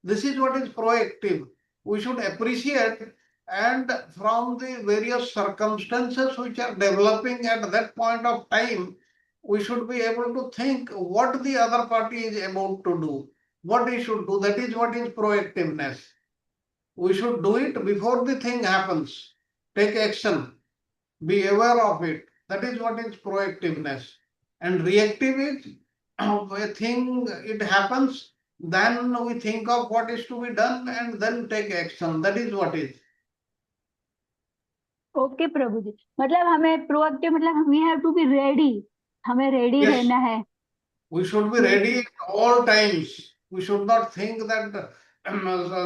This is what is proactive. We should appreciate, and from the various circumstances which are developing at that point of time, we should be able to think what the other party is about to do, what he should do. That is what is proactiveness. We should do it before the thing happens. Take action. Be aware of it. That is what is proactiveness. And reactive is a thing, it happens, then we think of what is to be done and then take action. That is what is. Okay प्रभु जी, मतलब हमें proactive मतलब we have to be ready, हमें ready Yes. रहना है. We should be ready at all times. We should not think that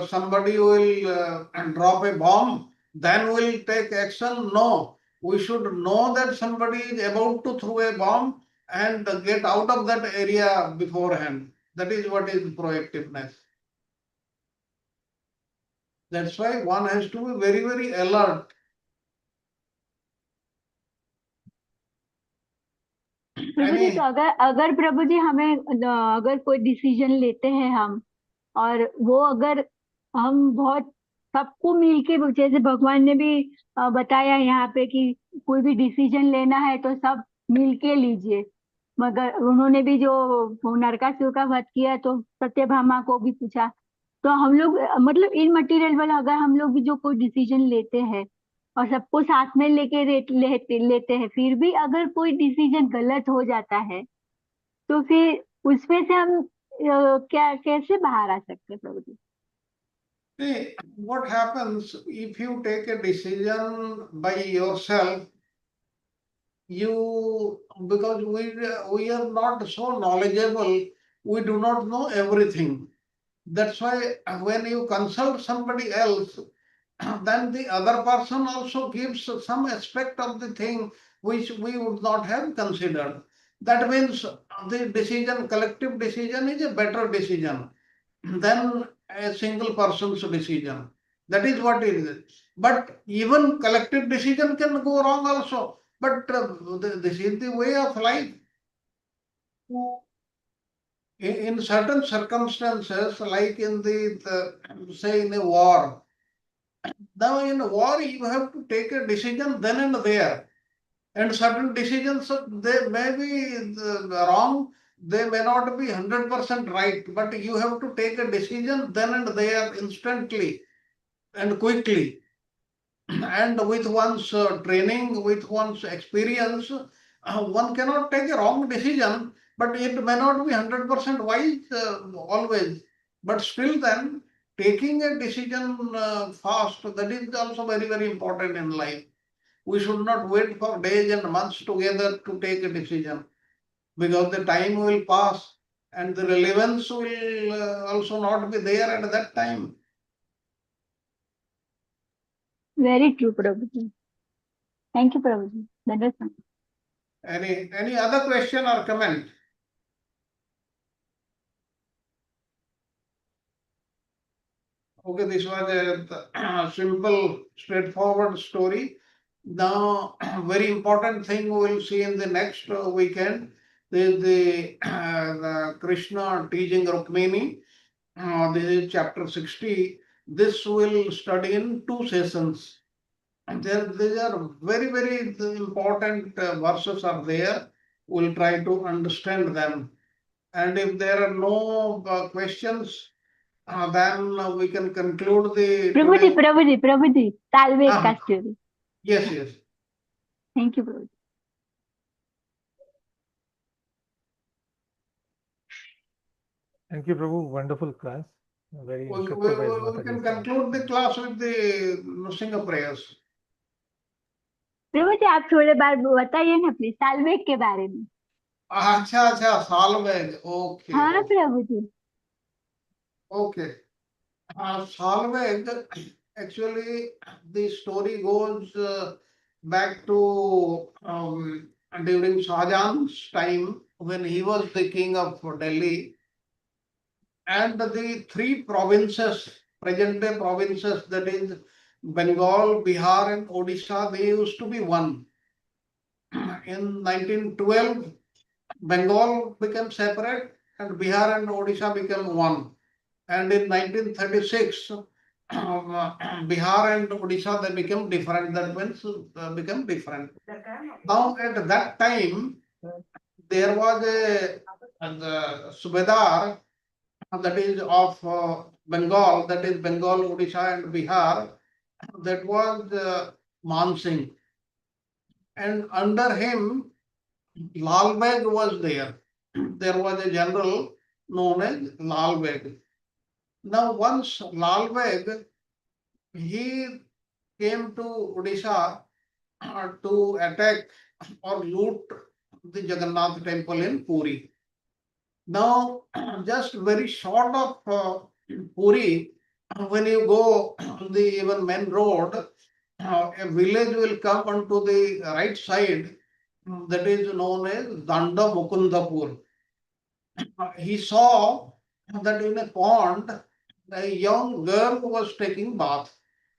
somebody will drop a bomb, then we'll take action. No, we should know that somebody is about to throw a bomb and get out of that area beforehand. That is what is proactiveness. That's why one has to be very, very alert. प्रभु जी, तो अगर प्रभु जी हमें अगर कोई decision लेते हैं हम, और वो अगर हम बहुत सबको मिलके, जैसे भगवान ने भी बताया यहाँ पे कि कोई भी डिसीजन लेना है तो सब मिलके लीजिए, मगर उन्होंने भी जो नरकासुर का वध किया तो सत्यभामा को भी पूछा. तो हम लोग मतलब इन मटेरियल वाला अगर हम लोग भी जो कोई डिसीजन लेते हैं और सबको साथ में लेते हैं, फिर भी अगर कोई डिसीजन गलत हो जाता है, तो फिर उसमें से हम क्या कैसे बाहर आ सकते हैं प्रभु जी? See, what happens if you take a decision by yourself, because we are not so knowledgeable, we do not know everything. That's why when you consult somebody else, then the other person also gives some aspect of the thing which we would not have considered. That means the decision, collective decision, is a better decision than a single person's decision. That is what it is. But even collective decision can go wrong also. But this is the way of life. In certain circumstances, like in say in a war, now in a war you have to take a decision then and there, and certain decisions they may be wrong, they may not be 100% right, but you have to take a decision then and there instantly and quickly. And with one's training, with one's experience, one cannot take a wrong decision, but it may not be 100% wise always. But still then, taking a decision fast, that is also very, very important in life. We should not wait for days and months together to take a decision, because the time will pass and the relevance will also not be there at that time. Very true, Prabhuji. Thank you, Prabhuji. That was fine. Any other question or comment? Okay, this was a simple, straightforward story. Now, very important thing we will see in the next weekend is the Krishna teaching Rukmini. This is chapter 60. This will study in 2 sessions. And these are very, very important verses are there. We'll try to understand them. And if there are no questions, then we can conclude the Prabhuji, Salve Ah, Kasturi. yes, yes. Thank you, Prabhuji. Thank you, Prabhu. Wonderful class. Very We effective as can Mataji said. conclude the class with the Nrsimha prayers. प्रभु जी आप थोड़े बार बताइए ना please सालवेग के बारे में. अच्छा, Salveg. Okay. हाँ प्रभु जी. Okay. Salveg, actually, the story goes back to during Shahjahan's time when he was the king of Delhi. And the 3 provinces, present day provinces, that is Bengal, Bihar, and Odisha, they used to be one. In 1912, Bengal became separate and Bihar and Odisha became one. And in 1936, Bihar and Odisha, they became different. That means become different. Now at that time, there was a Subedar, that is of Bengal, that is Bengal, Odisha and Bihar, that was Man Singh. And under him, Lal Beg was there. There was a general known as Lal Beg. Now once Lal Beg, he came to Odisha to attack or loot the Jagannath temple in Puri. Now, just very short of Puri, when you go on the even main road, a village will come onto the right side, that is known as Danda Mukundapur. He saw that in a pond, a young girl was taking bath.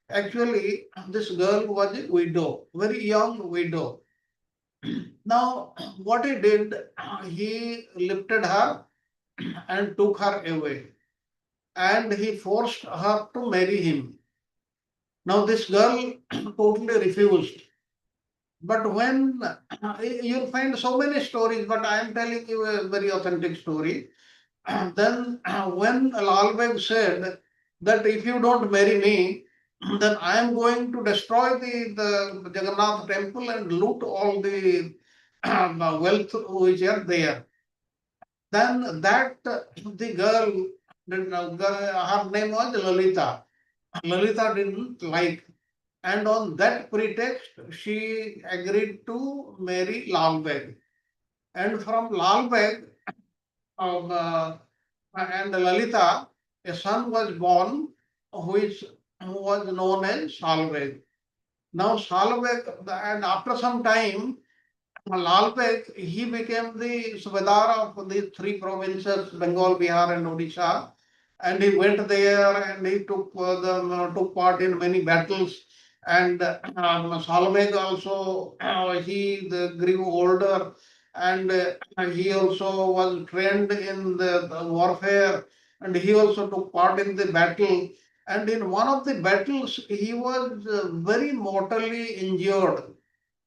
Actually, this girl was a widow, very young widow. Now, what he did, he lifted her and took her away, and he forced her to marry him. Now, this girl totally refused. But when you'll find so many stories, but I am telling you a very authentic story. Then, when Lal Beg said that if you don't marry me, then I am going to destroy the Jagannath temple and loot all the wealth which are there. Then that the girl, her name was Lalita. Lalita didn't like, and on that pretext, she agreed to marry Lal Beg. And from Lal Beg and Lalita, a son was born, who was known as Salveg. Now Salveg, and after some time, Lal Beg, he became the Subedar of the 3 provinces, Bengal, Bihar, and Odisha. And he went there and he took part in many battles. And Salveg also, he grew older, and he also was trained in the warfare, and he also took part in the battle. And in one of the battles, he was very mortally injured,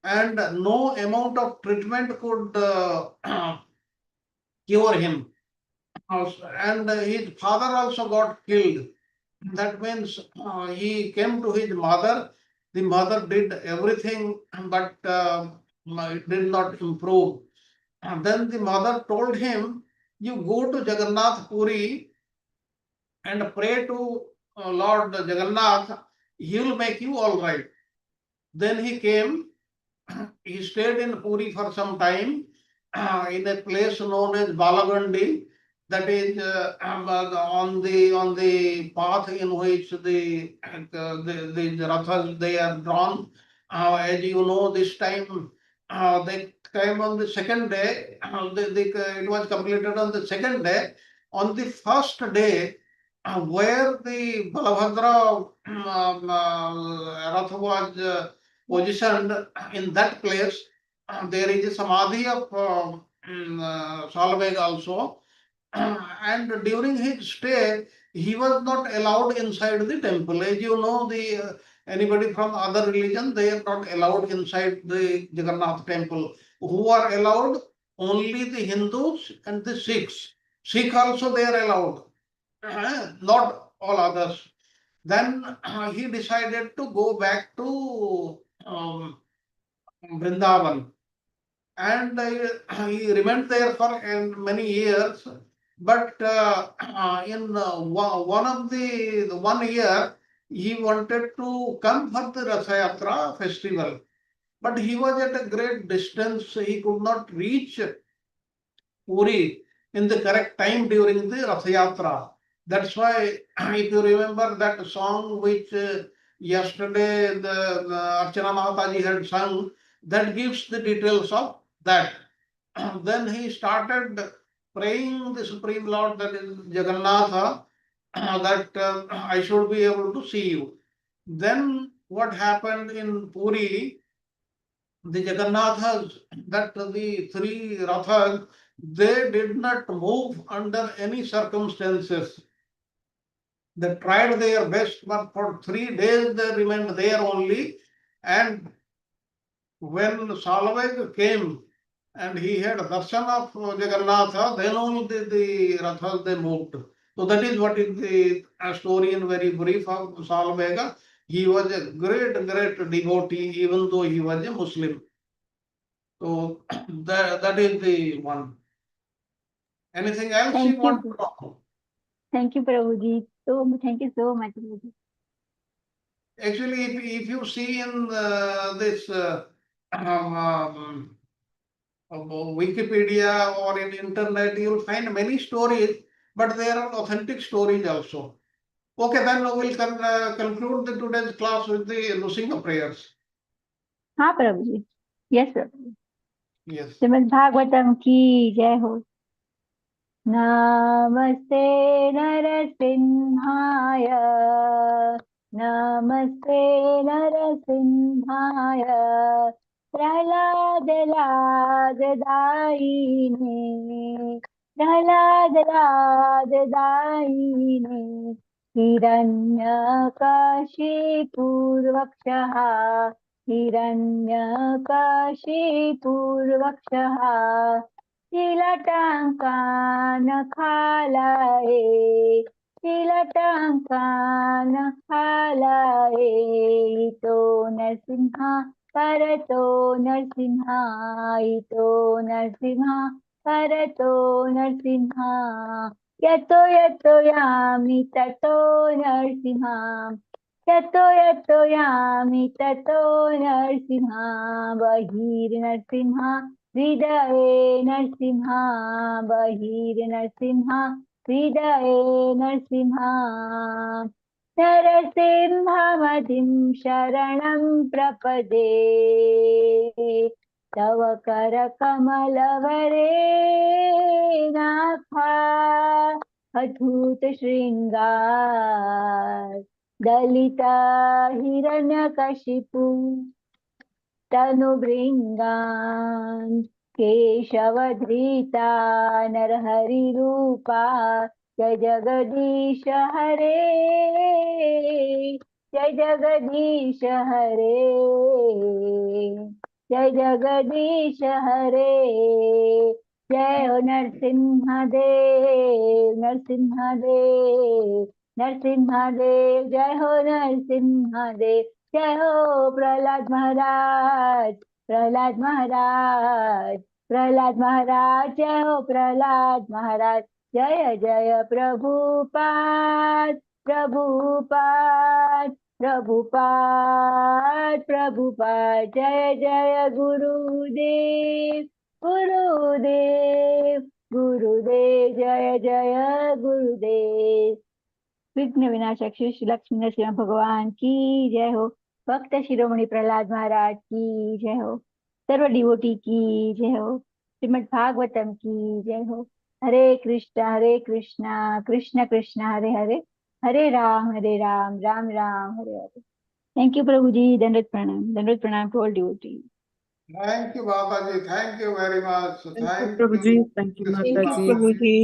and no amount of treatment could cure him. And his father also got killed. That means he came to his mother. The mother did everything, but it did not improve. And then the mother told him, "You go to Jagannath Puri and pray to Lord Jagannath. He will make you all right." Then he came. He stayed in Puri for some time in a place known as Balagandi. That is on the path in which the rathas they are drawn. As you know, this time they came on the second day. It was completed on the second day. On the first day, where the Balabhadra Rath was positioned in that place, there is a samadhi of Salveg also. And during his stay, he was not allowed inside the temple. As you know, anybody from other religion, they are not allowed inside the Jagannath temple. Who are allowed? Only the Hindus and the Sikhs. Sikh also they are allowed, not all others. Then he decided to go back to Vrindavan, and he remained there for many years. But in one of the 1 year, he wanted to come for the Ratha Yatra festival, but he was at a great distance. He could not reach Puri in the correct time during the Ratha Yatra. That's why, if you remember that song which yesterday the Archana Mahataji had sung, that gives the details of that. Then he started praying the Supreme Lord, that is Jagannatha, that I should be able to see you. Then what happened in Puri, the Jagannathas, that the three Rathas, they did not move under any circumstances. They tried their best, but for 3 days they remained there only. And when Salveg came and he had darshan of Jagannatha, then only the Rathas they moved. So that is what is the story in very brief of Salvega. He was a great devotee, even though he was a Muslim. So that is the one. Anything else Thank you want you. to talk? Thank you, Prabhuji. Thank you so much, Prabhuji. Actually, if you see in this Wikipedia or in internet, you will find many stories, but there are authentic stories also. Okay, then we will conclude the today's class with the Nrsimha prayers. हाँ प्रभुजी. Yes, Prabhuji. Yes. Shrimad Bhagavatam की जय हो. नमस्ते नरसिंहाय, नमस्ते नरसिंहाय, प्रह्लाद लाददायिने, प्रह्लाद लाददायिने, हिरण्यकशिपूर्वक्षः, हिरण्यकशिपूर्वक्षः, तिलटङ्कानखालये, तिलटङ्कानखालये, इतो नरसिंह परतो नरसिंह, इतो नरसिंह परतो नरसिंह, यतो यतो यामि ततो नरसिंह, यतो यतो यामि ततो नरसिंह, बहिर्नरसिंह हृदये नरसिंह, बहिर्नरसिंह हृदये नरसिंह, नरसिंहमदिं शरणं प्रपदे, तव करकमलवरे नाथा, अद्भुत श्रृंगार दलिता हिरण्यकशिपु तनुभृङ्गान्, केशवधृता नरहरिरूपा, जय जगदीश हरे, जय जगदीश हरे, जय जगदीश हरे, जय हो नरसिंहदेव नरसिंहदेव नरसिंहदेव जय हो नरसिंहदेव जय हो प्रहलाद महाराज प्रहलाद महाराज प्रहलाद महाराज जय हो प्रहलाद महाराज जय जय प्रभुपाद प्रभुपाद प्रभुपाद प्रभुपाद जय जय गुरुदेव गुरुदेव गुरुदेव जय जय गुरुदेव विघ्न विनाशक श्री लक्ष्मी नरसिंह भगवान की जय हो भक्त शिरोमणि प्रहलाद महाराज की जय हो सर्व डिवोटी की जय हो श्रीमद् भागवतम की जय हो Hare Krishna Krishna Krishna Hare Hare Hare Ram Ram Ram Hare Hare thank you Prabhu ji dandavat pranam to all devotee Thank you, Babaji. Thank you very much. Thank you, Thank Prabhuji. you. Thank you, Nitya Thank you, Mataji. Prabhuji.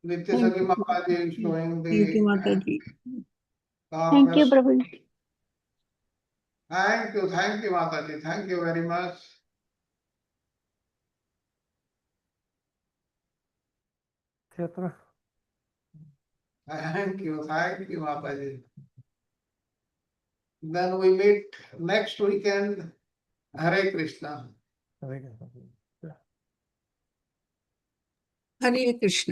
Nitya Thank Saki you. Mataji is showing Thank you, the Mataji. Thank you carpet. Prabhu ji Thank you, Mataji. Thank you very much. Kshetra. Thank you, Mataji. Then we meet next weekend. Hare Krishna. Hare Krishna. Hare Krishna.